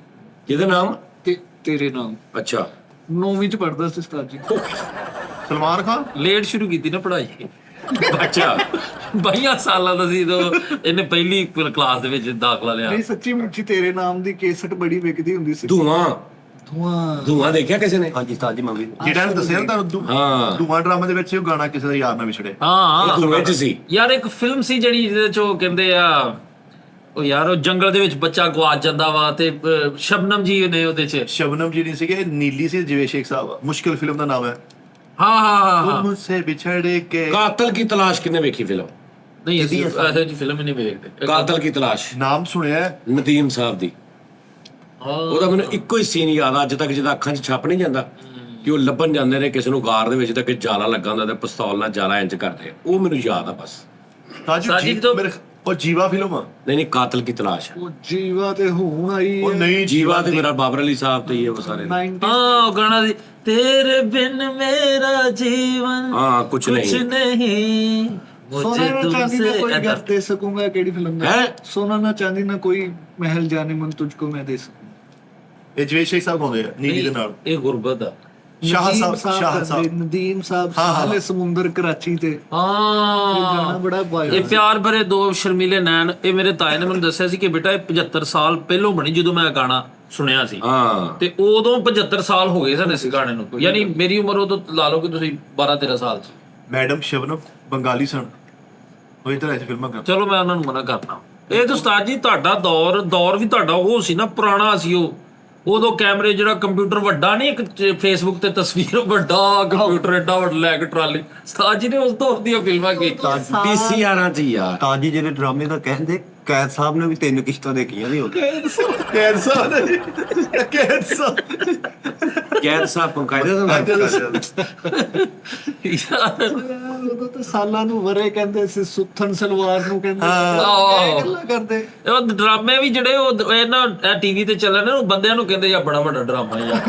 ਕਿਹਦਾ ਨਾਮ? ਤੇਰੇ ਨਾਮ ਅੱਛਾ 9ਵੀਂ ਚ ਪੜਦਾ ਸੀ ਉਸਤਾਦ ਜੀ। ਸਲਮਾਨ ਖਾਨ ਲੇਟ ਸ਼ੁਰੂ ਕੀਤੀ ਨਾ ਪੜ੍ਹਾਈ। ਅੱਛਾ 22 ਸਾਲਾਂ ਦਾ ਸੀ ਜਦੋਂ ਇਹਨੇ ਪਹਿਲੀ ਕਲਾਸ ਦੇ ਵਿੱਚ ਦਾਖਲਾ ਲਿਆ। ਨਹੀਂ ਸੱਚੀ ਮੁੱਚੀ ਤੇਰੇ ਨਾਮ ਦੀ ਕੇਸਟ ਬੜੀ ਵਿਕਦੀ ਹੁੰਦੀ ਸੀ। ਧੂਆਂ ਦੇਖਿਆ ਕਿਸੇ ਨੇ? ਹਾਂਜੀ ਉਸਤਾਦ ਜੀ ਮੈਂ ਵੀ। ਜਿਹੜਾ ਨੇ ਦੱਸਿਆ ਨਾ ਤੁਹਾਨੂੰ, ਹਾਂ ਧੂਆਂ ਡਰਾਮੇ ਦੇ ਵਿੱਚ ਉਹ ਗਾਣਾ ਕਿਸੇ ਦਾ ਯਾਰ ਨਾ ਵਿਛੜੇ। ਹਾਂ ਧੂਏ ਚ ਸੀ ਯਾਰ ਇੱਕ ਫਿਲਮ ਸੀ ਜਿਹੜੀ ਜਿਹਦੇ ਚ ਉਹ ਕਹਿੰਦੇ ਆ, ਉਹ ਯਾਰ ਉਹ ਜੰਗਲ ਦੇ ਵਿੱਚ ਬੱਚਾ ਗਵਾਚ ਜਾਂਦਾ ਵਾ ਤੇ ਸ਼ਬਨਮ ਜੀ ਨੇ ਉਹਦੇ ਚ। ਸ਼ਬਨਮ ਜੀ ਨਹੀਂ ਸੀਗੇ, ਨੀਲੀ ਸੀ, ਜਿਵੇਂ ਸ਼ੇਖ ਸਾਹਿਬ। ਮੁਸ਼ਕਿਲ ਫਿਲਮ ਦਾ ਨਾਮ ਹੈ। ਹਾਂ ਮੁਝਸੇ ਵਿਛੜ ਕੇ। ਕਾਤਲ ਕੀ ਤਲਾਸ਼ ਕਿੰਨੇ ਵੇਖੀ ਫਿਲਮ? ਨਹੀਂ ਅਸੀਂ ਇਹੋ ਜਿਹੀ ਫਿਲਮ ਹੀ ਨਹੀਂ ਵੇਖਦੇ। ਕਾਤਲ ਕੀ ਤਲਾਸ਼ ਨਾਮ ਸੁਣਿਆ ਹੈ? ਨਦੀਮ ਸਾਹਿਬ ਦੀ। ਉਹਦਾ ਮੈਨੂੰ ਇੱਕੋ ਹੀ ਸੀਨ ਯਾਦ ਆ ਅੱਜ ਤੱਕ, ਜਿਹਦਾ ਅੱਖਾਂ 'ਚ ਛੱਪ ਨਹੀਂ ਜਾਂਦਾ, ਕਿ ਉਹ ਲੱਭਣ ਜਾਂਦੇ ਨੇ ਕਿਸੇ ਨੂੰ ਗਾਰ ਦੇ ਵਿੱਚ ਤੇ ਕਿ ਜਾਲਾ ਲੱਗਾ ਹੁੰਦਾ ਤੇ ਪਿਸਤੌਲ ਨਾਲ ਜਾਲਾ ਇੰਜ ਕਰਦੇ ਆ। ਉਹ ਮੈਨੂੰ ਯਾਦ ਆ ਬਸ। ਸਾਜੀ ਤੋਂ ਉਹ ਜੀਵਾ ਫਿਲਮ ਆ। ਨਹੀਂ ਕਾਤਲ ਕੀ ਤਲਾਸ਼ ਹੈ। ਉਹ ਜੀਵਾ ਤੇ ਹੁਣ ਆਈ ਉਹ ਨਹੀਂ ਜੀਵਾ ਤੇ ਮੇਰਾ ਬਾਬਰ ਅਲੀ ਸਾਹਿਬ ਤੇ ਹੀ ਹੈ ਉਹ ਸਾਰੇ। 90 ਹਾਂ ਉਹ ਗਾਣਾ ਸੀ, ਤੇਰੇ ਬਿਨ ਮੇਰਾ ਜੀਵਨ ਹਾਂ ਕੁਛ ਕੁਛ ਨਹੀਂ ਨਹੀਂ ਸੋਨਾ ਨਾ ਚਾंदी ना कोई घर दे सकूंगा, ਕਿਹੜੀ ਫਿਲਮ ਦਾ ਹੈ? ਸੋਨਾ ਨਾ ਚਾंदी ना कोई महल जाने मन तुझको मैं दे सकूं। ਇਹ ਜਿਵੇਂ ਸ਼ੇਖ ਸਾਹਿਬ ਹੁੰਦੇ ਆ ਨੀਲੀ ਦੇ ਨਾਲ। ਇਹ ਗੁਰਬਤ ਆ। ਸ਼ਾਹ ਸਾਹਿਬ ਨਦੀਮ ਸਾਹਿਬ ਹਾਂ, ਹਾਂ। ਸਾਲੇ ਸਮੁੰਦਰ ਕਰਾਚੀ ਤੇ ਇਹ ਹਾਂ ਗਾਣਾ ਬੜਾ ਇਹ ਵਾਇਰਲ। ਪਿਆਰ ਭਰੇ ਦੋ ਸ਼ਰਮੀਲੇ ਨੈਣ। ਇਹ ਮੇਰੇ ਤਾਏ ਨੇ ਮੈਨੂੰ ਦੱਸਿਆ ਸੀ ਕਿ ਬੇਟਾ ਇਹ 75 ਸਾਲ ਪਹਿਲੋਂ ਬਣੀ ਜਦੋਂ ਮੈਂ ਗਾਣਾ ਸੁਣਿਆ ਸੀ। ਹਾਂ ਤੇ ਉਦੋਂ 75 ਸਾਲ ਹੋ ਗਏ ਸਨ ਇਸ ਗਾਣੇ ਨੂੰ। ਯਾਨੀ ਮੇਰੀ ਉਮਰ ਉਦੋਂ ਲਾ ਲਓ ਕਿ ਤੁਸੀਂ 12-13 ਸਾਲ ਸੀ। ਮੈਡਮ ਸ਼ਬਨਮ ਬੰਗਾਲੀ ਸਨ, ਉਹ ਇਧਰ ਐਸੀ ਫਿਲਮਾਂ ਕਰ। ਚਲੋ ਮੈਂ ਉਹਨਾਂ ਨੂੰ ਮਨਾ ਕਰਨਾ। ਇਹ ਤਾਂ ਉਸਤਾਦ ਜੀ ਤੁਹਾਡਾ ਦੌਰ ਵੀ ਤੁਹਾਡਾ ਉਹ ਸੀ ਨਾ, ਪੁਰਾਣਾ ਸੀ ਉਹ। ਉਦੋਂ ਕੈਮਰੇ ਜਿਹੜਾ ਕੰਪਿਊਟਰ ਵੱਡਾ ਨਹੀਂ, ਇੱਕ ਫੇਸਬੁੱਕ ਤੇ ਤਸਵੀਰ ਵੱਡਾ ਕੰਪਿਊਟਰ ਏਡਾ ਵੱਡਾ ਲੈ ਕੇ ਟਰਾਲੀ, ਉਸਤਾਦ ਜੀ ਨੇ ਉਸ ਦੌਰ ਦੀਆਂ ਫਿਲਮਾਂ ਕੀਤੀਆਂ। ਪੀਸੀਆਰਾਂ 'ਚ ਹੀ ਯਾਰ ਤਾਜੀ ਜਿਹੜੇ ਡਰਾਮੇ ਦਾ ਕਹਿੰਦੇ ਕੈਦ ਸਾਹਿਬ ਨੇ ਵੀ 3 ਕਿਸ਼ਤਾਂ ਦੇਖੀਆਂ ਨਹੀਂ ਉਹਦੇ। ਕੈਂਸਰ ਕੈਦ ਸਾਹਿਬ ਪੰਕਾਇਦਾ ਦਾ ਨਾਮ। ਉਦੋਂ ਤਾਂ ਸਾਲਾਂ ਨੂੰ ਵਰੇ ਕਹਿੰਦੇ ਸੀ, ਸੁੱਥਣ ਸਲਵਾਰ ਨੂੰ ਕਹਿੰਦੇ ਸੀ। ਆਹ। ਇਹ ਗੱਲਾਂ ਕਰਦੇ। ਉਹ ਡਰਾਮੇ ਵੀ ਜਿਹੜੇ ਉਹ ਇਹਨਾਂ ਟੀਵੀ ਤੇ ਚੱਲਣ ਨੇ, ਉਹ ਬੰਦਿਆਂ ਨੂੰ ਕਹਿੰਦੇ ਆ ਬੜਾ ਵੱਡਾ ਡਰਾਮਾ ਯਾਰ।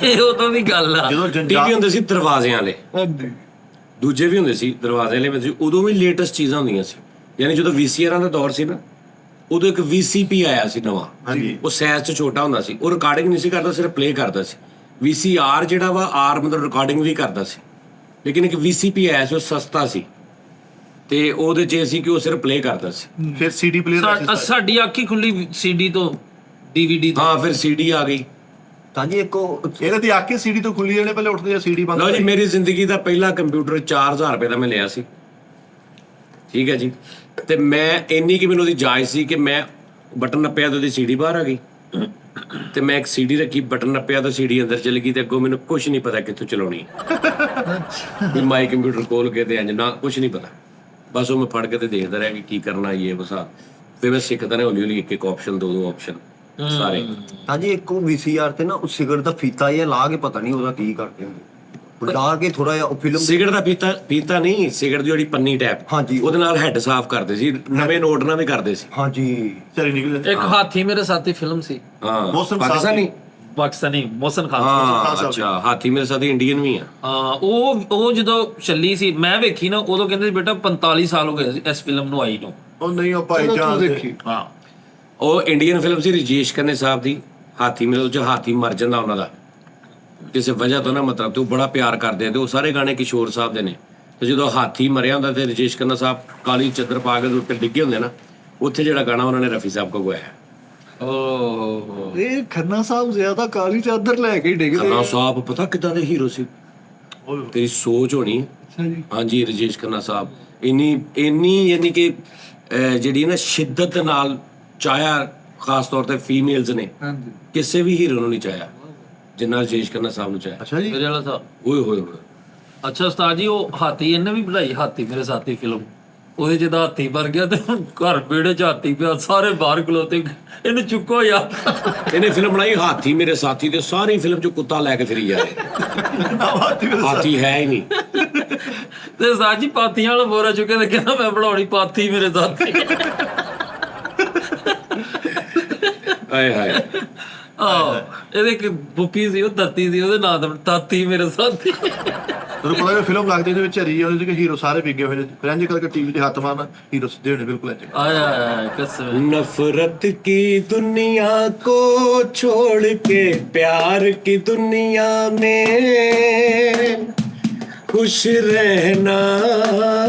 ਇਹ ਉਦੋਂ ਦੀ ਗੱਲ ਆ। ਜਦੋਂ ਟੀਵੀ ਹੁੰਦੇ ਸੀ ਦਰਵਾਜ਼ਿਆਂ ਵਾਲੇ, ਹਾਂਜੀ ਦੂਜੇ ਵੀ ਹੁੰਦੇ ਸੀ ਦਰਵਾਜ਼ੇ ਵਾਲੇ ਵੀ, ਉਦੋਂ ਵੀ ਲੇਟੈਸਟ ਚੀਜ਼ਾਂ ਹੁੰਦੀਆਂ ਸੀ। ਯਾਨੀ ਜਦੋਂ ਵੀਸੀਆਰਾਂ ਦਾ ਦੌਰ ਸੀ ਨਾ, ਉਦੋਂ ਇੱਕ ਵੀਸੀਪੀ ਆਇਆ ਸੀ ਨਵਾਂ। ਹਾਂਜੀ ਉਹ ਸਾਈਜ਼ 'ਚ ਛੋਟਾ ਹੁੰਦਾ ਸੀ, ਉਹ ਰਿਕਾਰਡਿੰਗ ਨਹੀਂ ਸੀ ਕਰਦਾ, ਸਿਰਫ ਪਲੇ ਕਰਦਾ ਸੀ। ਵੀਸੀਆਰ ਜਿਹੜਾ ਵਾ ਆਰ ਮਤਲਬ ਰਿਕਾਰਡਿੰਗ ਵੀ ਕਰਦਾ ਸੀ, ਲੇਕਿਨ ਇੱਕ ਵੀਸੀਪੀ ਆਇਆ ਸੀ, ਉਹ ਸਸਤਾ ਸੀ ਤੇ ਉਹਦੇ 'ਚ ਇਹ ਸੀ ਕਿ ਉਹ ਸਿਰਫ ਪਲੇ ਕਰਦਾ ਸੀ। ਫਿਰ ਸੀਡੀ ਪਲੇਅਰ ਸਾਡੀ ਅੱਖ ਹੀ ਖੁੱਲੀ ਸੀਡੀ ਤੋਂ DVD ਤੋਂ। ਹਾਂ ਫਿਰ ਸੀਡੀ ਆ ਗਈ। ਤਾਜੀ ਇੱਕ ਉਹ ਇਹਨੇ ਤੇ ਆਕੇ ਸੀਡੀ ਤੋਂ ਖੁੱਲੀ ਜਾਣੇ, ਪਹਿਲੇ ਉੱਠਦੇ ਆ ਸੀਡੀ ਬੰਦ ਲਓ ਜੀ, ਮੇਰੀ ਜ਼ਿੰਦਗੀ ਦਾ ਪਹਿਲਾ ਕੰਪਿਊਟਰ 4000 ਰੁਪਏ ਦਾ ਮੈਂ ਲਿਆ ਸੀ, ਠੀਕ ਹੈ ਜੀ। ਤੇ ਮੈਂ ਇੰਨੀ ਕਿ ਮੈਨੂੰ ਉਹਦੀ ਜਾਇਜ਼ ਸੀ ਕਿ ਮੈਂ ਬਟਨ ਨੱਪਿਆ ਤੇ ਉਹਦੀ ਸੀਡੀ ਬਾਹਰ ਆ ਗਈ, ਤੇ ਮੈਂ ਇੱਕ ਸੀਡੀ ਰੱਖੀ, ਬਟਨ ਨੱਪਿਆ ਤਾਂ ਸੀਡੀ ਅੰਦਰ ਚਲੀ ਗਈ, ਤੇ ਅੱਗੋਂ ਮੈਨੂੰ ਕੁਝ ਨਹੀਂ ਪਤਾ ਕਿੱਥੋਂ ਚਲਾਉਣੀ ਵੀ ਮਾਈ ਕੰਪਿਊਟਰ ਖੋਲ ਕੇ ਤੇ ਇੰਜ ਨਾ ਕੁਝ ਨਹੀਂ ਪਤਾ, ਬਸ ਉਹ ਮੈਂ ਫੜ ਕੇ ਤੇ ਦੇਖਦਾ ਰਿਹਾ ਕਿ ਕੀ ਕਰਨਾ ਇਹ ਬਸਾ। ਫਿਰ ਮੈਂ ਸਿੱਖਦਾ ਰਿਹਾ ਹੌਲੀ ਹੌਲੀ, ਇੱਕ ਇੱਕ ਆਪਸ਼ਨ, ਦੋ ਆਪਸ਼ਨ ਸਾਰੇ। ਤਾਜੀ ਇੱਕ ਉਹ VCR ਤੇ ਨਾ ਉਹ ਸਿਗਰਟ ਦਾ ਫੀਤਾ ਜਿਹਾ ਲਾ ਕੇ ਪਤਾ ਨਹੀਂ ਉਹਦਾ ਕੀ ਕਰਦੇ ਹੁੰਦੇ, ਉਹ ਲਾ ਕੇ ਥੋੜਾ ਜਿਹਾ ਉਹ ਫਿਲਮ ਸਿਗਰਟ ਦਾ ਪੀਤਾ ਨਹੀਂ, ਸਿਗਰਟ ਦੀ ਜਿਹੜੀ ਪੰਨੀ ਟੈਪ, ਹਾਂਜੀ। ਉਹਦੇ ਨਾਲ ਹੈੱਡ ਸਾਫ਼ ਕਰਦੇ ਸੀ, ਨਵੇਂ ਨੋਟ ਨਾਲ ਵੀ ਕਰਦੇ ਸੀ। ਹਾਂਜੀ ਚਰੀ ਨਿਕਲੇ। ਇੱਕ ਹਾਥੀ ਮੇਰੇ ਸਾਥੀ ਫਿਲਮ ਸੀ, ਹਾਂ ਮੌਸਮ ਸਾਫ਼ ਪਾਕਿਸਤਾਨੀ, ਪਾਕਿਸਤਾਨੀ, ਮੋਹਸਨ ਖਾਨ। ਹਾਂ ਅੱਛਾ, ਹਾਥੀ ਮੇਰੇ ਸਾਥੀ ਇੰਡੀਅਨ ਵੀ ਆ। ਹਾਂ, ਉਹ ਜਦੋਂ ਚੱਲੀ ਸੀ ਮੈਂ ਵੇਖੀ ਨਾ, ਉਦੋਂ ਕਹਿੰਦੇ ਸੀ ਬੇਟਾ 45 ਸਾਲ ਹੋ ਗਏ ਸੀ ਇਸ ਫਿਲਮ ਨੂੰ ਆਈ ਨੂੰ। ਉਹ ਨਹੀਂ, ਉਹ ਭਾਈ ਚਲੋ ਜਾਨ ਤੂੰ ਦੇ। ਦੇਖੀ। ਹਾਂ, ਉਹ ਇੰਡੀਅਨ ਫਿਲਮ ਸੀ ਰਜੇਸ਼ ਖੰਨੇ ਸਾਹਿਬ ਦੀ, ਹਾਥੀ ਮੇਰੇ, ਉਹ 'ਚ ਹਾਥੀ ਮਰ ਜਾਂਦਾ ਉਹਨਾਂ ਦਾ ਕਿਸੇ ਵਜ੍ਹਾ ਤੋਂ ਨਾ, ਮਤਲਬ ਤੇ ਉਹ ਬੜਾ ਪਿਆਰ ਕਰਦੇ ਆ, ਤੇ ਉਹ ਸਾਰੇ ਗਾਣੇ ਕਿਸ਼ੋਰ ਸਾਹਿਬ ਦੇ ਨੇ। ਤੇ ਜਦੋਂ ਹਾਥੀ ਮਰਿਆ ਹੁੰਦਾ ਤੇ ਰਜੇਸ਼ ਖੰਨਾ ਸਾਹਿਬ ਕਾਲੀ ਚੱਦਰ ਪਾ ਕੇ ਉੱਤੇ ਡਿੱਗੇ ਹੁੰਦੇ ਨਾ, ਉੱਥੇ ਜਿਹੜਾ ਗਾਣਾ ਉਹਨਾਂ ਨੇ ਰਫੀ ਸਾਹਿਬ ਕੋ ਗਾਇਆ। ਓਹ ਇਹ ਖੰਨਾ ਸਾਹਿਬ ਜ਼ਿਆਦਾ ਕਾਲੀ ਚਾਦਰ ਲੈ ਕੇ ਹੀ ਡਿੱਗਦੇ ਖੰਨਾ ਆ। ਸਾਹਿਬ ਪਤਾ ਕਿੱਦਾਂ ਦੇ ਹੀਰੋ ਸੀ, ਤੇਰੀ ਸੋਚ ਹੋਣੀ। ਅੱਛਾ ਜੀ। ਹਾਂਜੀ, ਰਜੇਸ਼ ਖੰਨਾ ਸਾਹਿਬ ਇੰਨੀ ਯਾਨੀ ਕਿ ਜਿਹੜੀ ਨਾ ਸ਼ਿੱਦਤ ਨਾਲ ਚਾਹਿਆ, ਖਾਸ ਤੌਰ ਤੇ ਫੀਮੇਲਸ ਨੇ, ਹਾਂਜੀ ਕਿਸੇ ਵੀ ਹੀਰੋ ਨੂੰ ਨਹੀਂ ਚਾਹਿਆ ਜਿੰਨਾ ਰਜੇਸ਼ ਖੰਨਾ ਸਾਹਿਬ ਨੂੰ ਚਾਹਿਆ। ਅੱਛਾ ਜੀ। ਮੇਰੇ ਵਾਲਾ ਸਾਹਿਬ। ਓਏ ਹੋਏ ਹੋਏ। ਅੱਛਾ ਉਸਤਾਦ ਜੀ, ਉਹ ਹਾਥੀ ਇਹਨੇ ਵੀ ਬਣਾਈ, ਹਾਥੀ ਮੇਰੇ ਸਾਥੀ ਫਿਲਮ। ਉਹਦੇ ਜਿਹਦਾ ਹਾਥੀ ਮਰ ਗਿਆ ਤੇ ਘਰ ਵਿਹੜੇ 'ਚ ਹਾਥੀ ਪਿਆ, ਸਾਰੇ ਬਾਹਰ ਖਲੋਤੇ, ਇਹਨੂੰ ਚੁੱਕੋ ਯਾਰ। ਇਹਨੇ ਫਿਲਮ ਬਣਾਈ ਹਾਥੀ ਮੇਰੇ ਸਾਥੀ, ਤੇ ਸਾਰੀ ਫਿਲਮ 'ਚ ਕੁੱਤਾ ਲੈ ਕੇ ਫਿਰੀ ਜਾ ਰਿਹਾ, ਹਾਥੀ ਹੈ ਹੀ ਨਹੀਂ। ਤੇ ਉਸਤਾਦ ਜੀ ਪਾਥੀਆਂ ਵਾਲਾ ਬੋਰਾ ਚੁੱਕੇ ਤੇ ਕਹਿੰਦਾ ਮੈਂ ਬਣਾਉਣੀ ਪਾਥੀ ਮੇਰੇ ਸਾਥੀ। ਆਏ ਹਾਏ। ਆਹ, ਇਹਦੇ ਇੱਕ ਬੁੱਪੀ ਸੀ, ਉਹ ਤੱਤੀ ਸੀ, ਉਹਦੇ ਨਾਂ ਦਾ ਤਾਤੀ ਮੇਰੇ ਸਾਥੀ। ਤੇਰੇ ਕੋਲ ਇਹ ਫਿਲਮ ਲੱਗਦੀ ਜਿਹਦੇ ਵਿੱਚ ਹਰੀ ਉਹਦੇ ਚ ਹੀਰੋ ਸਾਰੇ ਵਿਗੇ ਹੋਏ ਨੇ, ਫਿਰ ਇੰਜ ਕਰਕੇ ਟੀਵੀ ਤੇ ਹੱਥ ਮਾਰਨਾ, ਹੀਰੋ ਸਿੱਧੇ ਹੋਣੇ ਬਿਲਕੁਲ ਇੰਜ। ਆਇਆ ਕਸਮ। नफरत की दुनिया को छोड़ के प्यार की दुनिया में खुश रहना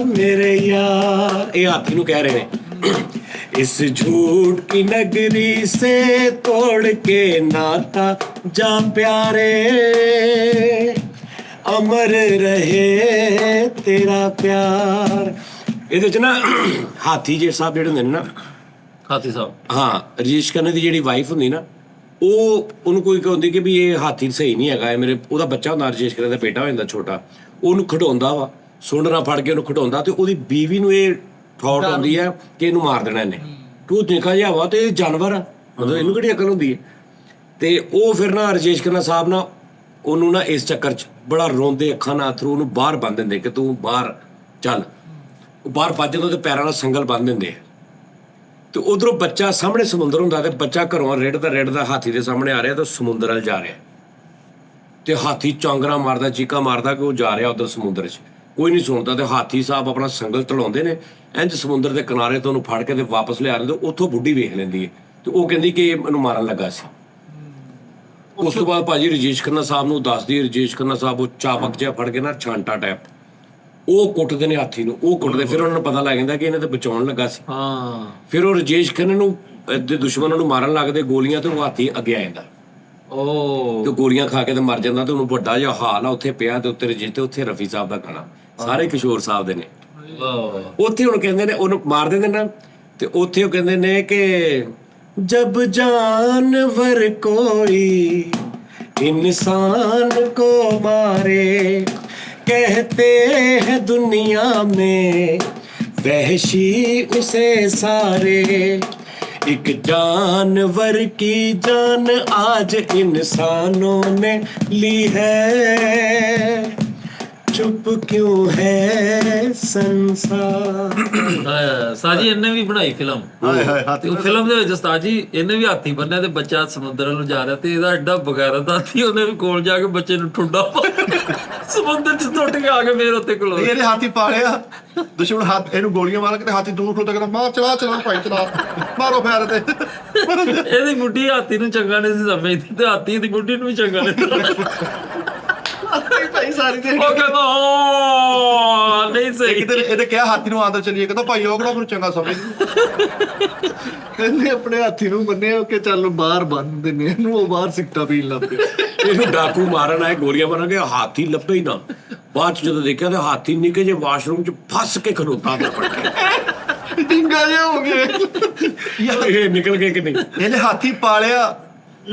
मेरे यार। ये हाथी ਨੂੰ ਕਹਿ ਰਹੇ ਨੇ, इस झूठ की नगरी से तोड़ के नाता जा प्यारे अमर रहे तेरा प्यार। ਇਹਦੇ ਚ ਨਾ ਹਾਥੀ ਜੇ ਸਾਹਿਬ ਜਿਹੜੇ ਹੁੰਦੇ ਨੇ ਨਾ, ਹਾਥੀ ਸਾਹਿਬ। ਹਾਂ, ਰਜੇਸ਼ ਖੰਨਾ ਦੀ ਜਿਹੜੀ ਵਾਈਫ ਹੁੰਦੀ ਨਾ, ਉਹ ਉਹਨੂੰ ਕੋਈ ਕਹਿੰਦੀ ਕਿ ਵੀ ਇਹ ਹਾਥੀ ਸਹੀ ਨਹੀਂ ਹੈਗਾ, ਇਹ ਮੇਰੇ, ਉਹਦਾ ਬੱਚਾ ਹੁੰਦਾ ਰਜੇਸ਼ ਖੰਨਾ ਦਾ ਬੇਟਾ ਹੋ ਜਾਂਦਾ ਛੋਟਾ, ਉਹਨੂੰ ਖਿਡਾਉਂਦਾ ਵਾ, ਸੁੰਡ ਨਾਲ ਫੜ ਕੇ ਉਹਨੂੰ ਖਿਡਾਉਂਦਾ, ਤੇ ਉਹਦੀ ਬੀਵੀ ਨੂੰ ਇਹ ਥੌਟ ਆਉਂਦੀ ਹੈ ਕਿ ਇਹਨੂੰ ਮਾਰ ਦੇਣਾ ਇਹਨੇ, ਤੂੰ ਨਿੱਕਾ ਜਿਹਾ ਵਾ ਤੇ ਇਹ ਜਾਨਵਰ ਆ, ਮਤਲਬ ਇਹਨੂੰ ਕਿਹੜੀ ਅਕਲ ਹੁੰਦੀ ਹੈ। ਤੇ ਉਹ ਫਿਰ ਨਾ ਰਜੇਸ਼ ਖੰਨਾ ਸਾਹਿਬ ਨਾ ਉਹਨੂੰ ਨਾ ਇਸ ਚੱਕਰ 'ਚ ਬੜਾ ਰੋਂਦੇ, ਅੱਖਾਂ ਨਾਲ ਅਥਰੂ ਉਹਨੂੰ ਬਾਹਰ ਬੰਨ੍ਹ ਦਿੰਦੇ ਕਿ ਤੂੰ ਬਾਹਰ ਚੱਲ। ਉਹ ਬਾਹਰ ਭੱਜ ਜਾਂਦਾ ਤੇ ਪੈਰਾਂ ਨਾਲ ਸੰਗਲ ਬੰਨ੍ਹ ਦਿੰਦੇ ਆ, ਤੇ ਉਧਰੋਂ ਬੱਚਾ ਸਾਹਮਣੇ ਸਮੁੰਦਰ ਹੁੰਦਾ, ਤੇ ਬੱਚਾ ਘਰੋਂ ਰਿੜਦਾ ਹਾਥੀ ਦੇ ਸਾਹਮਣੇ ਆ ਰਿਹਾ, ਤੇ ਸਮੁੰਦਰ ਵੱਲ ਜਾ ਰਿਹਾ, ਤੇ ਹਾਥੀ ਚਾਂਗਰਾ ਮਾਰਦਾ, ਚੀਕਾ ਮਾਰਦਾ ਕਿ ਉਹ ਜਾ ਰਿਹਾ ਉਧਰ ਸਮੁੰਦਰ 'ਚ, ਕੋਈ ਨਹੀਂ ਸੁਣਦਾ। ਤੇ ਹਾਥੀ ਸਾਹਿਬ ਆਪਣਾ ਸੰਗਲ ਤੜਾਉਂਦੇ ਨੇ, ਇੰਝ ਸਮੁੰਦਰ ਦੇ ਕਿਨਾਰੇ ਤੋਂ ਉਹਨੂੰ ਫੜ ਕੇ ਤੇ ਵਾਪਸ ਲਿਆ ਦਿੰਦੇ। ਉੱਥੋਂ ਬੁੱਢੀ ਵੇਖ ਲੈਂਦੀ ਹੈ, ਤੇ ਉਹ ਕਹਿੰਦੀ ਕਿ ਇਹ ਮੈਨੂੰ ਮਾਰਨ ਲੱਗਾ ਸੀ। ਉਸ ਤੋਂ ਬਾਅਦ ਭਾਜੀ ਰਜੇਸ਼ ਖੰਨਾ ਸਾਹਿਬ ਨੂੰ ਦੱਸਦੀ, ਰਜੇਸ਼ ਖੰਨਾ ਸਾਹਿਬ ਉਹ ਚਾਬਕ ਜਿਹਾ ਫੜ ਕੇ ਨਾ, ਛਾਂਟਾ ਟੈਪ, ਉਹ ਕੁੱਟਦੇ ਨੇ ਹਾਥੀ ਨੂੰ, ਉਹ ਕੁੱਟਦੇ, ਫਿਰ ਉਹਨਾਂ ਨੂੰ ਪਤਾ ਲੱਗ ਜਾਂਦਾ ਕਿ ਇਹਨੇ ਤਾਂ ਬਚਾਉਣ ਲੱਗਾ ਸੀ। ਹਾਂ, ਫਿਰ ਉਹ ਰਜੇਸ਼ ਖੰਨੇ ਨੂੰ ਦੇ ਦੁਸ਼ਮਣਾਂ ਨੂੰ ਮਾਰਨ ਲੱਗਦੇ ਗੋਲੀਆਂ, ਤੇ ਉਹ ਹਾਥੀ ਅੱਗੇ ਆ ਜਾਂਦਾ, ਉਹ ਤੇ ਗੋਲੀਆਂ ਖਾ ਕੇ ਤੇ ਮਰ ਜਾਂਦਾ। ਤੇ ਉਹਨੂੰ ਵੱਡਾ ਜਿਹਾ ਹਾਲ ਆ, ਉੱਥੇ ਪਿਆ, ਤੇ ਉੱਤੇ ਰਜੇਸ਼, ਤੇ ਉੱਥੇ ਰਫੀ ਸਾਹਿਬ ਦਾ ਗਾਣਾ, ਸਾਰੇ ਕਿਸ਼ੋਰ ਸਾਹਿਬ ਦੇ ਨੇ। ਉੱਥੇ ਹੁਣ ਕਹਿੰਦੇ ਨੇ ਉਹਨੂੰ ਮਾਰ ਦਿੰਦੇ ਨਾ, ਤੇ ਉੱਥੇ ਉਹ ਕਹਿੰਦੇ ਨੇ ਕਿ जब जानवर कोई इंसान को मारे, कहते हैं दुनिया में वहशी उसे सारे, एक जानवर की जान आज इंसानों ने ली है, चुप क्यों है संसार। ਸਾਜੀ ਇਹਨੇ ਵੀ ਬਣਾਈ ਫਿਲਮ। ਹਾਏ ਹਾਏ ਤੇ ਹਾਥੀ ਉਹ ਫਿਲਮ ਦੇ ਵਿੱਚ ਉਸਤਾਦ ਜੀ ਇਹਨੇ ਵੀ ਹਾਥੀ ਬੰਨਿਆ ਤੇ ਬੱਚਾ ਸਮੁੰਦਰ ਨੂੰ ਜਾ ਰਿਹਾ ਤੇ ਇਹਦਾ ਐਡਾ ਬਗੈਰਤ ਹਾਥੀ, ਉਹਨੇ ਵੀ ਕੋਲ ਜਾ ਕੇ ਬੱਚੇ ਨੂੰ ਠੁੱਡਾ ਸਮੁੰਦਰ 'ਚ ਸੁੱਟ ਕੇ ਆ ਕੇ ਫੇਰ ਉੱਤੇ ਖਲੋ ਇਹਨੇ ਹਾਥੀ ਪਾਲਿਆ, ਦੁਸ਼ਮਣ ਹੱਥ ਇਹਨੂੰ ਗੋਲੀਆਂ ਮਾਰ ਕੇ ਤੇ ਹਾਥੀ ਦੂਰ ਖਲੋਤਾ ਕਹਿੰਦਾ ਮਾਰ, ਚਲਾ ਚਲਾ ਭਾਈ ਚਲਾ, ਮਾਰੋ ਫੈਰ ਤੇ। ਇਹਦੀ ਬੁੱਢੀ ਹਾਥੀ ਨੂੰ ਚੰਗਾ ਨਹੀਂ ਸੀ ਸਮਝਦੀ ਤੇ ਹਾਥੀ ਦੀ ਬੁੱਢੀ ਨੂੰ ਵੀ ਚੰਗਾ ਨਹੀਂ ਭਾਈ ਸਾਰੀ ਦੇ ਉਹ ਕਹਿੰਦਾ "ਓ, ਨਹੀਂ ਸਹੀ ਇੱਕ ਦਿਨ ਇਹਨੇ ਕਿਹਾ ਹਾਥੀ ਨੂੰ ਆਂਦਰ ਚੱਲੀਏ, ਕਹਿੰਦਾ ਭਾਈ ਉਹ ਕਿਹੜਾ ਮੈਨੂੰ ਚੰਗਾ ਸਮਝ। ਇਹਨੇ ਆਪਣੇ ਹਾਥੀ ਨੂੰ ਬੰਨਿਆ ਕਿ ਚੱਲ ਬਾਹਰ ਬੰਨ ਦਿੰਦੇ ਇਹਨੂੰ, ਉਹ ਬਾਹਰ ਸਿੱਟਾ ਪੀਣ ਲੱਗ ਪਿਆ। ਇਹਨੂੰ ਡਾਕੂ ਮਾਰਨ ਆਏ, ਗੋਲੀਆਂ ਮਾਰਾਂਗੇ, ਹਾਥੀ ਲੱਭੇ ਹੀ ਨਾ। ਬਾਅਦ ਚ ਜਦੋਂ ਦੇਖਿਆ ਤੇ ਹਾਥੀ ਨਿੱਕੇ ਜਿਹੇ ਵਾਸ਼ਰੂਮ ਚ ਫਸ ਕੇ ਖਲੋਤਾ ਤੇ ਪੜ ਕੇ ਡਿੰਗਾ ਜਿਹਾ ਹੋ ਗਿਆ। ਇਹ ਨਿਕਲ ਗਏ ਕਿ ਨਹੀਂ। ਇਹਨੇ ਹਾਥੀ ਪਾਲਿਆ,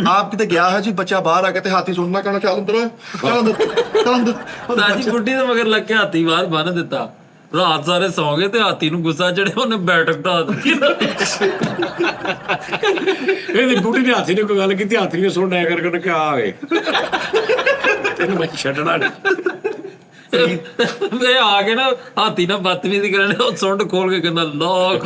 ਆਪ ਕਿਤੇ ਗਿਆ ਹੈ ਜੀ, ਬੱਚਾ ਬਾਹਰ ਆ ਕੇ ਤੇ ਹਾਥੀ ਸੁਣਨਾ ਕਹਿਣਾ ਚੱਲ ਅੰਦਰ ਓਏ, ਚੱਲ ਅੰਦਰ, ਚੱਲ ਅੰਦਰ। ਸਾਜੀ ਬੁੱਢੀ ਦੇ ਮਗਰ ਲੱਗ ਕੇ ਹਾਥੀ ਬਾਹਰ ਬੰਨ ਦਿੱਤਾ। ਰਾਤ ਸਾਰੇ ਸੌਂ ਗਏ ਤੇ ਹਾਥੀ ਨੂੰ ਗੁੱਸਾ ਚੜਿਆ, ਉਹਨੇ ਬੈਠਕ ਢਾ ਦਿੱਤੀ। ਇਹਦੀ ਬੁੱਢੀ ਨੇ ਹਾਥੀ ਨੇ ਕੋਈ ਗੱਲ ਕੀਤੀ, ਹਾਥੀ ਨੇ ਸੁਣਿਆ ਕਰਕੇ ਉਹਨੇ ਕਿਹਾ ਆਵੇ ਤੈਨੂੰ ਮੈਂ ਛੱਡਣਾ ਨਹੀਂ। ਇਹ ਆ ਕੇ ਨਾ ਹਾਥੀ ਨਾਲ ਬਦਤਮੀਜ਼ੀ ਕਰਨ, ਉਹ ਸੁੰਡ ਖੋਲ ਕੇ ਕਹਿੰਦਾ ਲੋਕ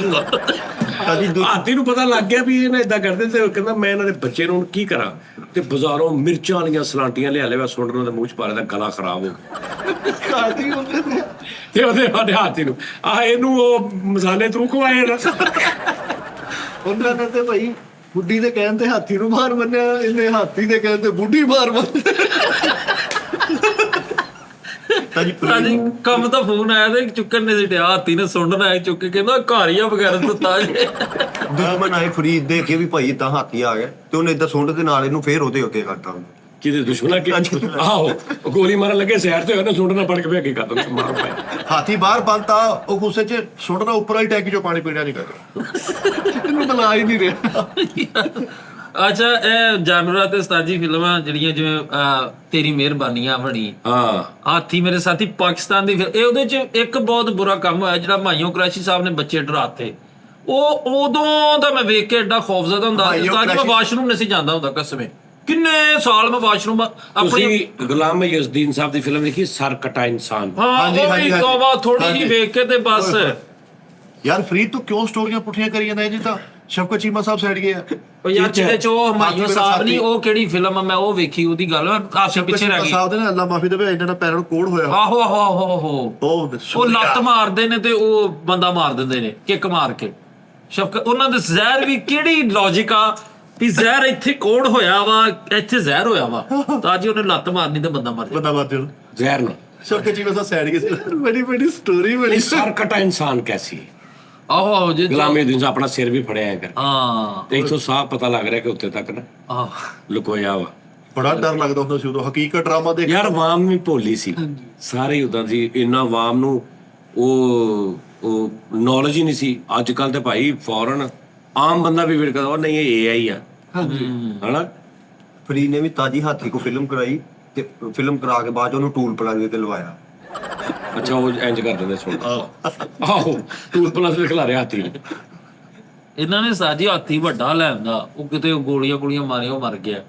ਹਾਥੀ ਨੂੰ ਪਤਾ ਲੱਗ ਗਿਆ ਵੀ ਇਹਨੇ ਇਦਾਂ ਕਰਦੇ, ਤੇ ਉਹ ਕਹਿੰਦਾ ਮੈਂ ਇਹਨਾਂ ਦੇ ਬੱਚੇ ਨੂੰ ਹੁਣ ਕੀ ਕਰਾਂ, ਤੇ ਬਾਜ਼ਾਰੋਂ ਮਿਰਚਾਂ ਵਾਲੀਆਂ ਸਲਾਂਟੀਆਂ ਲਿਆ ਲਿਆ, ਸੁੰਡ ਨੂੰ ਉਹਦੇ ਮੂੰਹ ਚ ਪਾ ਲਿਆ, ਗਲਾ ਖਰਾਬ ਹੋ ਗਿਆ। ਹਾਥੀ ਹੁੰਦੇ ਨੇ। ਤੇ ਉਹਦੇ ਸਾਡੇ ਹਾਥੀ ਨੂੰ ਇਹਨੂੰ ਉਹ ਮਸਾਲੇ ਤੂੰ ਖਵਾਏ ਨਾ। ਉਹਨਾਂ ਨੇ ਤੇ ਭਾਈ ਬੁੱਢੀ ਦੇ ਕਹਿਣ ਤੇ ਹਾਥੀ ਨੂੰ ਮਾਰ ਬੰਨਿਆ, ਇਹਨੇ ਹਾਥੀ ਦੇ ਕਹਿਣ ਤੇ ਬੁੱਢੀ ਮਾਰ ਬੰਨਿਆ। ਸਾਜੀ ਕੰਮ ਤਾਂ ਫੋਨ ਆਇਆ ਤੇ ਚੁੱਕਣ ਨੇ ਸਿੱਟਿਆ, ਹਾਥੀ ਨੇ ਸੁੰਡ ਨਾ ਚੁੱਕ ਕੇ ਕਹਿੰਦਾ ਘਰ ਹੀ ਆ ਵਗੈਰਾ ਦਿੱਤਾ ਜੇ। ਦੁਸ਼ਮਣ ਆਏ ਫਰੀਦ ਦੇ ਕੇ ਵੀ ਭਾਈ ਇਦਾਂ ਹਾਥੀ ਆ ਗਿਆ ਤੇ ਉਹਨੇ ਇਦਾਂ ਸੁੰਡ ਦੇ ਨਾਲ ਇਹਨੂੰ ਫੇਰ ਉਹਦੇ ਉੱਤੇ ਕਰਤਾ। ਕਿਤੇ ਦੁਸ਼ਮਣਾ ਕਿ ਆਹੋ ਉਹ ਗੋਲੀ ਮਾਰਨ ਲੱਗੇ ਸਾਈਡ ਤੇ ਉਹਨੇ ਸੁੰਡ ਨਾ ਪੜ ਕੇ ਅੱਗੇ ਕਰ ਦਿੰਦਾ ਮਾਰ ਪਾਇਆ। ਹਾਥੀ ਬਾਹਰ ਬੰਨਤਾ, ਉਹ ਗੁੱਸੇ 'ਚ ਸੁੱਟਣਾ ਉੱਪਰ ਵਾਲੀ ਟੈਂਕੀ 'ਚੋਂ ਪਾਣੀ ਪੀਣਾ ਨਹੀਂ ਕਰਦਾ। ਇਹਨੂੰ ਬੁਲਾ ਹੀ ਨਹੀਂ ਰਿਹਾ। ਅੱਛਾ, ਇਹ ਜਾਨਵਰਾਂ ਤੇ ਉਸਤਾਦੀ ਫਿਲਮਾਂ ਜਿਹੜੀਆਂ ਜਿਵੇਂ ਤੇਰੀ ਮਿਹਰਬਾਨੀਆਂ ਬਣੀ, ਹਾਂ ਹਾਥੀ ਮੇਰੇ ਸਾਥੀ ਪਾਕਿਸਤਾਨ ਦੀ ਇਹ ਉਹਦੇ ਚ ਇੱਕ ਬਹੁਤ ਬੁਰਾ ਕੰਮ ਹੋਇਆ, ਜਿਹੜਾ ਮਾਈਓ ਕੁਰੈਸ਼ੀ ਸਾਹਿਬ ਨੇ ਬੱਚੇ ਡਰਾਤੇ। ਉਹ ਉਦੋਂ ਦਾ ਮੈਂ ਵੇਖ ਕੇ ਐਡਾ ਖੌਫਜ਼ਦਾ ਹੁੰਦਾ ਉਸਤਾਦ ਜੀ, ਮੈਂ ਵਾਸ਼ਰੂਮ ਨਹੀਂ ਸੀ ਜਾਂਦਾ ਹੁੰਦਾ ਕਸਮੇ, ਕਿੰਨੇ ਸਾਲ ਮੈਂ ਵਾਸ਼ਰੂਮ ਆਪਣੀ। ਤੁਸੀਂ ਗੁਲਾਮ ਯਜ਼ਦੀਨ ਸਾਹਿਬ ਦੀ ਫਿਲਮ ਦੇਖੀ ਸਰ ਕਟਾ ਇਨਸਾਨ? ਹਾਂਜੀ, ਹਾਂ ਹਾਂਜੀ, ਤੋਬਾ ਥੋੜੀ ਜਿਹੀ ਵੇਖ ਕੇ ਤੇ ਬਸ। ਯਾਰ ਫਰੀਦ ਤੂੰ ਕਿਉਂ ਸਟੋਰੀਆਂ ਪੁੱਠੀਆਂ ਕਰੀ ਜਾਂਦਾ? ਇਹ ਜੀ ਤਾਂ ਸ਼ਫਕਤ ਚੀਮਾ ਸਾਹਿਬ ਸਾਈਡ ਗਏ ਆ। ਉਹ ਯਾਰ ਜਿਹਦੇ ਚ ਉਹ ਮਾਈਓ ਸਾਹਿਬ ਨਹੀਂ, ਉਹ ਕਿਹੜੀ ਫਿਲਮ ਆ, ਮੈਂ ਉਹ ਵੇਖੀ, ਉਹਦੀ ਗੱਲ ਆਸੇ ਪਿੱਛੇ ਰਹਿ ਗਈ। ਸਾਹਿਬ ਦੇ ਨਾਲ ਅੱਲਾ ਮਾਫੀ ਦੇਵੇ, ਇਹਨਾਂ ਦਾ ਪੈਰਾਂ ਨੂੰ ਕੋੜ ਹੋਇਆ। ਆਹੋ ਆਹੋ ਆਹੋ ਆਹੋ, ਉਹ ਲੱਤ ਮਾਰਦੇ ਨੇ ਤੇ ਉਹ ਬੰਦਾ ਮਾਰ ਦਿੰਦੇ ਨੇ ਕਿੱਕ ਮਾਰ ਕੇ। ਸ਼ਫਕਤ ਉਹਨਾਂ ਦੇ ਜ਼ਹਿਰ ਵੀ ਕਿਹੜੀ ਲੌਜੀਕ ਆ ਵੀ ਜ਼ਹਿਰ ਇੱਥੇ ਕੋੜ ਹੋਇਆ ਵਾ, ਇੱਥੇ ਜ਼ਹਿਰ ਹੋਇਆ ਵਾ, ਤਾਂ ਜੀ ਉਹਨੇ ਲੱਤ ਮਾਰਨੀ ਤੇ ਬੰਦਾ ਮਰ ਬੰਦਾ ਮਾਰ ਦਿਓ ਜ਼ਹਿਰ ਨਾ। ਸ਼ਫਕਤ ਚੀਮਾ ਸਾਹਿਬ ਸਾਈਡ ਗਏ। ਬੜੀ ਬੜੀ ਸਟੋਰੀ ਬਣੀ। ਸਰ ਕਟਾ ਇਨਸਾਨ ਕੈਸੀ? ਆਹੋ ਆਹੋ ਜੀ ਗੁਲਾਮ ਯਜ਼ਦੀਨ ਸਾਹਿਬ ਆਪਣਾ ਸਿਰ ਵੀ ਫੜਿਆ ਕਰ, ਹਾਂ ਤੇ ਇੱਥੋਂ ਸਾਫ਼ ਪਤਾ ਲੱਗ ਰਿਹਾ ਕਿ ਉੱਤੇ ਤੱਕ ਨਾ ਆਹ ਲੁਕੋਇਆ ਵਾ। ਬੜਾ ਡਰ ਲੱਗਦਾ ਹੁੰਦਾ ਸੀ ਉਦੋਂ, ਹਕੀਕਤ ਡਰਾਮਾ ਦੇਖ। ਯਾਰ ਆਵਾਮ ਵੀ ਭੋਲੀ ਸੀ, ਸਾਰੇ ਉਦਾਂ ਸੀ, ਇੰਨਾ ਆਵਾਮ ਨੂੰ ਉਹ ਨੌਲੇਜ ਹੀ ਨਹੀਂ ਸੀ। ਅੱਜ ਕੱਲ ਤੇ ਭਾਈ ਫੌਰਨ ਆਮ ਬੰਦਾ ਵੀ ਵੇਖਦਾ ਉਹ ਨਹੀਂ ਇਹ AI ਆ, ਹਨਾ। ਫਰੀਦ ਨੇ ਵੀ ਤਾਜੀ ਹਾਥੀ ਕੋ ਫਿਲਮ ਕਰਾਈ ਤੇ ਫਿਲਮ ਕਰਾ ਕੇ ਬਾਅਦ 'ਚ ਉਹਨੂੰ ਟੂਲ ਪਲਾਜ਼ੇ ਤੇ ਲਵਾਇਆ। ਅੱਛਾ ਉਹ ਇੰਜ ਕਰ ਦਿੰਦੇ ਸੁਣ। ਆਹੋ ਟੂਲ ਪਲਾਸ ਦੇ ਖਿਲਾਰੇ ਹਾਥੀ ਨੂੰ। ਇਹਨਾਂ ਨੇ ਸਾਜੀ ਹਾਥੀ ਵੱਡਾ ਲੈਂਦਾ, ਉਹ ਕਿਤੇ ਗੋਲੀਆਂ ਮਾਰੀਆਂ, ਉਹ ਮਰ ਗਿਆ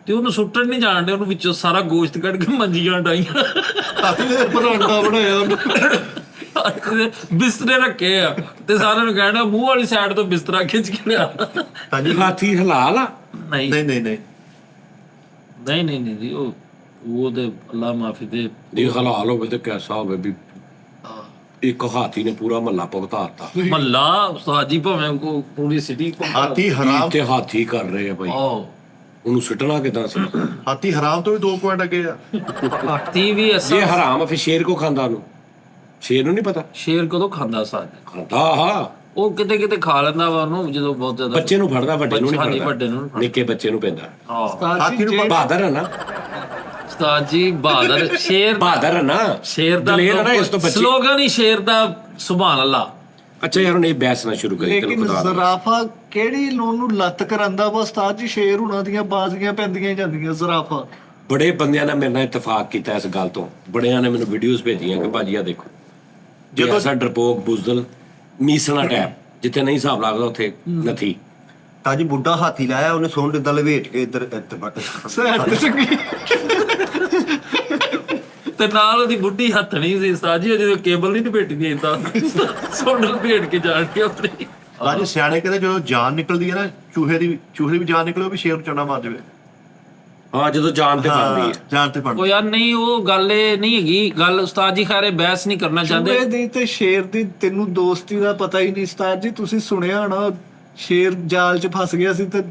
ਤੇ ਉਹਨੂੰ ਸੁੱਟਣ ਨਹੀਂ ਜਾਣਦੇ, ਉਹਨੂੰ ਵਿੱਚੋਂ ਸਾਰਾ ਗੋਸ਼ਤ ਕੱਢ ਕੇ ਮੰਜੀਆਂ ਡਾਈਆਂ, ਹਾਥੀ ਦੇ ਪਰਾਂਠਾ ਬਣਾਇਆ ਉਹਨੂੰ। ਬਿਸਤਰੇ ਰੱਖੇ ਆ ਤੇ ਸਾਰਿਆਂ ਨੂੰ ਕਹਿਣਾ ਮੂੰਹ ਵਾਲੀ ਸਾਈਡ ਤੋਂ ਬਿਸਤਰਾ ਖਿੱਚ ਕੇ ਲਿਆ। ਤਾਜੀ ਹਾਥੀ ਹਲਾਲ ਆ? ਨਹੀਂ ਨਹੀਂ ਨਹੀਂ ਨਹੀਂ ਨਹੀਂ ਜੀ, ਉਹ ਤੇ ਅੱਲਾ ਮਾਫੀ ਦੇ। ਜੇ ਹਲਾਲ ਹੋਵੇ ਤੇ ਕੈਸਾ ਹੋਵੇ ਵੀ ਇੱਕ ਹਾਥੀ ਨੇ ਪੂਰਾ ਮਹੱਲਾ ਭੁਗਤਾਤਾ। ਮਹੱਲਾ ਉਸਤਾਦੀ ਭਾਵੇਂ ਪੂਰੀ ਸਿਟੀ ਹਾਥੀ ਹਰਾਮ, ਤੇ ਹਾਥੀ ਕਰ ਰਹੇ ਆ ਭਾਈ, ਆਹ ਉਹਨੂੰ ਸੁੱਟਣਾ ਕਿਦਾਂ ਸੀ? ਹਾਥੀ ਹਰਾਮ ਤੋਂ ਵੀ 2 ਪੁਆਇੰਟ ਅੱਗੇ ਆ। ਹਾਥੀ ਵੀ ਜੇ ਐਸਾ ਹਰਾਮ ਆ ਫਿਰ ਸ਼ੇਰ ਕੋ ਖਾਂਦਾ ਉਹਨੂੰ? ਸ਼ੇਰ ਨੂੰ ਨਹੀਂ ਪਤਾ ਸ਼ੇਰ ਕਦੋਂ ਖਾਂਦਾ ਸਾਜ? ਖਾਂਦਾ ਹਾਂ, ਉਹ ਕਿਤੇ ਕਿਤੇ ਖਾ ਲੈਂਦਾ ਵਾ ਉਹਨੂੰ ਜਦੋਂ ਬਹੁਤ ਜ਼ਿਆਦਾ। ਬੱਚੇ ਨੂੰ ਫੜਦਾ, ਵੱਡੇ ਨੂੰ ਹਾਂਜੀ, ਨਹੀਂ ਵੱਡੇ ਨੂੰ ਨੀ ਫੜਦਾ, ਫੜਦਾ। ਨਿੱਕੇ ਬੱਚੇ ਨੂੰ ਪੈਂਦਾ। ਆਹ ਹਾਥੀ ਨੂੰ ਬਹਾਦਰ ਹੈ ਨਾ, ਉਸਤਾਦ ਜੀ ਬਹਾਦਰ ਸ਼ੇਰ ਬਹਾਦਰ ਹੈ ਨਾ, ਸ਼ੇਰ ਦਾ ਦਲੇਰ ਹੈ ਨਾ, ਇਸ ਤੋਂ ਬੱਚੇ। ਸਲੋਗਨ ਹੀ ਸ਼ੇਰ ਦਾ ਸੁਭਾਨ ਅੱਲਾ। ਅੱਛਾ ਯਾਰ ਹੁਣ ਇਹ ਬਹਿਸ ਨਾ ਸ਼ੁਰੂ ਕਰੀ ਤੈਨੂੰ ਲੇਕਿਨ ਪਤਾ ਲੱਗ। ਜ਼ਰਾਫਾ ਕਿਹੜੀ ਨੂੰ ਲੱਤ ਕਰਾਂਦਾ ਵਾ ਉਸਤਾਦ ਜੀ, ਸ਼ੇਰ ਹੁਣਾਂ ਦੀਆਂ ਬਾਜ਼ੀਆਂ ਪੈਂਦੀਆਂ ਹੀ ਜਾਂਦੀਆਂ ਜ਼ਰਾਫਾ। ਬੜੇ ਬੰਦਿਆਂ ਨੇ ਮੇਰੇ ਨਾਲ ਇਤਫਾਕ ਕੀਤਾ ਇਸ ਗੱਲ ਤੋਂ, ਬੜਿਆਂ ਨੇ ਮੈਨੂੰ ਵੀਡੀਓਜ਼ ਭੇਜੀਆਂ ਕਿ ਭਾਜੀ ਆ ਦੇਖੋ ਜਦੋਂ ਸਾਡਾ ਡਰਪੋਕ ਬੁਜ਼ਦਲ ਮੀਸਣਾ ਟੈਪ ਜਿੱਥੇ ਨਹੀਂ ਹਿਸਾਬ ਲੱਗਦਾ ਉੱਥੇ ਨਥੀ ਤਾਂ ਜੀ ਬੁੱਢਾ ਹਾਥੀ ਲਾਇਆ ਉਹਨੇ ਸੁਣ ਇਦਾਂ ਲਵੇਟ ਕੇ ਇੱਧਰ ਸੈਟ ਤੇ ਚੰਗੀ। ਤੇ ਨਾਲ ਉਹਦੀ ਬੁੱਢੀ ਹੱਥ ਨਹੀਂ ਸੀ ਉਸਤਾਦ ਜੀ, ਜਦੋਂ ਕੇਬਲ ਨਹੀਂ ਲਪੇਟਦੀ ਏਦਾਂ ਸੁਣ ਲਪੇਟ ਕੇ ਜਾਣ ਕੇ ਆਪਣੀ। ਰਾਜੇ ਸਿਆਣੇ ਕਹਿੰਦੇ ਜਦੋਂ ਜਾਨ ਨਿਕਲਦੀ ਹੈ ਨਾ ਚੂਹੇ ਦੀ ਵੀ ਜਾਨ ਨਿਕਲੇ, ਉਹ ਵੀ ਸ਼ੇਰ ਨੂੰ ਚੰਡਾ ਮਾਰ ਜਾਵੇ। ਹਾਂ ਜਦੋਂ ਜਾਨ ਤੇ ਬਣਦੀ ਹੈ ਜਾਨ ਤੇ ਬਣ ਉਹ ਯਾਰ ਨਹੀਂ, ਉਹ ਗੱਲ ਇਹ ਨਹੀਂ ਹੈਗੀ ਗੱਲ ਉਸਤਾਦ ਜੀ, ਖੈਰੇ ਬਹਿਸ ਨਹੀਂ ਕਰਨਾ ਚਾਹੁੰਦੇ। ਚੂਹੇ ਦੀ ਤੇ ਸ਼ੇਰ ਦੀ ਤੈਨੂੰ ਦੋਸਤੀ ਦਾ ਪਤਾ ਹੀ ਨਹੀਂ ਉਸਤਾਦ ਜੀ। ਤੁਸੀਂ ਸੁਣਿਆ ਹੋਣਾ ਸ਼ੇਰ ਜਾਲ 'ਚ ਫਸ ਗਿਆ ਸੀ ਤੇ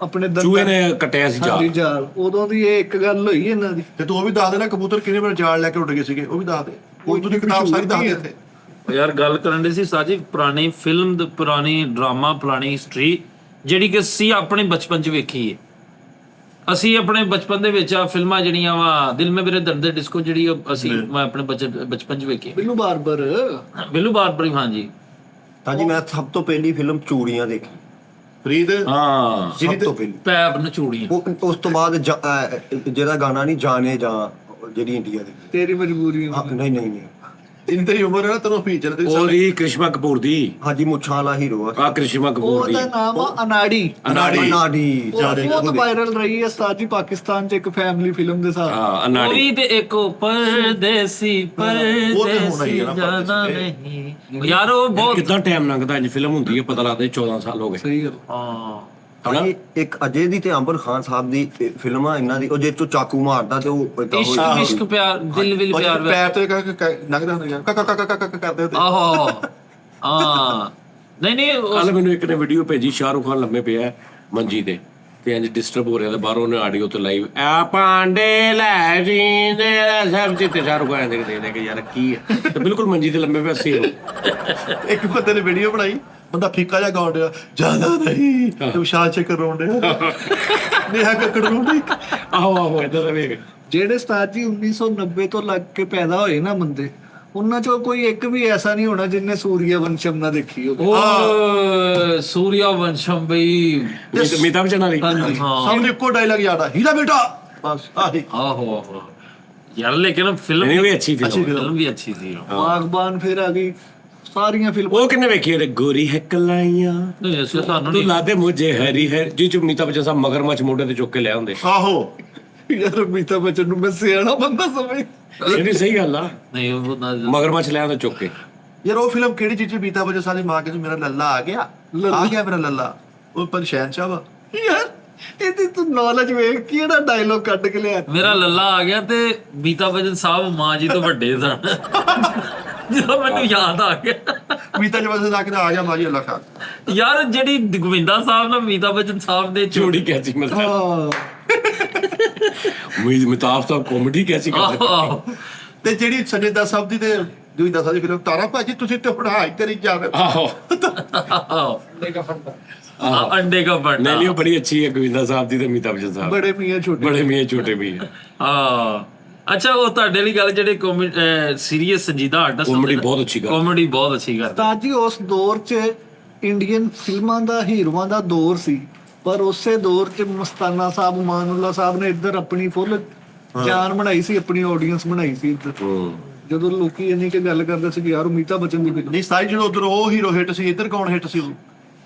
ਆਪਣੇ ਚੂਹੇ ਨੇ ਕੱਟਿਆ ਸੀ ਹਾਂਜੀ ਜਾਲ। ਜਾਲ, ਉਦੋਂ ਦੀ ਇਹ ਇੱਕ ਗੱਲ ਹੋਈ ਇਹਨਾਂ ਦੀ। ਤੇ ਤੂੰ ਉਹ ਵੀ ਦੱਸ ਦੇ ਨਾ ਕਬੂਤਰ ਕਿੰਨੇ ਵਾਰ ਜਾਲ ਲੈ ਕੇ ਉੱਡ ਗਏ ਸੀਗੇ, ਉਹ ਵੀ ਦੱਸ ਦੇ। ਉਹ ਤੂੰ ਕਿਤਾਬ ਸਾਰੀ ਦੱਸ ਦੇ ਇੱਥੇ। ਯਾਰ ਗੱਲ ਕਰਨ ਦੇ ਸੀ ਉਸਤਾਦ ਜੀ, ਪੁਰਾਣੀ ਫਿਲਮ, ਪੁਰਾਣੀ ਡਰਾਮਾ, ਪੁਰਾਣੀ ਹਿਸਟਰੀ ਜਿਹੜੀ ਕਿ ਅਸੀਂ ਆਪਣੇ ਬਚਪਨ 'ਚ ਵੇਖੀ ਹੈ। ਅਸੀਂ ਆਪਣੇ ਬਚਪਨ ਦੇ ਵਿੱਚ ਆ ਫਿਲਮਾਂ ਜਿਹੜੀਆਂ ਵਾ ਦਿਲ ਮੇ ਮੇਰੇ ਦਰਦ ਡਿਸਕੋ ਜਿਹੜੀ ਅਸੀਂ ਮੈਂ ਆਪਣੇ ਬਚਪਨ 'ਚ ਵੇਖੀ। ਬਿੱਲੂ ਬਾਰਬਰ ਬਿੱਲੂ ਬਾਰਬਰੀ, ਹਾਂਜੀ। ਤਾਂ ਜੀ ਮੈਂ ਸਭ ਤੋਂ ਪਹਿਲੀ ਫਿਲਮ ਚੂੜੀਆਂ ਦੇਖੀ, ਫਰੀਦ ਹਾਂ ਸਭ ਤੋਂ ਪਹਿਲੀ। ਪੈਪ ਨਚੂੜੀਆਂ। ਉਸ ਤੋਂ ਬਾਅਦ ਜਿਹੜਾ ਗਾਣਾ ਨਹੀਂ ਜਾਣੇ ਜਾਂ ਜਿਹੜੀ ਇੰਡੀਆ ਦੀ। ਤੇਰੀ ਮਜਬੂਰੀ। ਨਹੀਂ ਨਹੀਂ ਨਹੀਂ ਜਿੰਨੀ ਤੇਰੀ ਉਮਰ ਹੈ ਨਾ ਤੈਨੂੰ ਫੀਚਰ ਤੇ ਉਹਦੀ ਕ੍ਰਿਸ਼ਮਾ ਕਪੂਰ ਦੀ ਹਾਂਜੀ ਮੁੱਛਾਂ ਵਾਲਾ ਹੀਰੋ ਆ ਕ੍ਰਿਸ਼ਮਾ ਕਪੂਰ ਦੀ ਉਹਦਾ ਨਾਮ ਆ ਅਨਾੜੀ। ਅਨਾੜੀ ਬਹੁਤ ਵਾਇਰਲ ਰਹੀ ਹੈ ਉਸਤਾਦ ਜੀ ਪਾਕਿਸਤਾਨ 'ਚ ਇੱਕ ਫੈਮਿਲੀ ਫਿਲਮ ਦੇ ਸਾਥ। ਹਾਂ ਉਹ ਅਨਾੜੀ ਵੀ ਤੇ ਇੱਕ ਪਰਦੇਸੀ ਪਰਦੇਸੀ ਹੋਣਾ ਜਾਣਾ ਨਹੀਂ। ਯਾਰ ਉਹ ਬਹੁਤ ਕਿੰਨਾ ਟਾਈਮ ਲੰਘਦਾ ਅੱਜ ਫਿਲਮ ਹੁੰਦੀ ਹੈ ਪਤਾ ਲੱਗਦਾ 14 ਸਾਲ ਹੋ ਗਏ। ਸਹੀ ਗੱਲ। ਹਾਂ ਤਾਂ ਇੱਕ ਅਜੇ ਦੀ ਤੇ ਅੰਬਰ ਖਾਨ ਸਾਹਿਬ ਦੀ ਫਿਲਮ ਆ ਇਹਨਾਂ ਦੀ, ਉਹ ਜੇ ਚੋਂ ਚਾਕੂ ਮਾਰਦਾ ਤੇ ਉਹ ਏਦਾਂ ਹੋ ਇਸ਼ਕ ਇਸ਼ਕ ਪਿਆਰ ਦਿਲ ਵਿਲ ਪਿਆਰ ਵੇ। ਪੈਰ ਤੇ ਨਗਦਾ ਹੁੰਦਾ ਕਰਦੇ ਹੁੰਦੇ। ਆਹੋ ਹਾਂ ਨਹੀਂ ਕੱਲ ਮੈਨੂੰ ਇੱਕ ਨੇ ਵੀਡੀਓ ਭੇਜੀ, ਸ਼ਾਹਰੁਖ ਖਾਨ ਲੰਮੇ ਪਿਆ ਮੰਜੀ ਤੇ ਇੰਜ ਡਿਸਟਰਬ ਹੋ ਰਿਹਾ ਤੇ ਬਾਹਰੋਂ ਉਹਨੇ ਆਡੀਓ ਤੇ ਲਾਈਵ ਆ ਪਾਂਡੇ ਲੈ ਜੀਂਦੇ ਸਭ ਤੇ ਸ਼ਾਹਰੁਖ ਖਾਨ ਦੇ ਕਿ ਯਾਰ ਕੀ ਹੈ ਤੇ ਬਿਲਕੁਲ ਮੰਜੀ ਤੇ ਲੰਮੇ ਪਿਆ ਸੀ। ਇੱਕ ਬੰਦੇ ਨੇ ਵੀਡੀਓ ਬਣਾਈ, ਬੰਦਾ ਫੀਕਾ ਜਿਹਾ ਗਾਉਣ ਡਿਆ, ਜ਼ਿਆਦਾ ਨਹੀਂ ਤੇ ਵਿਸ਼ਾਲ ਚੇਕਰ ਰੋਣ ਡਿਆ, ਨੇਹਾ ਕੱਕੜ ਰੋਣ ਡਈ। ਆਹੋ ਆਹੋ ਇਦਾਂ ਦਾ ਵੇਖ। ਜਿਹੜੇ ਉਸਤਾਦ ਜੀ 1990 ਤੋਂ ਲੱਗ ਕੇ ਪੈਦਾ ਹੋਏ ਨਾ ਬੰਦੇ, ਉਹਨਾਂ ਚੋਂ ਕੋਈ ਇੱਕ ਵੀ ਐਸਾ ਨਹੀਂ ਹੋਣਾ ਜਿਨਨੇ ਸੂਰਿਆ ਵੰਸ਼ਮ ਨਾ ਦੇਖੀ ਹੋਵੇ। ਉਹ ਸੂਰਿਆ ਵੰਸ਼ਮ ਬਈ। ਅਮਿਤਾਭ ਬੱਚਨ ਵਾਲੀ ਹਾਂ ਸਭ ਨੂੰ ਇੱਕੋ ਡਾਇਲੌਗ ਯਾਦ ਆ, ਹੀਰਾ ਬੇਟਾ, ਬਸ ਆਹੀ। ਆਹੋ ਆਹੋ ਯਾਰ ਲੇਕਿਨ ਫਿਲਮ ਨਹੀਂ ਵੀ ਅੱਛੀ ਫਿਲਮ ਫਿਲਮ ਵੀ ਅੱਛੀ ਸੀ। ਬਾਗਬਾਨ ਫਿਰ ਆ ਗਈ, ਸਾਰੀਆਂ ਫਿਲਮਾਂ। ਉਹ ਕਿੰਨੇ ਵੇਖੀ ਉਹਨੇ ਗੋਰੀ ਹੈ ਕਲਾਈਆਂ ਨਹੀਂ ਅਸੀਂ ਸਾਨੂੰ ਤੂੰ ਨਹੀਂ ਲਾ ਦੇ ਮੁਝੇ ਹਰੀ ਹੈ ਜੀ ਚ ਅਮਿਤਾਭ ਬੱਚਨ ਸਾਹਿਬ ਮਗਰਮੱਛ ਮੋਢੇ ਤੇ ਚੁੱਕ ਕੇ ਲੈ ਆਉਂਦੇ। ਆਹੋ ਯਾਰ ਅਮਿਤਾਭ ਬੱਚਨ ਨੂੰ ਮੈਂ ਸਿਆਣਾ ਬੰਦਾ ਸਮਝ। ਇਹ ਵੀ ਸਹੀ ਗੱਲ ਆ, ਨਹੀਂ ਉਹ ਨਾ- ਮਗਰਮੱਛ ਲੈ ਆਉਂਦੇ ਚੁੱਕ ਕੇ। ਯਾਰ ਉਹ ਫਿਲਮ ਕਿਹੜੀ ਚੀਜ਼ ਬੀਤਾ ਵਜੇ ਸਾਡੀ ਮਾਂ ਕਹਿੰਦੀ ਮੇਰਾ ਲੱਲਾ ਆ ਗਿਆ, ਆ ਗਿਆ ਮੇਰਾ ਲੱਲਾ। ਉਹ ਪਰ ਸ਼ਹਿਨਸ਼ਾਹ ਵਾ। ਯਾਰ ਇਹਦੀ ਤੂੰ ਨੌਲੇਜ ਵੇਖ, ਕਿਹੜਾ ਡਾਇਲੋਗ ਕੱਢ ਕੇ ਲਿਆ। ਮੇਰਾ ਲੱਲਾ ਆ ਗਿਆ ਤੇ ਬੀਤਾ ਬਚਨ ਸਾਹਿਬ ਮਾਂ ਜੀ ਤੋਂ ਵੱਡੇ ਸਨ। ਜਦੋਂ ਮੈਨੂੰ ਯਾਦ ਆ ਗਿਆ ਬੀਤਾ ਜਵਾਸੇ ਜਾ ਕੇ ਆ ਗਿਆ ਮਾਜੀ ਅੱਲਾ ਖਾਨ। ਯਾਰ ਜਿਹੜੀ ਗੋਵਿੰਦਾ ਸਾਹਿਬ ਨਾਲ ਅਮਿਤਾਭ ਬੱਚਨ ਸਾਹਿਬ ਦੇ ਜੋੜੀ ਕੈਸੀ ਮਤਲਬ ਹਾਂ ਅਮਿਤਾਭ ਸਾਹਿਬ ਕਾਮੇਡੀ ਕੈਸੀ ਕਰਦੇ। ਆਹੋ ਤੇ ਜਿਹੜੀ ਸੰਜੇ ਦੱਤ ਸਾਹਿਬ ਦੀ ਤੇ ਦੂਜੀ ਦੱਸਾਂ ਦੀ ਫਿਲਮ ਤਾਰਾ ਭਾਜੀ ਤੁਸੀਂ ਤੇ ਹੁਣ ਹਾਈ ਕਰੀ ਜਾਵੇ। ਆਹੋ ਅੰਡੇ ਕਾ ਬੰਡਾ। ਨਹੀਂ ਉਹ ਬੜੀ ਅੱਛੀ ਹੈ ਗੋਵਿੰਦਾ ਸਾਹਿਬ ਦੀ ਤੇ ਅਮਿਤਾਭ ਬੱਚਨ ਸਾਹਿਬ ਬੜੇ ਮੀਆਂ ਛੋਟੇ। ਬੜੇ ਮੀਆਂ ਛੋਟੇ ਵੀ ਹੈ। ਹਾਂ ਅੱਛਾ ਉਹ ਤੁਹਾਡੇ ਲਈ ਗੱਲ ਜਿਹੜੇ ਸੀਰੀਅਸ ਸੰਜੀਦਾ ਆਰਟਿਸਟ Comedy ਬਹੁਤ ਅੱਛੀ ਕਰਦੇ। ਕਾਮੇਡੀ ਬਹੁਤ ਅੱਛੀ ਕਰਦੇ। ਤਾਂ ਜੀ ਉਸ ਦੌਰ 'ਚ ਇੰਡੀਅਨ ਫਿਲਮਾਂ ਦਾ ਹੀਰੋਆਂ ਦਾ ਦੌਰ ਸੀ, ਪਰ ਉਸੇ ਦੌਰ 'ਚ ਮਸਤਾਨਾ ਸਾਹਿਬ, ਮਾਨੂਲਾ ਸਾਹਿਬ ਨੇ ਇੱਧਰ ਆਪਣੀ ਫੁੱਲ ਜਾਨ ਬਣਾਈ ਸੀ, ਆਪਣੀ ਆਡੀਅנס ਬਣਾਈ ਸੀ ਇੱਧਰ। ਜਦੋਂ ਲੋਕੀ ਇੰਨੀ ਕਿ ਗੱਲ ਕਰਦੇ ਸੀ ਕਿ ਯਾਰ ਅਮਿਤਾਭ ਬੱਚਨ ਦੀ ਫਿਲਮ। ਨਹੀਂ ਸਾਈ ਜਦੋਂ ਉਧਰ ਉਹ ਹੀਰੋ ਹਿੱਟ ਸੀ, ਇੱਧਰ ਕੌਣ ਹਿੱਟ ਸੀ?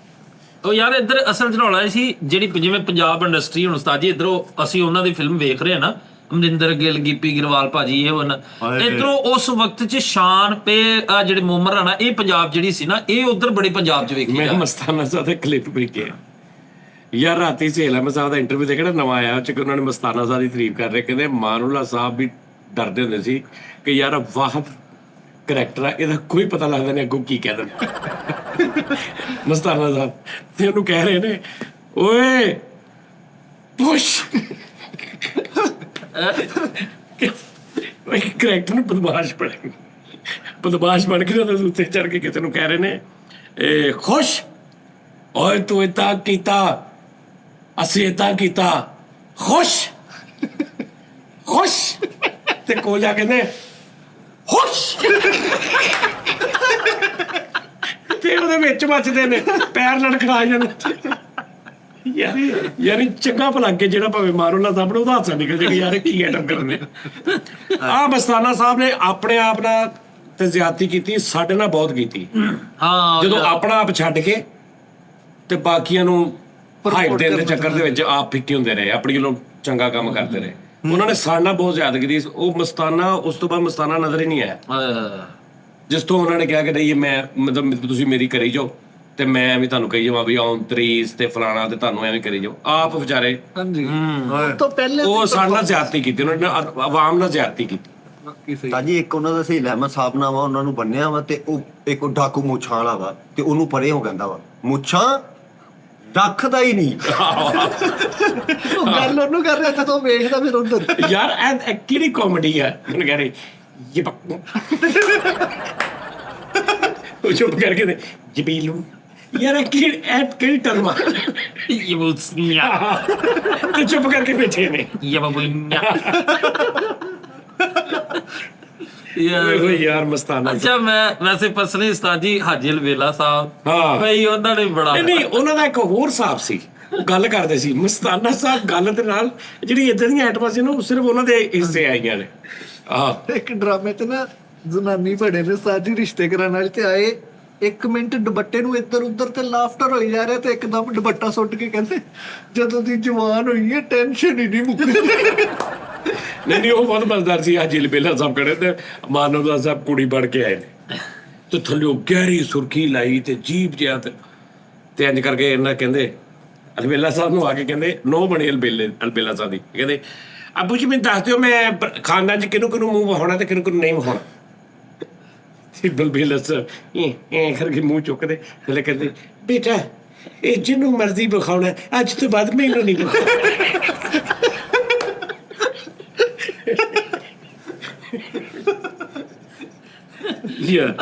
ਉਹ ਯਾਰ ਇੱਧਰ ਅਸਲ 'ਚ ਰੌਲਾ ਇਹ ਸੀ ਜਿਹੜੀ ਜਿਵੇਂ ਪੰਜਾਬ ਇੰਡਸਟਰੀ ਹੁਣ ਉਸਤਾਦ ਜੀ ਇੱਧਰੋਂ ਅਸੀਂ ਉਹਨਾਂ ਦੀ ਫਿਲਮ ਵੇਖ ਰਹੇ ਹਾਂ ਨਾ, ਅਮਰਿੰਦਰ ਗਿੱਲ, ਗਿੱਪੀ ਗਰੇਵਾਲ ਭਾਜੀ, ਇਹ ਉਹਨਾਂ ਇੱਧਰੋਂ ਉਸ ਵਕਤ 'ਚ ਸ਼ਾਨ ਪੇ ਆ ਜਿਹੜੇ ਮੋਮਰ ਰਾਣਾ, ਇਹ ਪੰਜਾਬ ਜਿਹੜੀ ਸੀ ਨਾ, ਇਹ ਉਧਰ ਬੜੇ ਪੰਜਾਬ 'ਚ ਵੇਖੀ ਮੈਂ ਮਸਤਾਨਾ ਸਾਹਿਬ ਦਾ ਕਲਿੱਪ ਵੇਖਿਆ ਯਾਰ ਰਾਤੀ ਸਹੇਲਾ ਮੈਂ ਸਾਹਿਬ ਦਾ ਇੰਟਰਵਿਊ ਦੇਖਿਆ ਨਵਾਂ ਆਇਆ, ਉਹ 'ਚ ਉਹਨਾਂ ਨੇ ਮਸਤਾਨਾ ਸਾਹਿਬ ਦੀ ਤਾਰੀਫ ਕਰ ਰਹੇ, ਕਹਿੰਦੇ ਮਾਨੂਲਾ ਸਾਹਿਬ ਵੀ ਡਰਦੇ ਹੁੰਦੇ ਸੀ ਕਿ ਯਾਰ ਵਾਹ ਕਰੈਕਟਰ ਆ, ਇਹਦਾ ਕੋਈ ਪਤਾ ਲੱਗਦਾ ਨਹੀਂ ਅੱਗੋਂ ਕੀ ਕਹਿ ਦੇਣ। ਮਸਤਾਨਾ ਸਾਹਿਬ ਤੇ ਉਹਨੂੰ ਕਹਿ ਰਹੇ ਨੇ ਓਏ ਪੁਸ਼ ਕਰੈਕਟਰ ਨੂੰ ਬਦਮਾਸ਼ ਬਣ ਕੇ ਉਹਦੇ ਉੱਤੇ ਚੜ ਕੇ ਕਿਸੇ ਨੂੰ ਕਹਿ ਰਹੇ ਨੇ ਇਹ ਖੁਸ਼ ਓਏ ਤੂੰ ਇਤਾਂ ਕੀਤਾ, ਅਸੀਂ ਇਤਾਂ ਕੀਤਾ, ਖੁਸ਼ ਤੇ ਕੋਲ ਜਾ ਕਹਿੰਦੇ ਖੁਸ਼। ਤੇ ਉਹਦੇ ਵਿੱਚ ਵੱਜਦੇ ਨੇ, ਪੈਰ ਲੜਖੜਾ ਜਾਂਦੇ। ਯਾਰ ਚੰਗਾ ਭਲਾ ਕੇ ਜਿਹੜਾ ਭਾਵੇਂ ਮਾਰੋ ਨਾ ਸਾਹਮਣੇ ਉਹਦਾ ਹਾਸਾ ਨਿਕਲ ਜਾਏਗਾ ਯਾਰ ਕੀ ਐਟਮ ਕਰਨੇ। ਆਹ ਮਸਤਾਨਾ ਸਾਹਿਬ ਨੇ ਆਪਣੇ ਆਪ ਨਾਲ ਤੇ ਜ਼ਿਆਦਤੀ ਕੀਤੀ, ਸਾਡੇ ਨਾਲ ਬਹੁਤ ਕੀਤੀ। ਹਾਂ ਜਦੋਂ ਆਪਣਾ ਆਪ ਛੱਡ ਕੇ ਤੇ ਬਾਕੀਆਂ ਨੂੰ ਹਾਈਪ ਦੇਣ ਦੇ ਚੱਕਰ ਦੇ ਵਿੱਚ ਆਪ ਫਿੱਕੇ ਹੁੰਦੇ ਰਹੇ, ਆਪਣੀ ਵੱਲੋਂ ਚੰਗਾ ਕੰਮ ਕਰਦੇ ਰਹੇ। ਉਹਨਾਂ ਨੇ ਸਾਡੇ ਨਾਲ ਬਹੁਤ ਜ਼ਿਆਦਾ ਕੀਤੀ। ਉਹ ਮਸਤਾਨਾ, ਉਸ ਤੋਂ ਬਾਅਦ ਮਸਤਾਨਾ ਨਜ਼ਰ ਹੀ ਨਹੀਂ ਆਇਆ, ਜਿਸ ਤੋਂ ਉਹਨਾਂ ਨੇ ਕਿਹਾ ਕਿ ਨਹੀਂ ਮੈਂ ਮਤਲਬ ਤੁਸੀਂ ਮੇਰੀ ਕਰੀ ਜਾਓ ਤੇ ਮੈਂ ਵੀ ਤੁਹਾਨੂੰ ਕਹੀ ਜਾਵਾਂ ਵੀ ਔਂਤਰੀਸ ਤੇ ਫਲਾਣਾ ਤੇ ਤੁਹਾਨੂੰ ਐਵੇਂ ਕਰੀ ਜਾਓ। ਆਪ ਵਿਚਾਰੇ ਹਾਂਜੀ ਉਸ ਤੋਂ ਪਹਿਲੇ ਉਹ ਸਾਡੇ ਨਾਲ ਜ਼ਿਆਦਤੀ ਕੀਤੀ, ਉਹਨਾਂ ਨੇ ਆਵਾਮ ਨਾਲ ਜ਼ਿਆਦਤੀ ਕੀਤੀ। ਬਾਕੀ ਸਹੀ ਤਾਂ ਜੀ ਇੱਕ ਉਹਨਾਂ ਦਾ ਸਹੀ ਅਹਿਮਦ ਸਾਹਿਬ ਨਾਲ ਵਾ, ਉਹਨਾਂ ਨੂੰ ਬੰਨਿਆ ਵਾ ਤੇ ਉਹ ਇੱਕ ਉਹ ਡਾਕੂ ਮੁੱਛਾਂ ਵਾਲਾ ਵਾ ਤੇ ਉਹਨੂੰ ਪਰੇ ਹੋ ਕਹਿੰਦਾ ਵਾ ਮੁੱਛਾਂ ਰੱਖਦਾ ਹੀ ਨਹੀਂ। ਉਹ ਗੱਲ ਉਹਨੂੰ ਕਰ ਰਿਹਾ ਜਦੋਂ ਵੇਖਦਾ ਫਿਰ ਉਧਰ ਯਾਰ ਇਹ ਕਿਹੜੀ ਕਾਮੇਡੀ ਆ। ਮੈਨੂੰ ਕਹਿ ਰਹੇ ਇਹ ਉਹ ਚੁੱਪ ਕਰਕੇ ਨੇ ਜਬੀਲੂ ਯਾਰ ਇਹ ਕਿਹੜੀ ਟਰਮ ਆ ਤੇ ਚੁੱਪ ਕਰਕੇ ਬੈਠੇ ਨੇ। ਯਾਰ ਮਸਤਾਨਾ। ਅੱਛਾ ਮੈਂ ਵੈਸੇ ਪਰਸਨਲੀ ਉਸਤਾਦ ਜੀ ਹਾਜੀ ਅਲਵੇਲਾ ਸਾਹਿਬ ਹਾਂ ਬਈ ਉਹਨਾਂ ਨੇ ਬੜਾ ਨਹੀਂ ਉਹਨਾਂ ਦਾ ਇੱਕ ਹੋਰ ਹਿਸਾਬ ਸੀ। ਉਹ ਗੱਲ ਕਰਦੇ ਸੀ ਮਸਤਾਨਾ ਸਾਹਿਬ ਗੱਲ ਦੇ ਨਾਲ ਜਿਹੜੀ ਇਦਾਂ ਦੀਆਂ ਆਈਟਮਾਂ ਸੀ ਨਾ ਉਹ ਸਿਰਫ ਉਹਨਾਂ ਦੇ ਹਿੱਸੇ ਆਈਆਂ ਨੇ। ਆਹ ਇੱਕ ਡਰਾਮੇ 'ਚ ਨਾ ਜ਼ਨਾਨੀ ਬੜੇ ਨੇ ਸਾਜੀ ਰਿਸ਼ਤੇ ਕਰਾਉਣ ਵਾਲੇ ਤੇ ਆਏ, 1 ਮਿੰਟ ਦੁਪੱਟੇ ਨੂੰ ਇੱਧਰ ਉੱਧਰ ਤੇ ਲਾਫਟਰ ਹੋਈ ਜਾ ਰਿਹਾ ਤੇ ਇੱਕਦਮ ਦੁਪੱਟਾ ਸੁੱਟ ਕੇ ਕਹਿੰਦੇ ਜਦੋਂ ਦੀ ਜਵਾਨ ਹੋਈ ਹੈ ਟੈਨਸ਼ਨ ਹੀ ਨਹੀਂ ਮੁੱਕਦੀ। ਨਹੀਂ ਉਹ ਬਹੁਤ ਮਜ਼ੇਦਾਰ ਸੀ। ਅੱਜ ਅਲਬੇਲਾ ਸਾਹਿਬ ਖੜੇ ਤੇ ਮਾਨਵ ਸਾਹਿਬ ਕੁੜੀ ਬਣ ਕੇ ਆਏ ਨੇ ਤੇ ਥੱਲੇ ਗਹਿਰੀ ਸੁਰਖੀ ਲਾਈ ਤੇ ਜੀਭ ਜਿਹਾ ਤੇ ਇੰਜ ਕਰਕੇ ਇਹਨਾਂ ਕਹਿੰਦੇ ਅਲਬੇਲਾ ਸਾਹਿਬ ਨੂੰ ਆ ਕੇ ਕਹਿੰਦੇ ਨੋ ਬਣੇ ਅਲਬੇਲਾ ਸਾਹਿਬ ਦੀ, ਕਹਿੰਦੇ ਅੱਬੂ ਜੀ ਮੈਨੂੰ ਦੱਸ ਦਿਓ ਮੈਂ ਖਾਨਦਾਨ 'ਚ ਕਿਹਨੂੰ ਕਿਹਨੂੰ ਮੂੰਹ ਵਹਾਉਣਾ ਤੇ ਕਿਹਨੂੰ ਕਿਹਨੂੰ ਨਹੀਂ ਵਹਾਉਣਾ। ਅਲਬੇਲਾ ਸਾਹਿਬ ਇਹ ਕਰਕੇ ਮੂੰਹ ਚੁੱਕਦੇ ਥੱਲੇ ਕਹਿੰਦੇ ਬੇਟਾ ਇਹ ਜਿਹਨੂੰ ਮਰਜ਼ੀ ਵਿਖਾਉਣਾ, ਅੱਜ ਤੋਂ ਬਾਅਦ ਮੈਨੂੰ ਨਹੀਂ ਵਿਖਾਉਣਾ।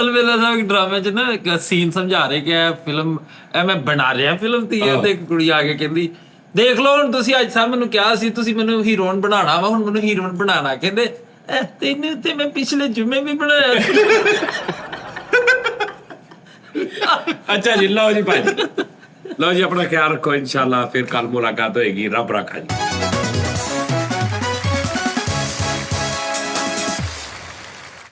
ਅਲਵੇਲਾ ਸਾਹਿਬ ਡਰਾਮੇ 'ਚ ਨਾ ਇੱਕ ਸੀਨ ਸਮਝਾ ਰਹੇ ਕਿ ਇਹ ਫਿਲਮ ਇਹ ਮੈਂ ਬਣਾ ਰਿਹਾ ਫਿਲਮ ਤੇ ਤੇ ਇੱਕ ਕੁੜੀ ਆ ਕੇ ਕਹਿੰਦੀ ਦੇਖ ਲਓ ਹੁਣ ਤੁਸੀਂ ਅੱਜ ਸਾਹਿਬ ਮੈਨੂੰ ਕਿਹਾ ਸੀ ਤੁਸੀਂ ਮੈਨੂੰ ਹੀਰੋਇਨ ਬਣਾਉਣਾ ਵਾ, ਹੁਣ ਮੈਨੂੰ ਹੀਰੋਇਨ ਬਣਾਉਣਾ। ਕਹਿੰਦੇ ਤੈਨੂੰ ਤੇ ਮੈਂ ਪਿਛਲੇ ਜੁਮੇ ਵੀ ਬਣਾਇਆ ਸੀ। ਅੱਛਾ ਜੀ ਲਓ ਜੀ ਭਾਈ, ਲਓ ਜੀ ਆਪਣਾ ਖਿਆਲ ਰੱਖੋ, ਇਨਸ਼ਾਅੱਲਾ ਫਿਰ ਕੱਲ ਮੁਲਾਕਾਤ ਹੋਏਗੀ। ਰੱਬ ਰਾਖਾ ਜੀ।